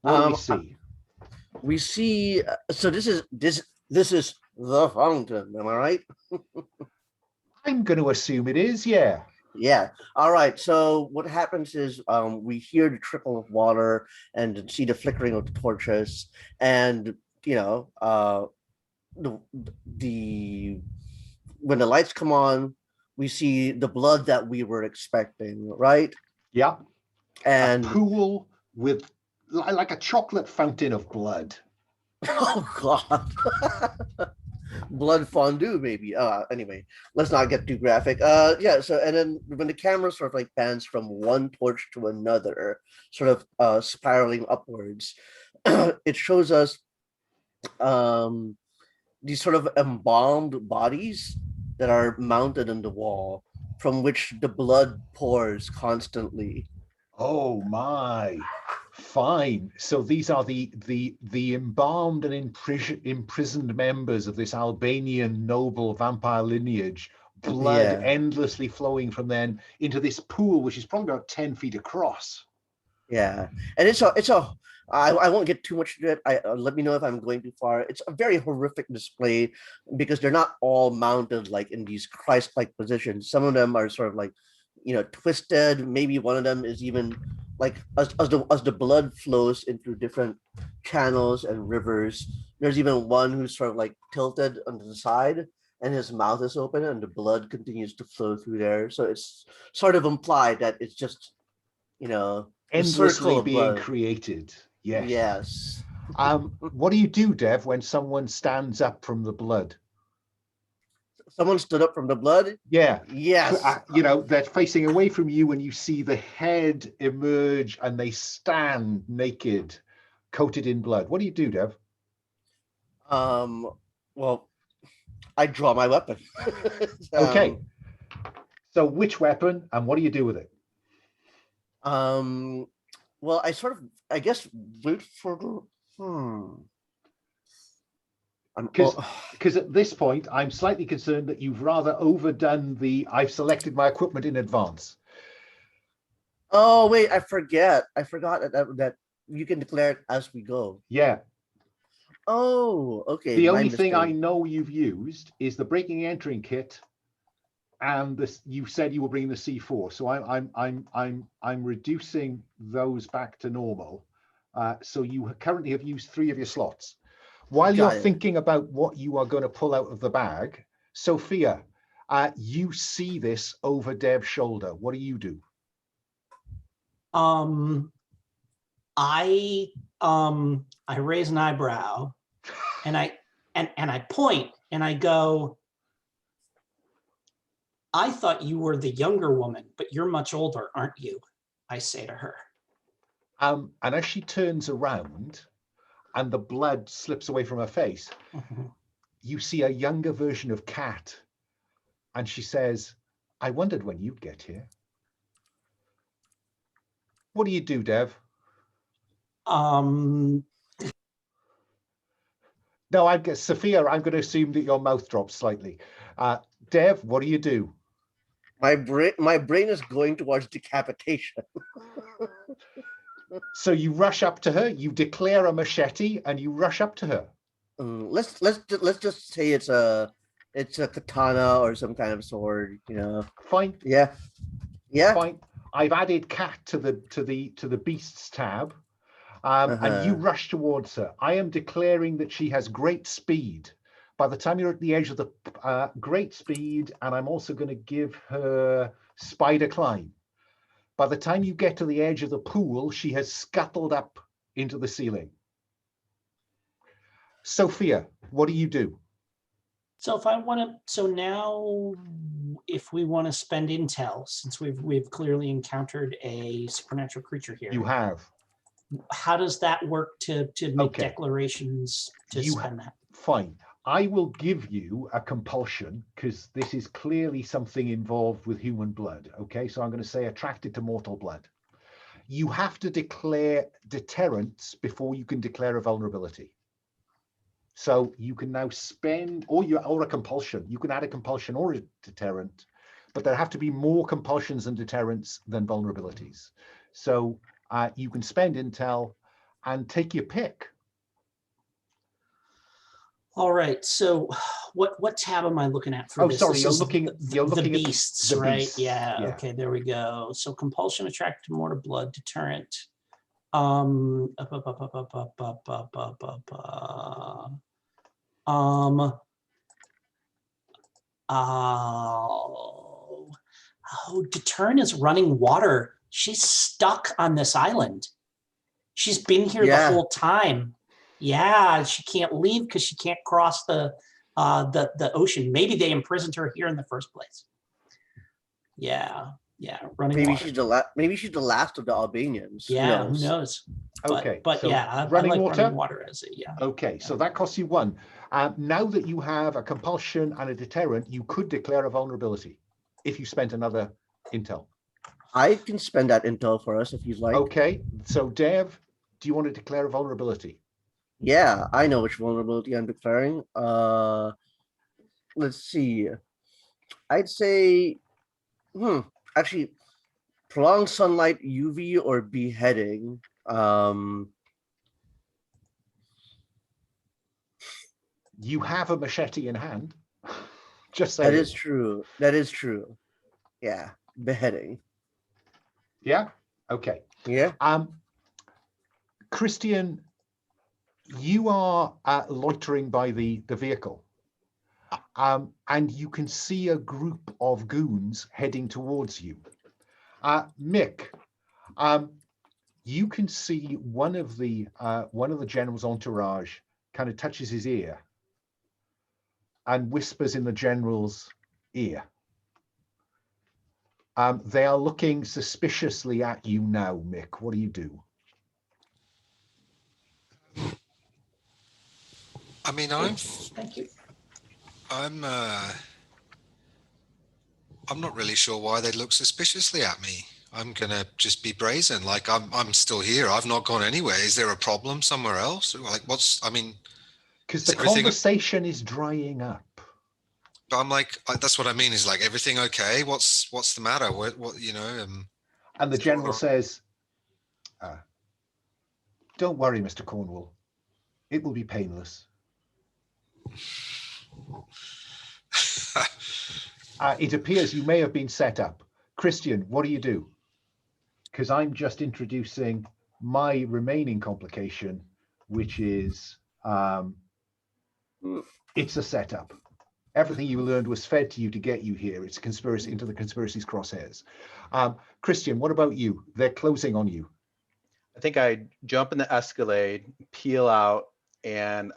What do we see? We see, so this is the fountain, am I right? I'm going to assume it is, yeah. Yeah. All right. So what happens is we hear the trickle of water and see the flickering of the torches, and the when the lights come on, we see the blood that we were expecting, right? Yeah. And a pool with like a chocolate fountain of blood. Oh God. Blood fondue, maybe. Anyway, let's not get too graphic. So and then when the camera sort of like pans from one torch to another, sort of spiraling upwards, it shows us these sort of embalmed bodies that are mounted on the wall, from which the blood pours constantly. Oh my. Fine. So these are the embalmed and imprisoned members of this Albanian noble vampire lineage, blood endlessly flowing from them into this pool, which is probably about 10 feet across. Yeah, and I won't get too much into it. Let me know if I'm going too far. It's a very horrific display because they're not all mounted like in these Christ-like positions. Some of them are sort of like, twisted. Maybe one of them is even like as the blood flows into different channels and rivers. There's even one who's sort of like tilted on the side, and his mouth is open, and the blood continues to flow through there. So it's sort of implied that it's just, endlessly being created. Yes. Yes. What do you do, Dev, when someone stands up from the blood? Someone stood up from the blood? Yeah. Yes. They're facing away from you and you see the head emerge and they stand naked, coated in blood. What do you do, Dev? Well, I draw my weapon. Okay. So which weapon and what do you do with it? Well, I guess, wait for the. Because at this point, I'm slightly concerned that you've rather overdone the I've selected my equipment in advance. Oh wait, I forgot that you can declare it as we go. Yeah. Oh, okay. The my only thing I mistake. know you've used is the breaking and entering kit, and this you said you were bringing the C4. So I'm reducing those back to normal. So you currently have used 3 of your slots. While you're thinking about what you are going to pull out of the bag, Sophia, you see this over Dev's shoulder. What do you do? I raise an eyebrow and I point and I go, I thought you were the younger woman, but you're much older, aren't you? I say to her. And as she turns around and the blood slips away from her face, you see a younger version of Kat. And she says, I wondered when you'd get here. What do you do, Dev? No, I guess, Sophia, I'm going to assume that your mouth drops slightly. Dev, what do you do? My brain is going towards decapitation. So you rush up to her, you declare a machete, and you rush up to her. Let's just say it's a katana or some kind of sword, you know. Fine. Yeah. Fine. I've added Kat to the beasts tab, and you rush towards her. I am declaring that she has great speed. By the time you're at the edge of the great speed, and I'm also going to give her spider climb. By the time you get to the edge of the pool, she has scuttled up into the ceiling. Sophia, what do you do? So now if we want to spend intel, since we've clearly encountered a supernatural creature here. You have. How does that work to make declarations to spend that? Fine. I will give you a compulsion because this is clearly something involved with human blood. Okay, so I'm going to say attracted to mortal blood. You have to declare deterrence before you can declare a vulnerability. So you can now spend, or a compulsion. You can add a compulsion or a deterrent, but there have to be more compulsions and deterrents than vulnerabilities. So you can spend intel and take your pick. All right. So what tab am I looking at for this? Sorry, this you're looking at the beasts, the right? beasts. Yeah. Okay, there we go. So compulsion, attracted to mortal blood, deterrent. Oh, deterrent is running water. She's stuck on this island. She's been here the whole time. Yeah, she can't leave because she can't cross the ocean. Maybe they imprisoned her here in the first place. Yeah, running maybe water. she's the last of the Albanians. Yeah, who knows? But so yeah, I like running water as a Okay, so that costs you 1. Now that you have a compulsion and a deterrent, you could declare a vulnerability if you spent another intel. I can spend that intel for us if you'd like. Okay, so Dev, do you want to declare a vulnerability? Yeah, I know which vulnerability I'm declaring. Let's see. I'd say, actually, prolonged sunlight, UV, or beheading. You have a machete in hand. Just saying. That is true. That is true. Yeah, beheading. Yeah. Okay. Yeah. Christian, you are loitering by the vehicle, and you can see a group of goons heading towards you. Mick, you can see one of the general's entourage kind of touches his ear and whispers in the general's ear. They are looking suspiciously at you now, Mick. What do you do? I mean, Thank you. I'm not really sure why they look suspiciously at me. I'm gonna just be brazen. Like I'm still here. I've not gone anywhere. Is there a problem somewhere else? Like I mean, Because is the everything? conversation is drying up. But I'm like, that's what I mean. Is like everything okay? What's the matter? What you know? And the what's going general on? says, don't worry, Mr. Cornwall. It will be painless. It appears you may have been set up. Christian, what do you do? Because I'm just introducing my remaining complication, which is it's a setup. Everything you learned was fed to you to get you here. It's a conspiracy into the conspiracy's crosshairs. Christian, what about you? They're closing on you. I think I jump in the Escalade, peel out, and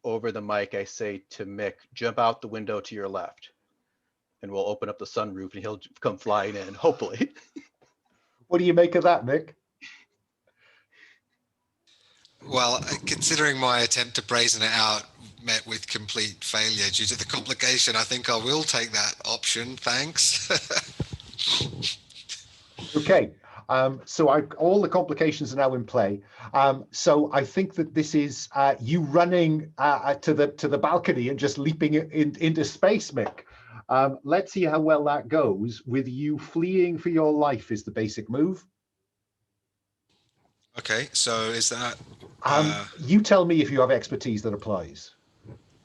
over the mic, I say to Mick, jump out the window to your left. And we'll open up the sunroof and he'll come flying in, hopefully. What do you make of that, Mick? Well, considering my attempt to brazen it out met with complete failure due to the complication, I think I will take that option. Thanks. Okay. So all the complications are now in play. So I think that this is you running to the balcony and just leaping into space, Mick. Let's see how well that goes. With you fleeing for your life is the basic move. Okay, so is that? You tell me if you have expertise that applies.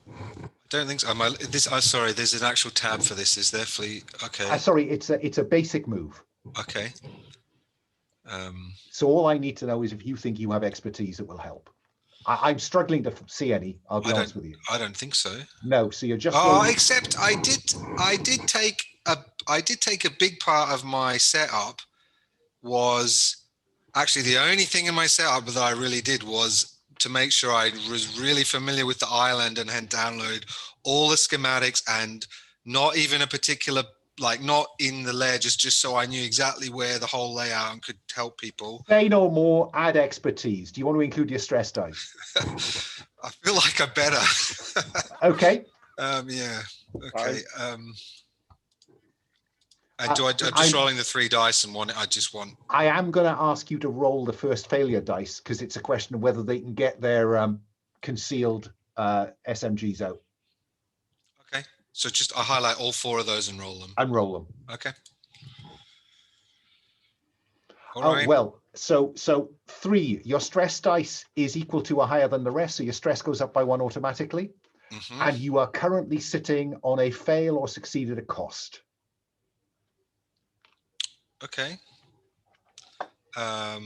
I don't think so. Sorry, there's an actual tab for this. Is there? Fleet? Okay. Sorry, it's a basic move. Okay. So all I need to know is if you think you have expertise that will help. I'm struggling to see any. I'll be honest with you. I don't think so. No, so you're just. Except I did take a big part of my setup was actually the only thing in my setup that I really did was to make sure I was really familiar with the island and had download all the schematics and not even a particular, like not in the layer, just so I knew exactly where the whole layout and could help people. Say no more, add expertise. Do you want to include your stress dice? I feel like I better. Okay. Yeah. Okay. And I'm just rolling the 3 dice and I just want. I am going to ask you to roll the first failure dice because it's a question of whether they can get their concealed SMGs out. Okay. So I highlight all 4 of those and roll them. And roll them. Okay. All right. Well, so 3, your stress dice is equal to or higher than the rest, so your stress goes up by 1 automatically. Mm-hmm. And you are currently sitting on a fail or succeed at a cost. Okay. Oh,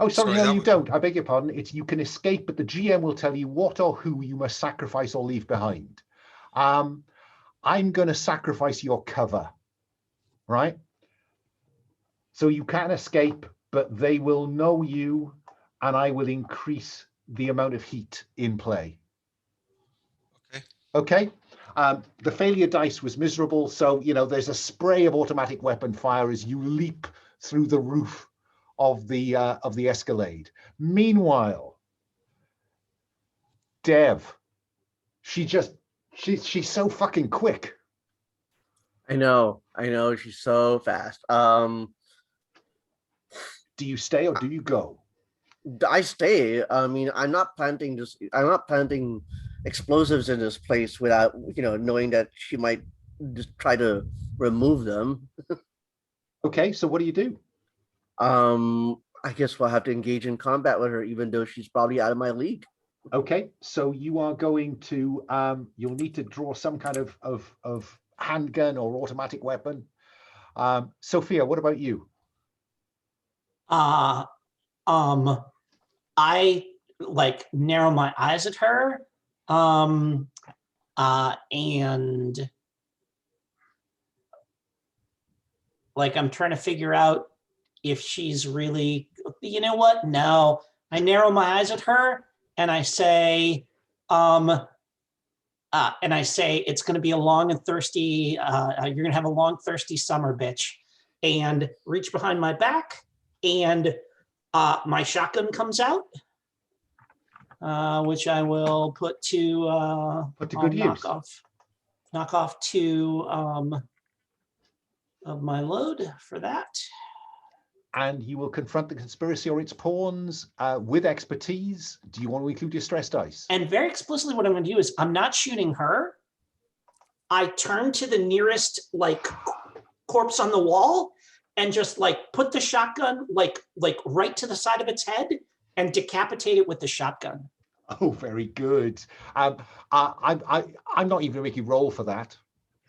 sorry, no, you don't. I beg your pardon. It's you can escape, but the GM will tell you what or who you must sacrifice or leave behind. I'm going to sacrifice your cover, right? So you can escape, but they will know you, and I will increase the amount of heat in play. Okay. Okay. The failure dice was miserable, so there's a spray of automatic weapon fire as you leap through the roof of the Escalade. Meanwhile, Dev, she's so fucking quick. I know, she's so fast. Do you stay or do you go? I stay. I mean, I'm not planting explosives in this place without knowing that she might just try to remove them. Okay, so what do you do? I guess we'll have to engage in combat with her, even though she's probably out of my league. Okay, so you are going to you'll need to draw some kind of handgun or automatic weapon. Sophia, what about you? I narrow my eyes at her, and I'm trying to figure out if she's really, no, I narrow my eyes at her and I say, it's going to be a long and thirsty, you're going to have a long, thirsty summer, bitch, and reach behind my back and my shotgun comes out. which I will put to Put to I'll good use. knock off 2 of my load for that. And you will confront the conspiracy or its pawns with expertise. Do you want to include your stress dice? And very explicitly, what I'm going to do is I'm not shooting her. I turn to the nearest like corpse on the wall and just like put the shotgun like right to the side of its head and decapitate it with the shotgun. Oh, very good. I'm not even going to make you roll for that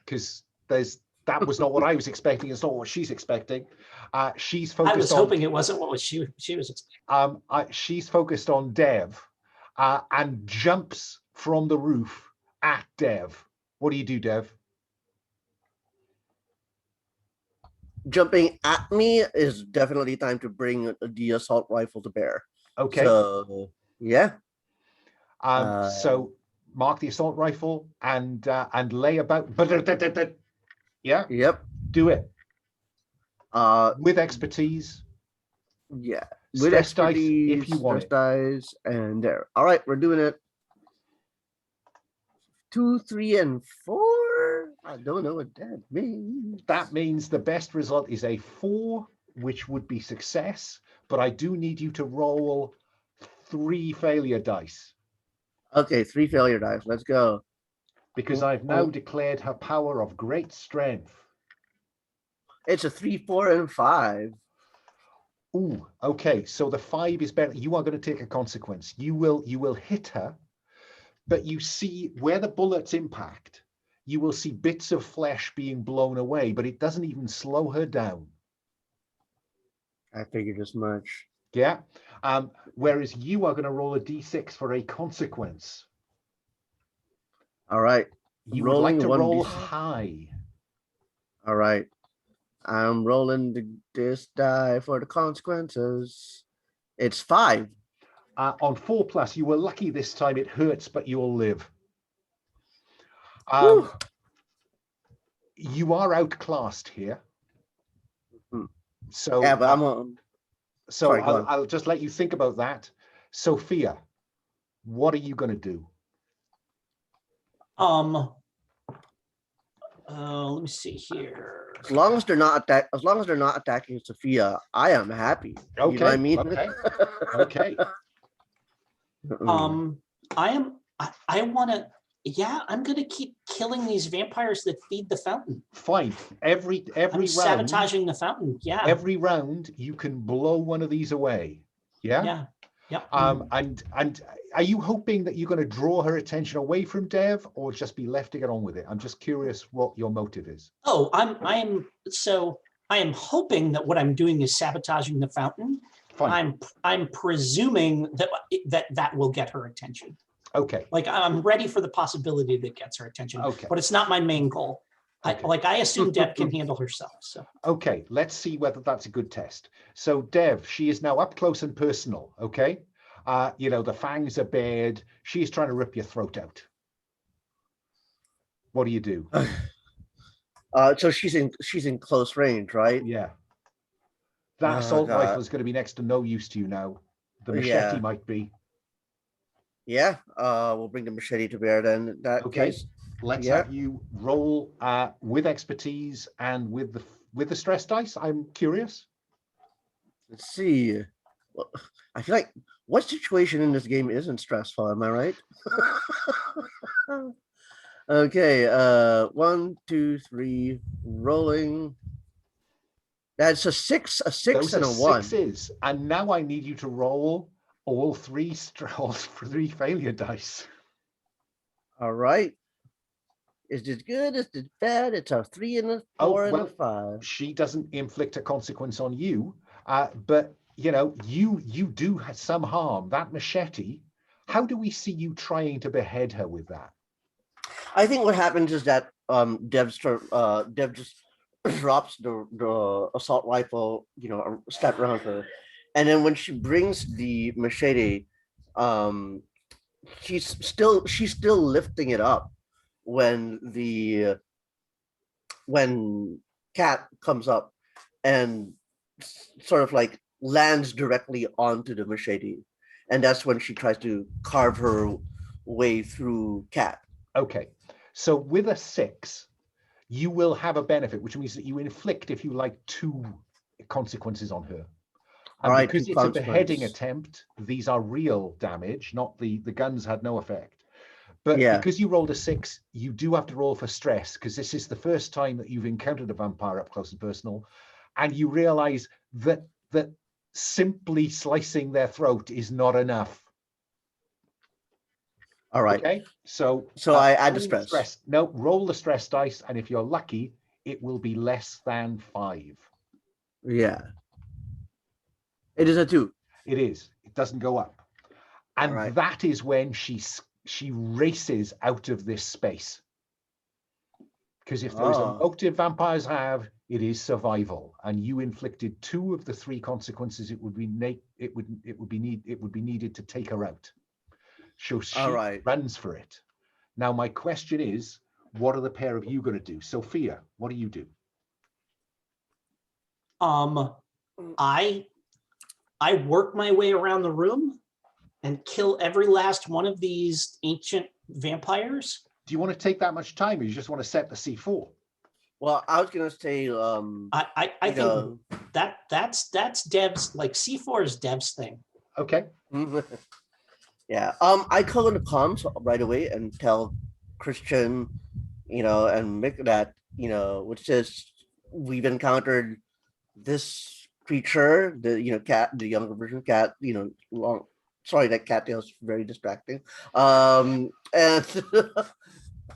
because that was not what I was expecting. It's not what she's expecting. She's focused. I was hoping it wasn't what she was expecting. She's focused on Dev and jumps from the roof at Dev. What do you do, Dev? Jumping at me is definitely time to bring the assault rifle to bear. Okay. So yeah. So mark the assault rifle and lay about. Yeah. Yep. Do it. Uh, With expertise. Yeah. With Stress dice expertise, if you want stress dice, and there. All right, we're doing it. 2, 3, and 4. I don't know what that means. That means the best result is a 4, which would be success. But I do need you to roll 3 failure dice. Okay, 3 failure dice. Let's go. Because I've now declared her power of great strength. It's a 3, 4, and 5. Ooh, okay. So the 5 is better. You are going to take a consequence. You will hit her, but you see where the bullets impact. You will see bits of flesh being blown away, but it doesn't even slow her down. I figured as much. Yeah. Whereas you are going to roll a d6 for a consequence. All right. You would like to roll 1d6. high. All right. I'm rolling this die for the consequences. It's 5. On 4+, you were lucky this time. It hurts, but you'll live. You are outclassed here. So yeah, but I'm on. So Sorry, I'll just let you think about that. Sophia, what are you going to do? Let me see here. As long as they're not attacking Sophia, I am happy. Okay. You know what I mean? Okay. Okay. I want to. Yeah, I'm going to keep killing these vampires that feed the fountain. Fine. Every I'm round, sabotaging the fountain. Yeah. Every round, you can blow one of these away. Yeah. Yeah. Yep. And are you hoping that you're going to draw her attention away from Dev, or just be left to get on with it? I'm just curious what your motive is. Oh, I am hoping that what I'm doing is sabotaging the fountain. Fine. I'm presuming that will get her attention. Okay. Like I'm ready for the possibility that gets her attention. Okay. But it's not my main goal. Okay. I assume Deb can handle herself. So. Okay, let's see whether that's a good test. So Dev, she is now up close and personal. Okay. The fangs are bared. She's trying to rip your throat out. What do you do? So she's in close range, right? Yeah. That assault rifle is going to be next to no use to you now. The machete might be. Yeah. We'll bring the machete to bear then. In that case. Let's have you roll with expertise and with the stress dice. I'm curious. Let's see. Well, I feel like what situation in this game isn't stressful? Am I right? Okay. 1, 2, 3. Rolling. That's a 6, Those and are a 1. 6s, and now I need you to roll all 3 failure dice. All right. Is this good? Is this bad? It's a 3 and a 4 and a 5. She doesn't inflict a consequence on you, but you do have some harm. That machete. How do we see you trying to behead her with that? I think what happens is that Dev just drops the assault rifle, a step around her, and then when she brings the machete, she's still lifting it up when Kat comes up and sort of like lands directly onto the machete, and that's when she tries to carve her way through Kat. Okay, so with a 6, you will have a benefit, which means that you inflict, if you like, 2 consequences on her. And All right, because 2 it's a beheading consequences. attempt, these are real damage, not the guns had no effect. But Yeah. because you rolled a 6, you do have to roll for stress, because this is the first time that you've encountered a vampire up close and personal, and you realize that simply slicing their throat is not enough. All right. Okay, so I add the roll stress. No, roll the stress dice, and if you're lucky, it will be less than 5. Yeah. It is a 2. It is. It doesn't go up. And Right. that is when she races out of this space. Because if there is a motive vampires have, it is survival. And you inflicted 2 of the 3 consequences it would be needed to take her out. So she runs for it. Now my question is, what are the pair of you going to do? Sophia, what do you do? I work my way around the room and kill every last one of these ancient vampires. Do you want to take that much time, or you just want to set the C4? Well, I was gonna say, I think that's Dev's, like C4 is Dev's thing. Okay. Yeah. I call in the comms right away and tell Christian, and Mick that, which is we've encountered this creature, the Kat, the younger version Kat, long. Sorry, that cat tail is very distracting. And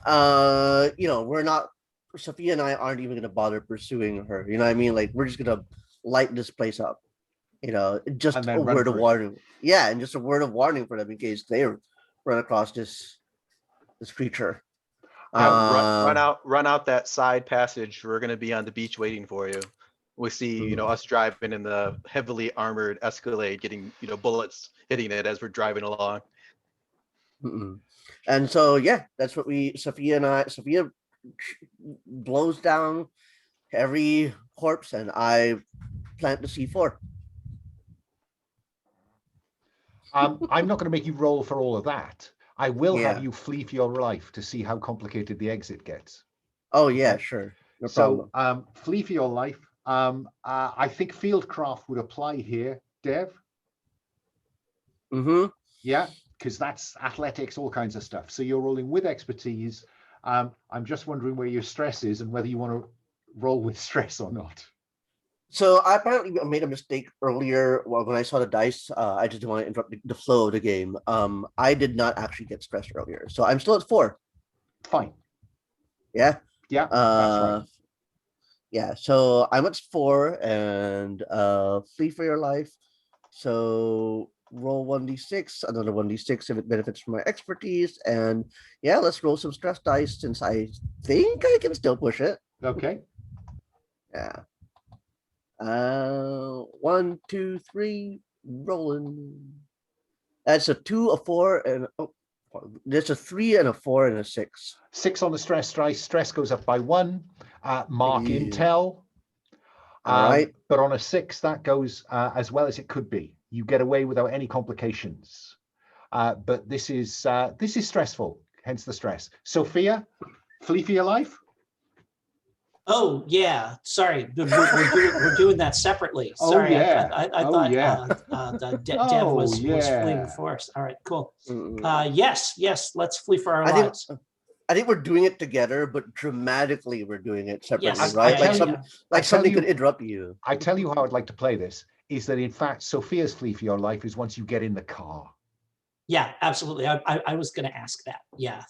we're not. Sophia and I aren't even gonna bother pursuing her. You know what I mean? Like, we're just gonna light this place up. Just a word of warning. Yeah, and just a word of warning for them in case they run across this creature. Run out that side passage. We're gonna be on the beach waiting for you. We see, us driving in the heavily armored Escalade, getting, bullets hitting it as we're driving along. And so, yeah, that's what Sophia blows down every corpse, and I plant the C4. I'm not going to make you roll for all of that. I will have you flee for your life to see how complicated the exit gets. Oh, yeah, sure. No problem. Flee for your life. I think fieldcraft would apply here, Dev. Yeah, because that's athletics, all kinds of stuff. So you're rolling with expertise. I'm just wondering where your stress is and whether you want to roll with stress or not. So I apparently made a mistake earlier when I saw the dice. I just didn't want to interrupt the flow of the game. I did not actually get stressed earlier, so I'm still at 4. Fine. Yeah. Yeah. That's right. Yeah. So I'm at 4, and flee for your life. So roll 1d6, another 1d6 if it benefits from my expertise, and yeah, let's roll some stress dice since I think I can still push it. Okay. Yeah. 1, 2, 3, rolling. That's a 2, a 4, and there's a 3 and a 4 and a 6. 6 on the stress dice. Stress goes up by 1. Mark intel. All right. But on a 6, that goes as well as it could be. You get away without any complications. But this is stressful, hence the stress. Sophia, flee for your life. Oh yeah, sorry, we're doing that separately. Sorry, yeah. I thought Dev was fleeing first. All right, cool. Yes, let's flee for our lives. I think we're doing it together, but dramatically we're doing it separately, Yes, right? Something could interrupt you. I tell you how I'd like to play this is that in fact Sophia's flee for your life is once you get in the car. Yeah, absolutely. I was going to ask that. Yeah.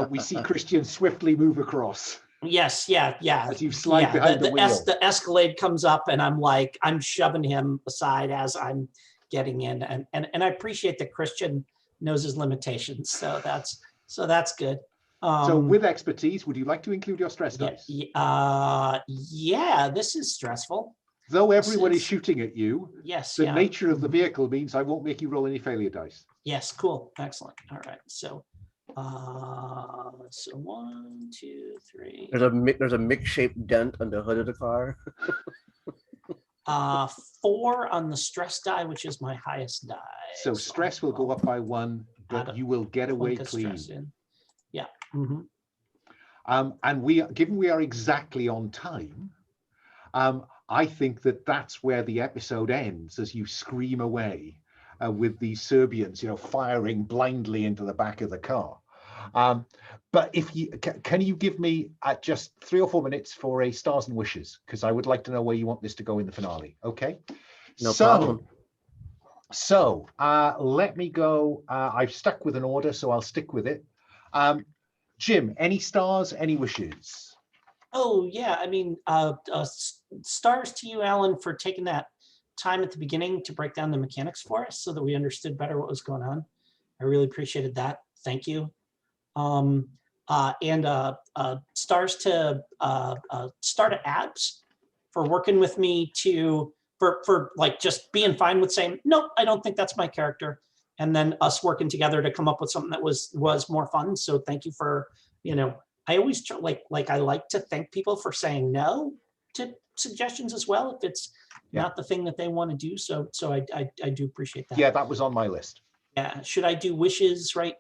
We see Christian swiftly move across. Yes, yeah. As you slide behind the wheel. The Escalade comes up, and I'm shoving him aside as I'm getting in, and I appreciate that Christian knows his limitations, so that's good. So with expertise, would you like to include your stress dice? Yeah, this is stressful. Though everyone is shooting at you, yes, the nature of the vehicle means I won't make you roll any failure dice. Yes, cool, excellent. All right, so 1, 2, 3. There's a Mick-shaped dent on the hood of the car. Uh, 4 on the stress die, which is my highest die. So stress will go up by 1, but Add you will get away Plunk of clean. stress in. Yeah. hmm And given we are exactly on time, I think that that's where the episode ends, as you scream away with the Serbians, firing blindly into the back of the car. But if you can you give me just 3 or 4 minutes for a stars and wishes, because I would like to know where you want this to go in the finale. Okay. No problem. So let me go. I've stuck with an order, so I'll stick with it. Jim, any stars, any wishes? Oh, yeah. I mean, stars to you, Alan, for taking that time at the beginning to break down the mechanics for us so that we understood better what was going on. I really appreciated that. Thank you. And stars to Starta Abs for working with me for like just being fine with saying, nope, I don't think that's my character. And then us working together to come up with something that was more fun. So thank you for, I always I like to thank people for saying no to suggestions as well if it's not the thing that they want to do. So I do appreciate that. Yeah, that was on my list. Yeah. Should I do wishes right?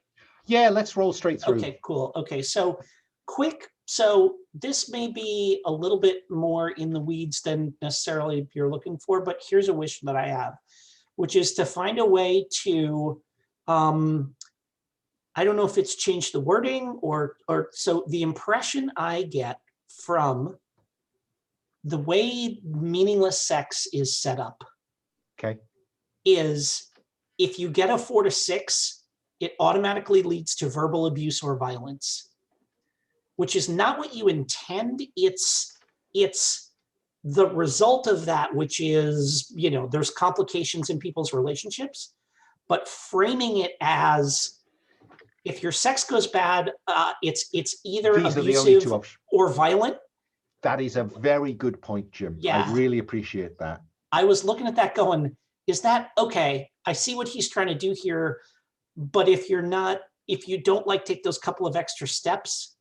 Yeah, let's roll straight through. Okay, cool. Okay, so quick. So this may be a little bit more in the weeds than necessarily you're looking for, but here's a wish that I have, which is to find a way to, I don't know if it's changed the wording or so the impression I get from the way meaningless sex is set up. Okay. Is if you get a 4 to 6, it automatically leads to verbal abuse or violence, which is not what you intend. It's the result of that, which is, there's complications in people's relationships, but framing it as if your sex goes bad, it's either These are the only abusive two options. or violent. That is a very good point, Jim. Yeah. I really appreciate that. I was looking at that going, is that okay? I see what he's trying to do here. But if you don't take those couple of extra steps,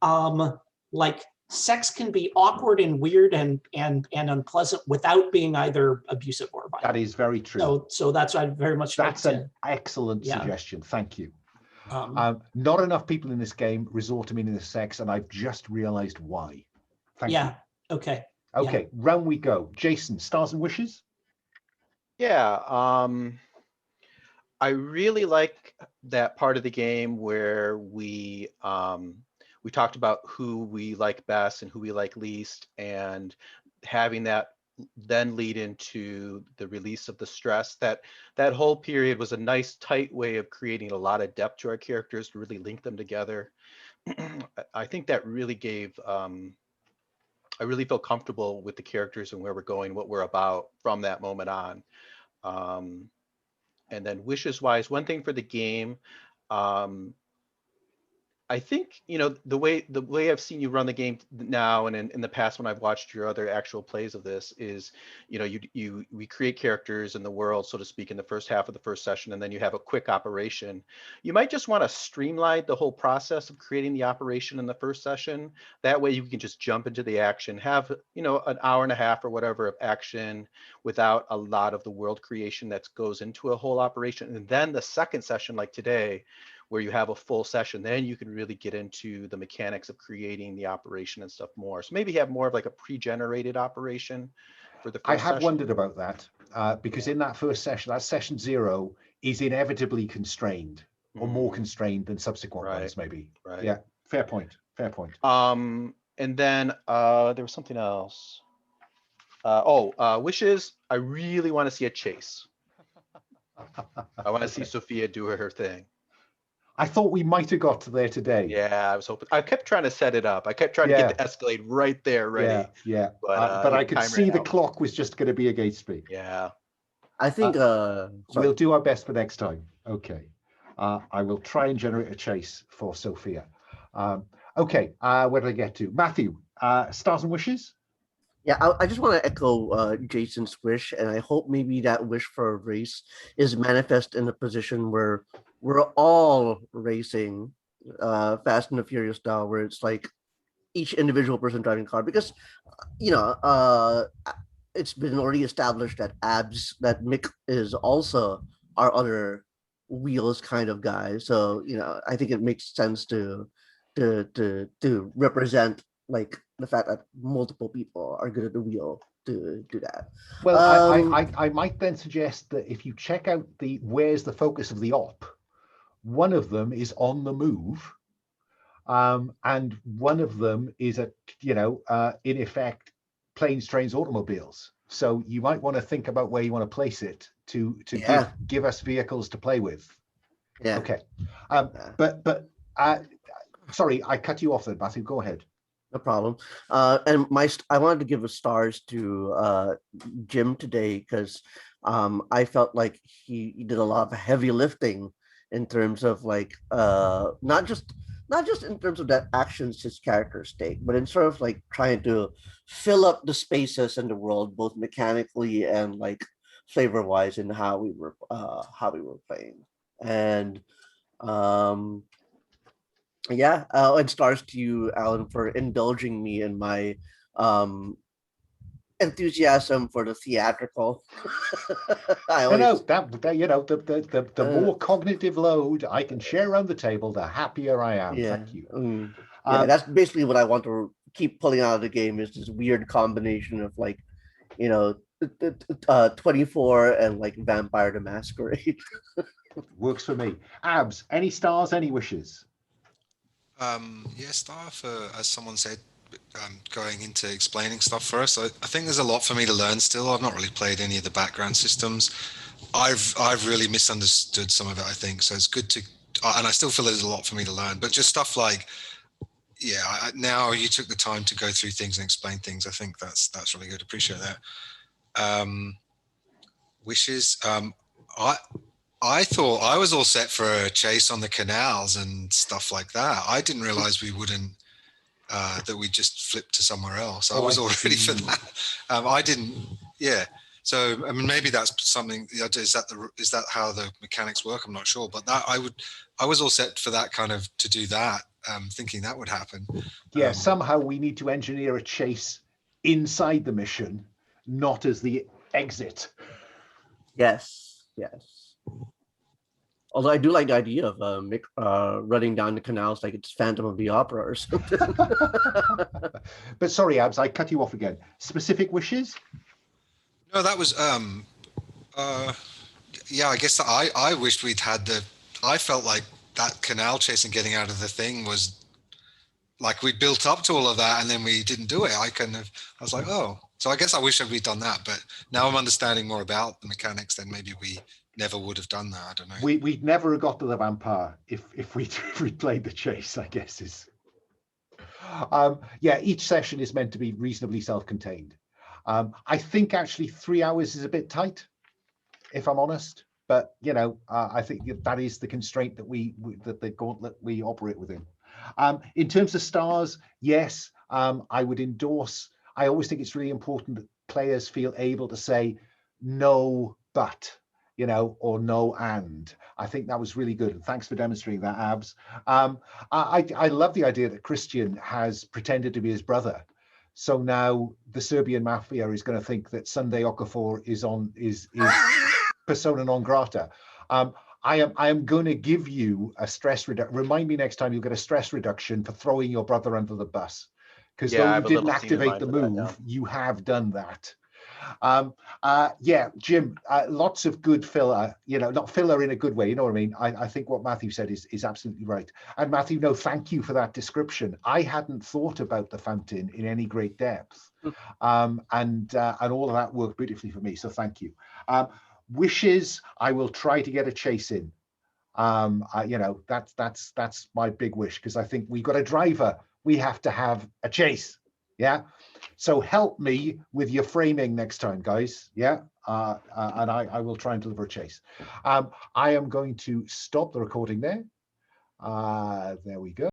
like sex can be awkward and weird and unpleasant without being either abusive or violent. That is very true. So that's what I very much. That's an excellent suggestion. Thank you. Not enough people in this game resort to meaningless sex, and I've just realized why. Thank you. Okay. Okay. Round we go. Jason, stars and wishes. Yeah. I really like that part of the game where we talked about who we like best and who we like least, and having that then lead into the release of the stress. That whole period was a nice tight way of creating a lot of depth to our characters to really link them together. I think that really gave I really felt comfortable with the characters and where we're going, what we're about from that moment on. And then wishes wise, one thing for the game, I think, the way I've seen you run the game now and in the past when I've watched your other actual plays of this is, we create characters in the world, so to speak, in the first half of the first session, and then you have a quick operation. You might just want to streamline the whole process of creating the operation in the first session. That way you can just jump into the action, have, an hour and a half or whatever of action without a lot of the world creation that goes into a whole operation. And then the second session, like today, where you have a full session, then you can really get into the mechanics of creating the operation and stuff more. So maybe have more of like a pre-generated operation for the first I have session. wondered about that because in that first session, that session 0 is inevitably constrained or more constrained than subsequent ones, maybe. Right. Yeah, fair point. And then there was something else. Wishes. I really want to see a chase. I want to see Sophia do her thing. I thought we might have got to there today. Yeah, I was hoping. I kept trying to set it up. I kept trying to get the Escalade right there ready. Yeah. But I could see the clock was just going to be against me. Yeah. I think we'll do our best for next time. Okay. I will try and generate a chase for Sophia. Okay. Where did I get to? Matthew, stars and wishes? Yeah, I just want to echo Jason's wish, and I hope maybe that wish for a race is manifest in a position where we're all racing Fast and the Furious style, where it's like each individual person driving a car. Because, it's been already established that Mick is also our other wheels kind of guy. So I think it makes sense to represent like the fact that multiple people are good at the wheel to do that. Well, I might then suggest that if you check out where's the focus of the op, one of them is on the move, and one of them is in effect, planes, trains, automobiles. So you might want to think about where you want to place it to give us vehicles to play with. Yeah. Okay. But sorry, I cut you off there, Matthew. Go ahead. No problem. And I wanted to give a stars to Jim today because I felt like he did a lot of heavy lifting in terms of like not just in terms of that actions his characters take, but in sort of like trying to fill up the spaces in the world, both mechanically and like flavor wise in how we were playing. And and stars to you, Alan, for indulging me in my enthusiasm for the theatrical. The more cognitive load I can share around the table, the happier I am. Yeah. Thank you. That's basically what I want to keep pulling out of the game, is this weird combination of like 24 and like Vampire the Masquerade. Works for me. Abs, any stars, any wishes? Star for, as someone said, going into explaining stuff for us. I think there's a lot for me to learn still. I've not really played any of the background systems. I've really misunderstood some of it, I think. So it's good to, and I still feel there's a lot for me to learn. But just stuff like, now you took the time to go through things and explain things. I think that's really good. Appreciate that. Wishes. I thought I was all set for a chase on the canals and stuff like that. I didn't realize we wouldn't, that we just flipped to somewhere else. I was all ready for that. I didn't, So, I mean, maybe that's something, is that how the mechanics work? I'm not sure, but I was all set for that kind of, to do that, thinking that would happen. Yeah, somehow we need to engineer a chase inside the mission, not as the exit. Yes. Although I do like the idea of Mick running down the canals like it's Phantom of the Opera or something. But sorry, Abs, I cut you off again. Specific wishes? No, that was I guess I wished we'd had I felt like that canal chase and getting out of the thing was like we built up to all of that and then we didn't do it. I was like, oh, so I guess I wish we'd done that, but now I'm understanding more about the mechanics, then maybe we never would have done that. I don't know. We'd never got to the vampire if we played the chase, I guess is. Each session is meant to be reasonably self-contained. I think actually 3 hours is a bit tight, if I'm honest. But I think that is the constraint that the gauntlet we operate within. In terms of stars, yes, I would endorse. I always think it's really important that players feel able to say no, but. Or no, and I think that was really good. And thanks for demonstrating that, Abs. I love the idea that Christian has pretended to be his brother. So now the Serbian mafia is going to think that Sunday Okafor is persona non grata. I am going to give you a stress reduction. Remind me next time you'll get a stress reduction for throwing your brother under the bus. Because though you didn't activate the move, you have done that. Jim, lots of good filler, not filler in a good way, you know what I mean? I think what Matthew said is absolutely right. And Matthew, no, thank you for that description. I hadn't thought about the fountain in any great depth. And all of that worked beautifully for me, so thank you. Wishes, I will try to get a chase in. That's my big wish, because I think we've got a driver, we have to have a chase. Yeah. So help me with your framing next time, guys. Yeah. And I will try and deliver a chase. I am going to stop the recording there. There we go.